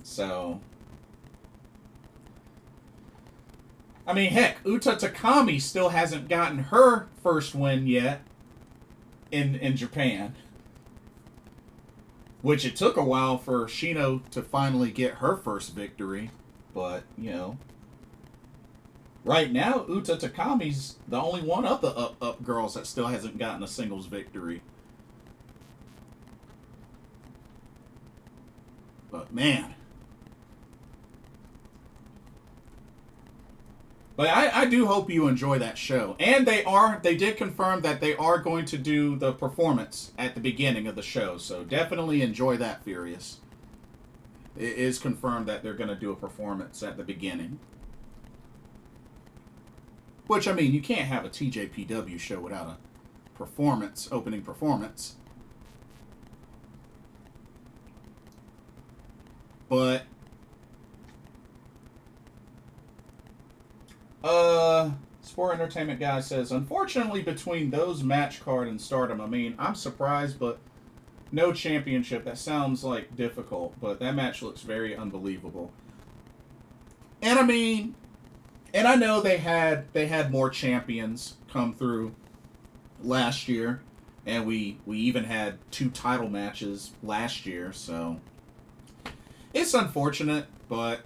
So... heck, Uta Takami still hasn't gotten her first win yet in Japan. Which it took a while for Shino to finally get her first victory. But, right now, Uta Takami's the only one of the up girls that still hasn't gotten a singles victory. But, man. But I do hope you enjoy that show. And they did confirm that they are going to do the performance at the beginning of the show. So definitely enjoy that, Furious. It is confirmed that they're going to do a performance at the beginning. Which, I mean, you can't have a TJPW show without a performance, opening performance. But Sport Entertainment Guy says, unfortunately, between those match card and Stardom, I mean, I'm surprised, but no championship. That sounds like difficult, but that match looks very unbelievable. And I mean, and I know they had more champions come through last year, and we even had 2 title matches last year, so it's unfortunate, but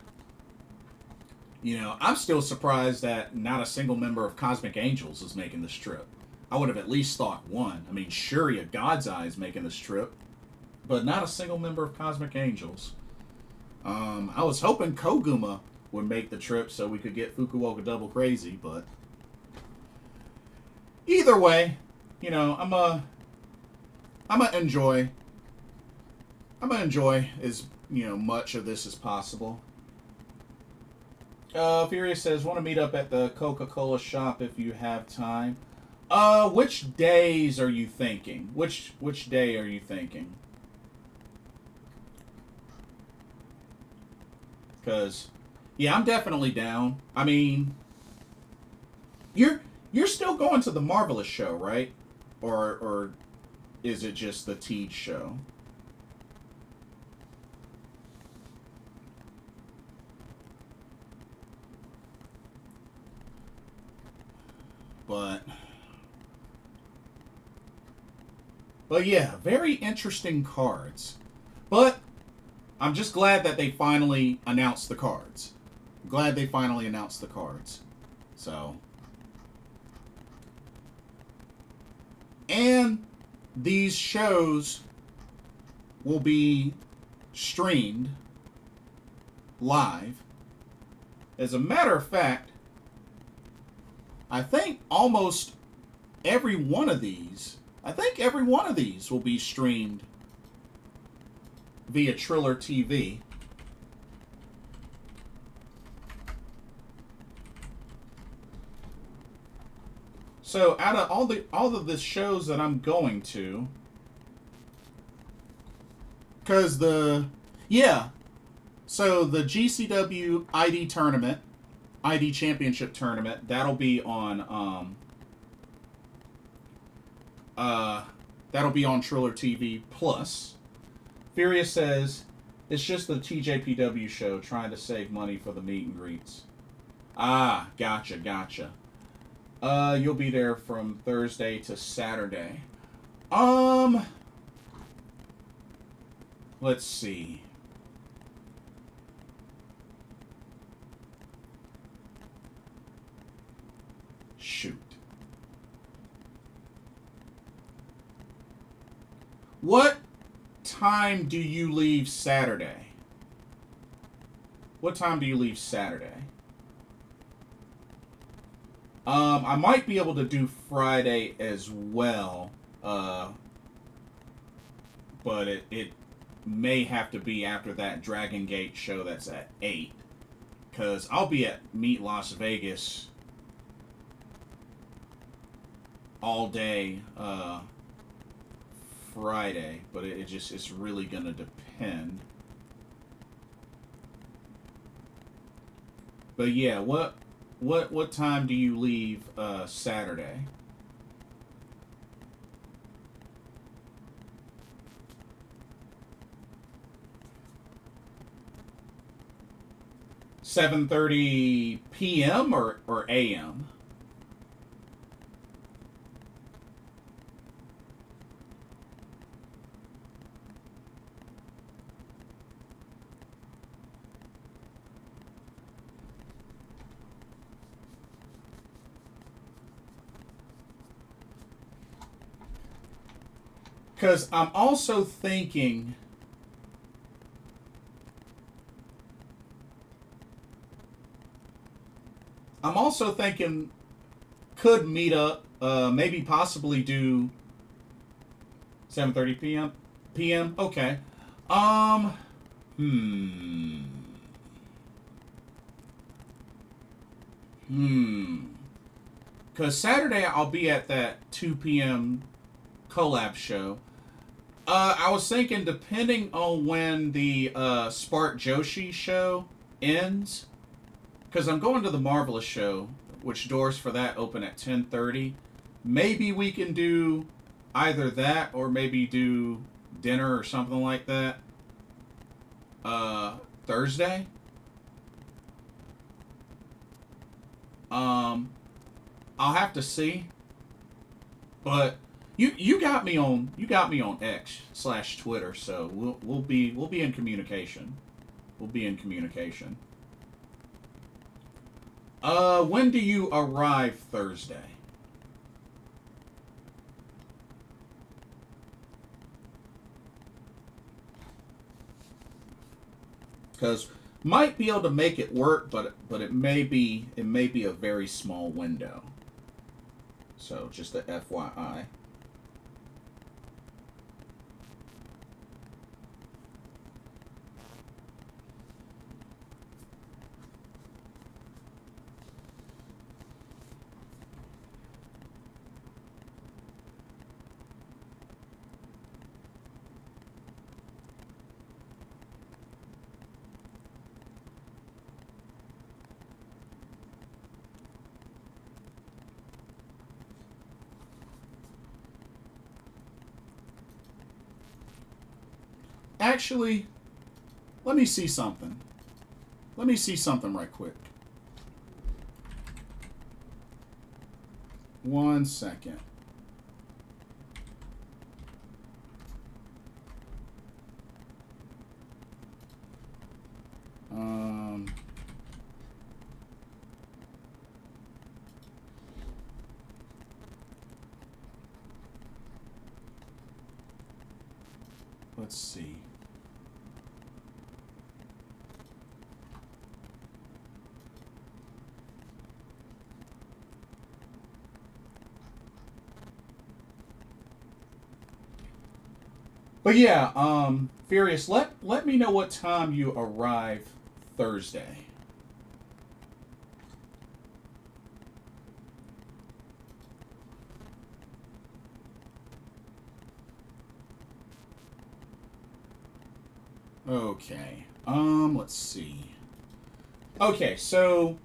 I'm still surprised that not a single member of Cosmic Angels is making this trip. I would have at least thought one. I mean, Shuri of God's Eye is making this trip, but not a single member of Cosmic Angels. I was hoping Koguma would make the trip so we could get Fukuoka Double Crazy, but either way, I'm gonna enjoy as much of this as possible. Furious says, want to meet up at the Coca-Cola shop if you have time. Which days are you thinking? Which day are you thinking? Because, yeah, I'm definitely down. I mean, you're still going to the Marvelous show, right? Or is it just the Teej show? But yeah, very interesting cards. But I'm just glad that they finally announced the cards. Glad they finally announced the cards. So. And these shows will be streamed live. As a matter of fact, I think almost every one of these will be streamed via Triller TV. So out of all of the shows that I'm going to, because so the GCW ID tournament, ID Championship tournament, that'll be on Triller TV Plus. Furious says it's just the TJPW show trying to save money for the meet and greets. Ah, gotcha. You'll be there from Thursday to Saturday. Let's see. Shoot. What time do you leave Saturday? What time do you leave Saturday? I might be able to do Friday as well, but it may have to be after that Dragon Gate show that's at 8, because I'll be at Meet Las Vegas all day Friday, but it's really gonna depend. But yeah, what time do you leave Saturday? $7:30 p.m. or a.m.? Because I'm also thinking. I'm also thinking could meet up, maybe possibly do 7:30 p.m. p.m. Okay. Um. Hmm. Hmm. Because Saturday I'll be at that 2 p.m. collab show. I was thinking, depending on when the Spark Joshi show ends, because I'm going to the Marvelous show, which doors for that open at 10:30. Maybe we can do either that or maybe do dinner or something like that. Thursday. Um, I'll have to see, but you got me on X/Twitter, so we'll be in communication. We'll be in communication. When do you arrive Thursday? Because might be able to make it work, but it may be a very small window. So just a FYI. Actually, let me see something. Let me see something right quick. 1 second. Um, let's see. But yeah, Furious, let me know what time you arrive Thursday. Okay. Let's see. Okay, so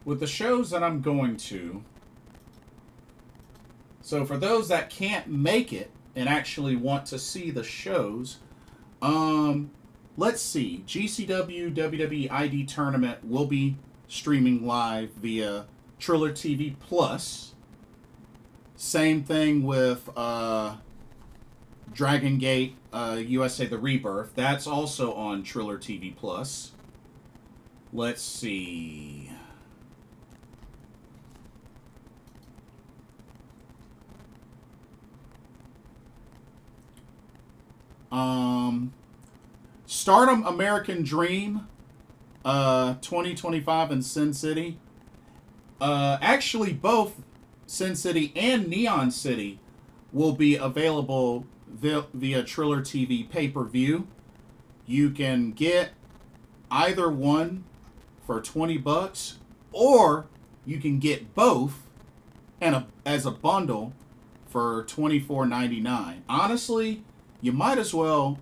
with the shows that I'm going to, so for those that can't make it and actually want to see the shows, um, let's see. GCW WWE ID tournament will be streaming live via Triller TV Plus. Same thing with Dragon Gate USA The Rebirth. That's also on Triller TV Plus. Let's see. Stardom American Dream 2025 in Sin City. Actually, both Sin City and Neon City will be available via Triller TV pay per view. You can get either one for $20, or you can get both as a bundle for $24.99. Honestly, you might as well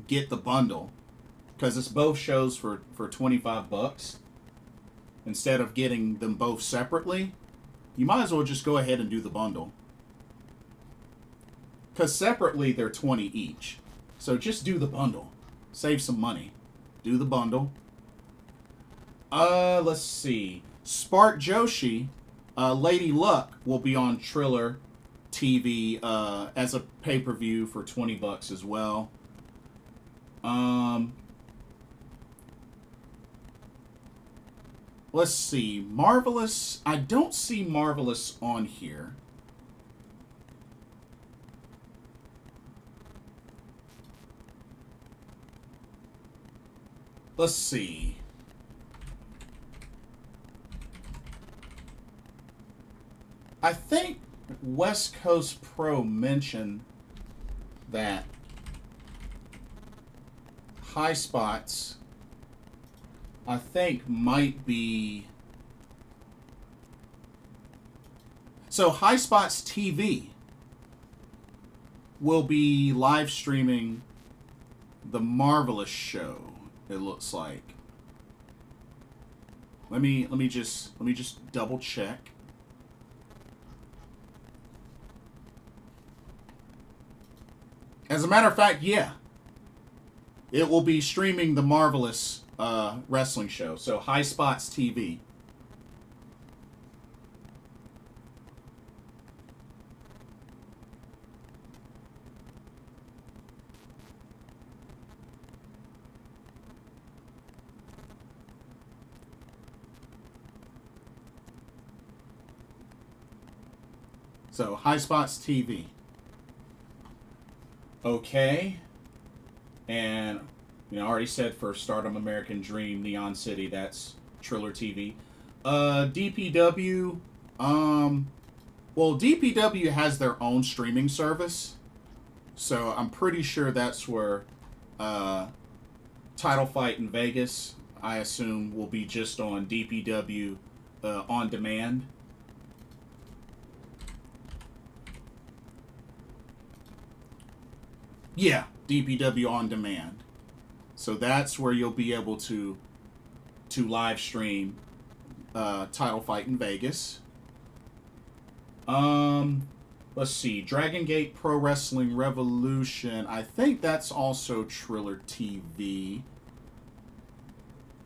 get the bundle because it's both shows for $25 instead of getting them both separately. You might as well just go ahead and do the bundle because separately they're 20 each. So just do the bundle, save some money. Do the bundle. Let's see. Spark Joshi, Lady Luck will be on Triller TV as a pay per view for $20 as well. Let's see. Marvelous. I don't see Marvelous on here. let's see. I think West Coast Pro mentioned that High Spots, I think, might be... So High Spots TV will be live streaming the Marvelous Show, it looks like. Let me just double check. As a matter of fact, yeah. It will be streaming the Marvelous wrestling show. So High Spots TV. So High Spots TV. Okay. And, you know, I already said for Stardom American Dream, Neon City, that's Triller TV. DPW, well, DPW has their own streaming service. So I'm pretty sure that's where Title Fight in Vegas, I assume, will be just on DPW on demand. Yeah, DPW on demand. So that's where you'll be able to live stream Title Fight in Vegas. Let's see, Dragon Gate Pro Wrestling Revolution. I think that's also Triller TV.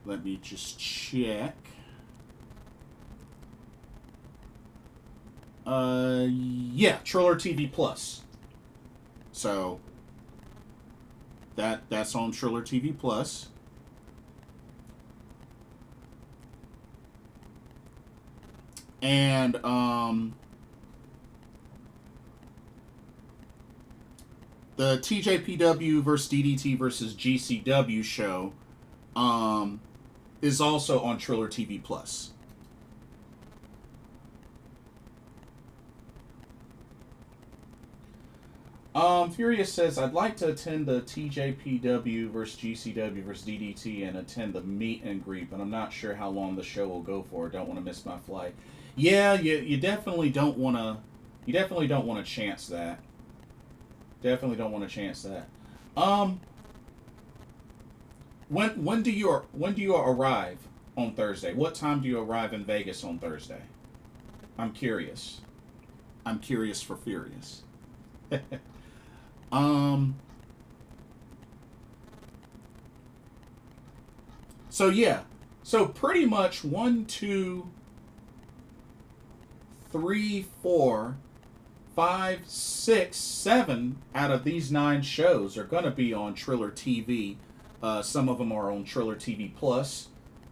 Let me just check. Yeah, Triller TV Plus. So that's on Triller TV Plus. And the TJPW versus DDT versus GCW show is also on Triller TV Plus. Furious says, I'd like to attend the TJPW versus GCW versus DDT and attend the meet and greet, but I'm not sure how long the show will go for. Don't want to miss my flight. Yeah, you definitely don't want to. You definitely don't want to chance that. Definitely don't want to chance that. When do you arrive on Thursday? What time do you arrive in Vegas on Thursday? I'm curious. I'm curious for Furious. So yeah. So pretty much 1, 2, 3, 4, 5, 6, 7 out of these 9 shows are going to be on Triller TV. Some of them are on Triller TV Plus.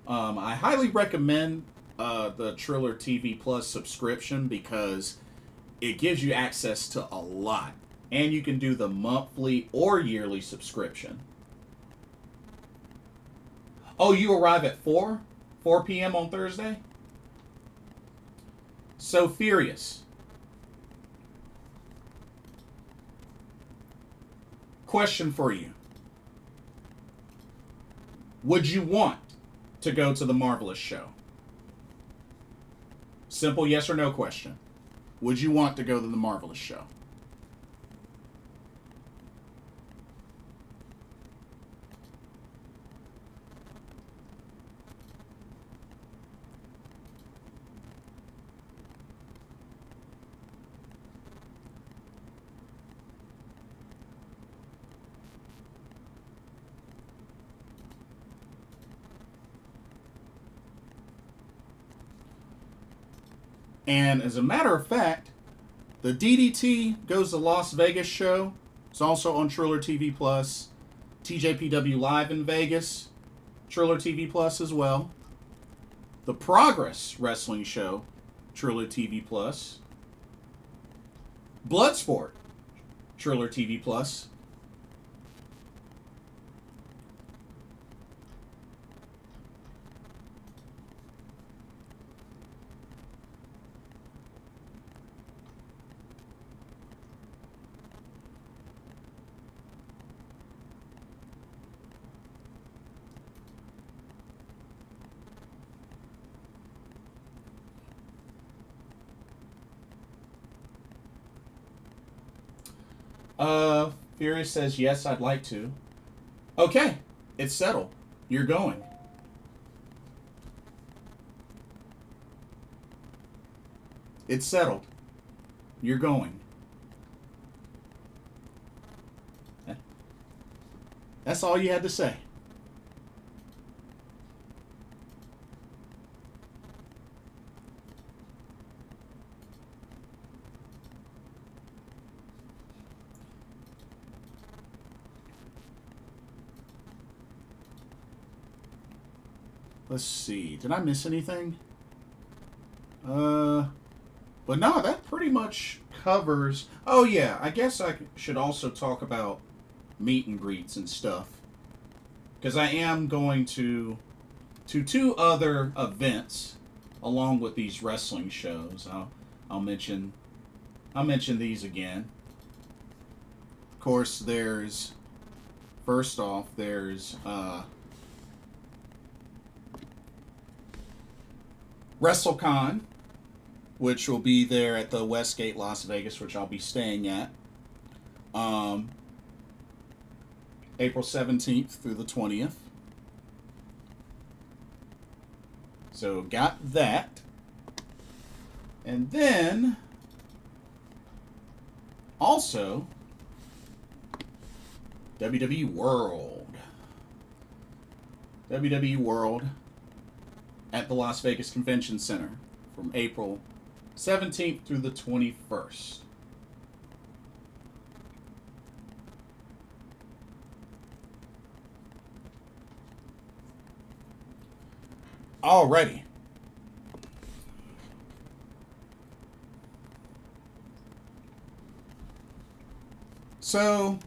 I highly recommend the Triller TV Plus subscription because it gives you access to a lot. And you can do the monthly or yearly subscription. Oh, you arrive at 4 p.m. on Thursday? So Furious. Question for you. Would you want to go to the Marvelous Show? Simple yes or no question. Would you want to go to the Marvelous Show? And as a matter of fact, the DDT Goes to Las Vegas show is also on Triller TV Plus. TJPW Live in Vegas, Triller TV Plus as well. The Progress Wrestling show, Triller TV Plus. Bloodsport, Triller TV Plus. Furious says, yes, I'd like to. Okay, it's settled. You're going. It's settled. You're going. That's all you had to say. Let's see. Did I miss anything? But no, that pretty much covers. Oh yeah, I guess I should also talk about meet and greets and stuff because I am going to two other events along with these wrestling shows. I'll mention these again. Of course, there's first off there's WrestleCon, which will be there at the Westgate, Las Vegas, which I'll be staying at. April 17th through the 20th. So got that. And then also WWE World. WWE World at the Las Vegas Convention Center from April 17th through the 21st. Alrighty. So,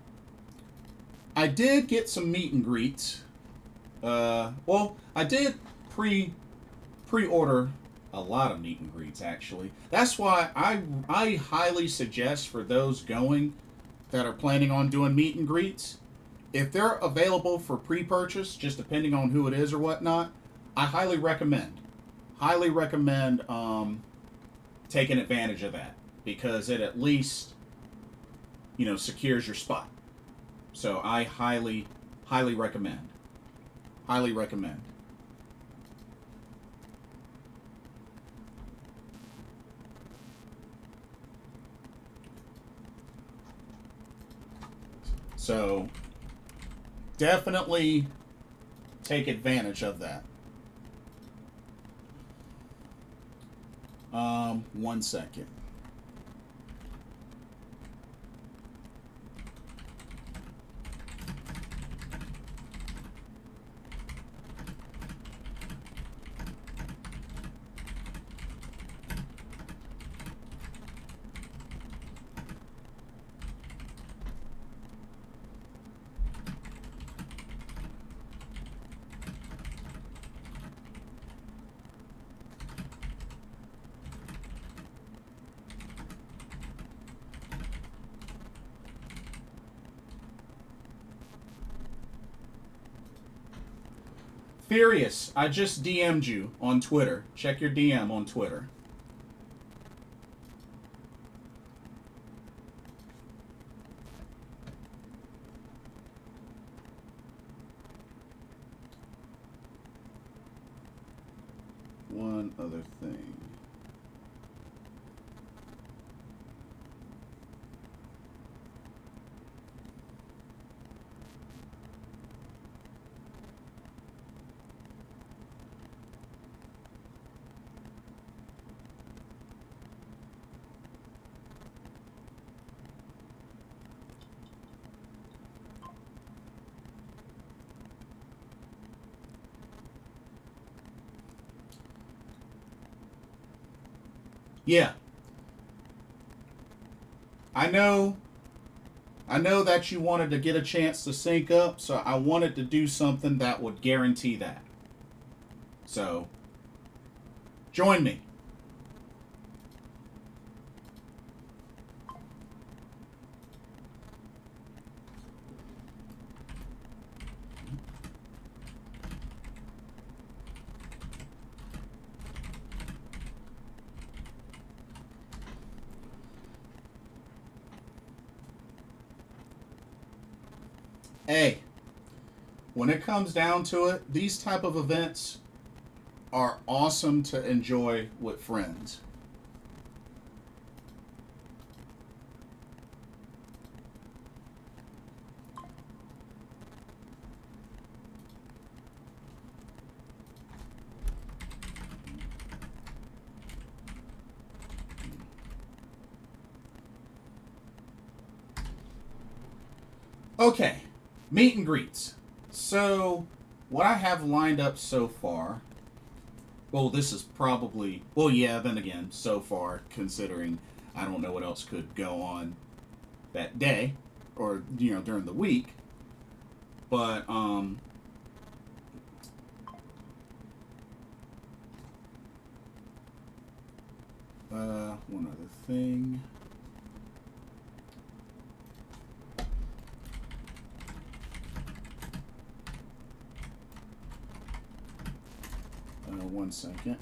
I did get some meet and greets. Well, I did pre-order a lot of meet and greets, actually. That's why I highly suggest for those going that are planning on doing meet and greets, if they're available for pre-purchase, just depending on who it is or whatnot, I highly recommend taking advantage of that because it at least secures your spot. So I highly recommend. Highly recommend. So definitely take advantage of that. 1 second. Furious, I just DM'd you on Twitter. Check your DM on Twitter. One other thing. Yeah. I know that you wanted to get a chance to sync up, so I wanted to do something that would guarantee that. So, join me. Hey, when it comes down to it, these type of events are awesome to enjoy with friends. Okay, meet and greets. So, what I have lined up so far, well, this is probably, well, yeah, then again, so far, considering I don't know what else could go on that day or, during the week. But, one other thing. One second.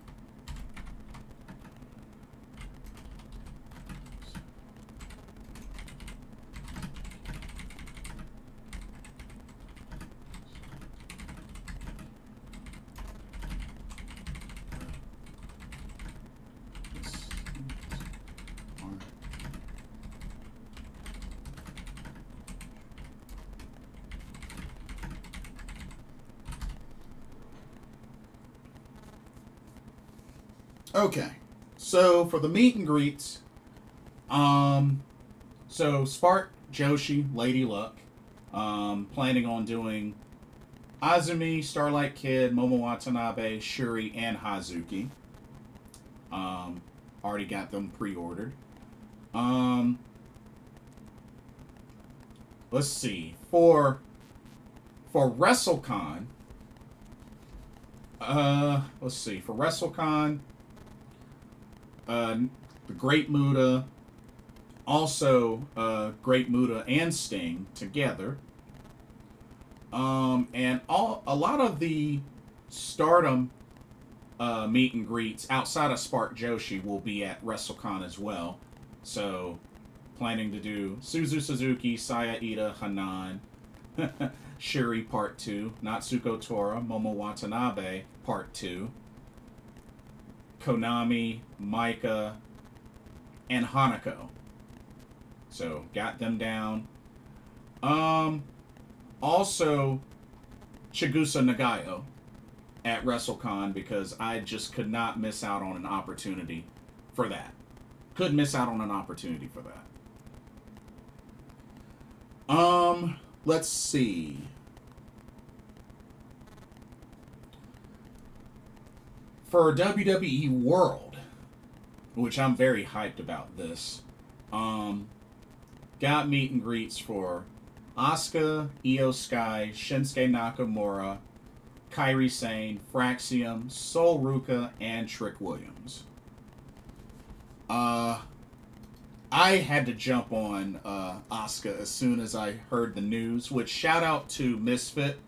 Okay, so for the meet and greets, um, so Spark, Joshi, Lady Luck, planning on doing Azumi, Starlight Kid, Momo Watanabe, Shuri, and Hazuki. Um, Already got them pre-ordered. Um, let's see for WrestleCon. Let's see for WrestleCon. The Great Muda, also Great Muda and Sting together. And a lot of the Stardom meet and greets outside of Spark Joshi will be at WrestleCon as well. So, planning to do Suzu Suzuki, Saya Ida, Hanan, Shuri Part 2, Natsuko Tora, Momo Watanabe Part 2, Konami, Micah, and Hanako. So, got them down. Also, Chigusa Nagayo at WrestleCon because I just could not miss out on an opportunity for that. Couldn't miss out on an opportunity for that. Let's see. For WWE World, which I'm very hyped about this, got meet and greets for Asuka, Io Sky, Shinsuke Nakamura, Kairi Sane, Fraxium, Sol Ruka, and Trick Williams. I had to jump on Asuka as soon as I heard the news, which shout out to Misfit.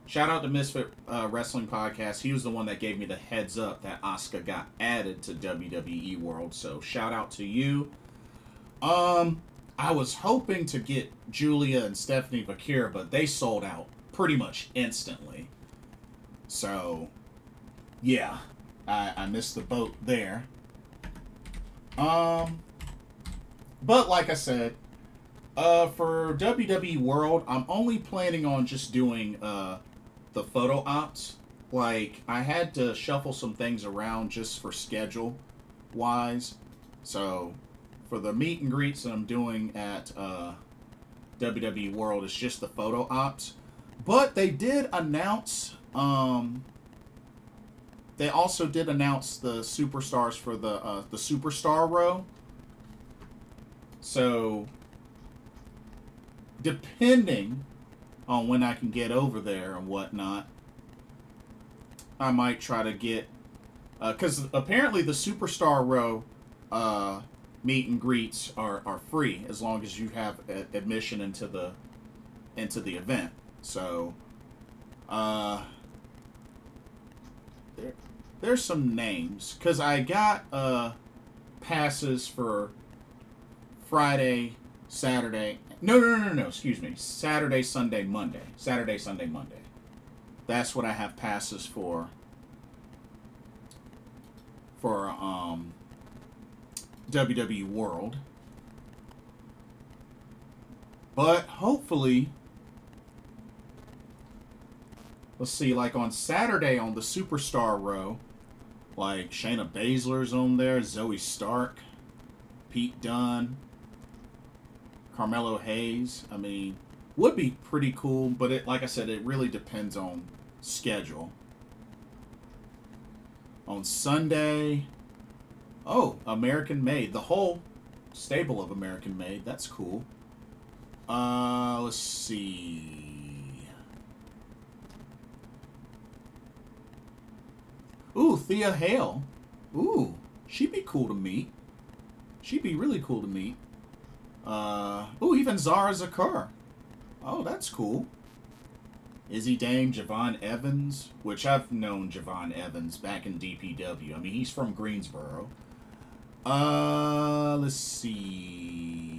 Shout out to Misfit Wrestling Podcast. He was the one that gave me the heads up that Asuka got added to WWE World. So shout out to you. I was hoping to get Julia and Stephanie Vakir, but they sold out pretty much instantly. So, yeah, I missed the boat there. But like I said, for WWE World, I'm only planning on just doing the photo ops. Like, I had to shuffle some things around just for schedule wise. So, for the meet and greets that I'm doing at WWE World, it's just the photo ops. But they did announce. They also did announce the superstars for the Superstar row. So, depending on when I can get over there and whatnot, I might try to get because apparently the Superstar row meet and greets are free as long as you have admission into the event. So, there's some names because I got passes for Friday, Saturday. No. Excuse me. Saturday, Sunday, Monday. Saturday, Sunday, Monday. That's what I have passes for. For WWE World. But hopefully, let's see, like on Saturday on the Superstar row, like Shayna Baszler's on there, Zoe Stark, Pete Dunne, Carmelo Hayes. I mean, would be pretty cool, but it, like I said, it really depends on schedule. On Sunday, oh, American Made, the whole stable of American Made. That's cool. Let's see. Ooh, Thea Hale. Ooh, she'd be cool to meet. She'd be really cool to meet. Ooh, even Zara Zakar. Oh, that's cool. Izzy Dame, Javon Evans, which I've known Javon Evans back in DPW. I mean, he's from Greensboro. Let's see.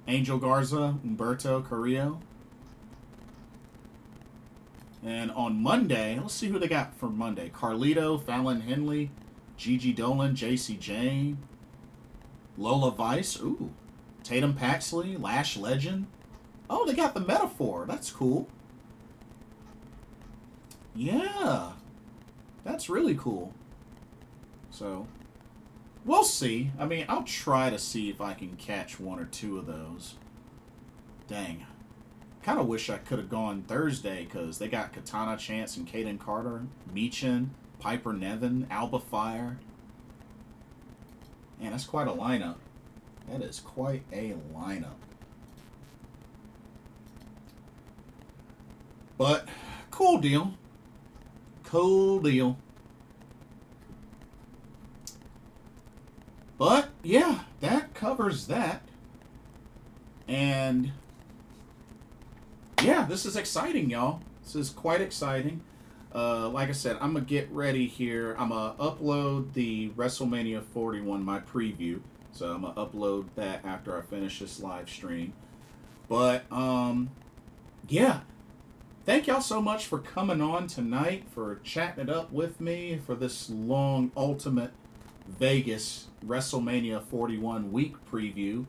Angel Garza, Humberto Carrillo. And on Monday, let's see who they got for Monday. Carlito, Fallon Henley, Gigi Dolan, JC Jane, Lola Vice, ooh, Tatum Paxley, Lash Legend. Oh, they got the Metaphor. That's cool. Yeah. That's really cool. So, we'll see. I mean, I'll try to see if I can catch one or two of those. Dang. Kind of wish I could have gone Thursday because they got Katana Chance and Kaden Carter, Meechin, Piper Nevin, Alba Fire. Man, that's quite a lineup. That is quite a lineup. But, cool deal. Cool deal. But, yeah, that covers that. And, yeah, this is exciting, y'all. This is quite exciting. Like I said, I'm going to get ready here. I'm going to upload the WrestleMania 41, my preview. So I'm going to upload that after I finish this live stream. But, yeah. Thank y'all so much for coming on tonight, for chatting it up with me for this long Ultimate Vegas WrestleMania 41 week preview.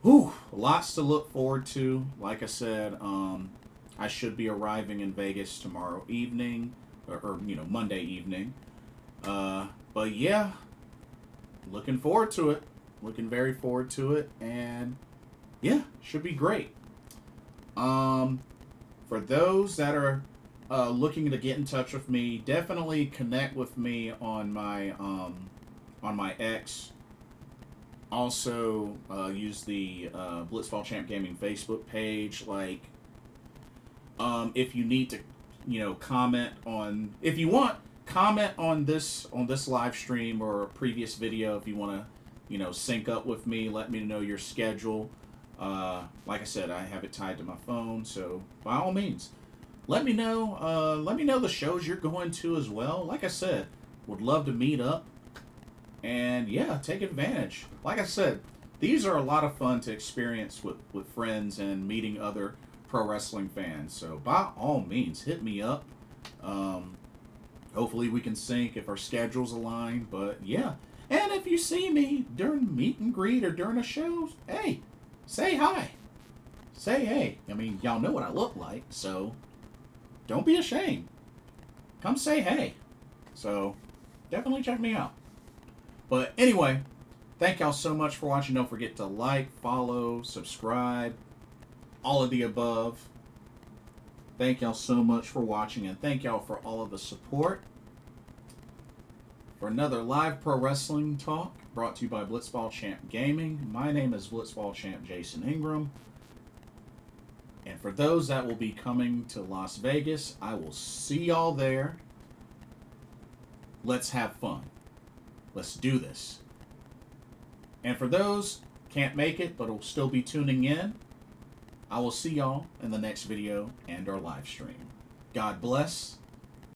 Whew, lots to look forward to. Like I said, I should be arriving in Vegas tomorrow evening, or Monday evening. But yeah, looking forward to it. Looking very forward to it, and yeah, should be great. For those that are looking to get in touch with me, definitely connect with me on my X. Also, use the Blitzball Champ Gaming Facebook page. Like, if you need to, comment on, if you want, comment on this live stream or a previous video. If you want to, sync up with me, let me know your schedule. Like I said, I have it tied to my phone, so by all means, let me know. Let me know the shows you're going to as well. Like I said, would love to meet up, and yeah, take advantage. Like I said, these are a lot of fun to experience with friends and meeting other pro wrestling fans. So by all means, hit me up. Hopefully we can sync if our schedules align. But yeah, and if you see me during meet and greet or during a show, hey. Say hi. Say hey. I mean, y'all know what I look like, so don't be ashamed. Come say hey. So definitely check me out. But anyway, thank y'all so much for watching. Don't forget to like, follow, subscribe, all of the above. Thank y'all so much for watching, and thank y'all for all of the support. For another live pro wrestling talk brought to you by Blitzball Champ Gaming. My name is Blitzball Champ Jason Ingram. And for those that will be coming to Las Vegas, I will see y'all there. Let's have fun. Let's do this. And for those can't make it but will still be tuning in, I will see y'all in the next video and our live stream. God bless.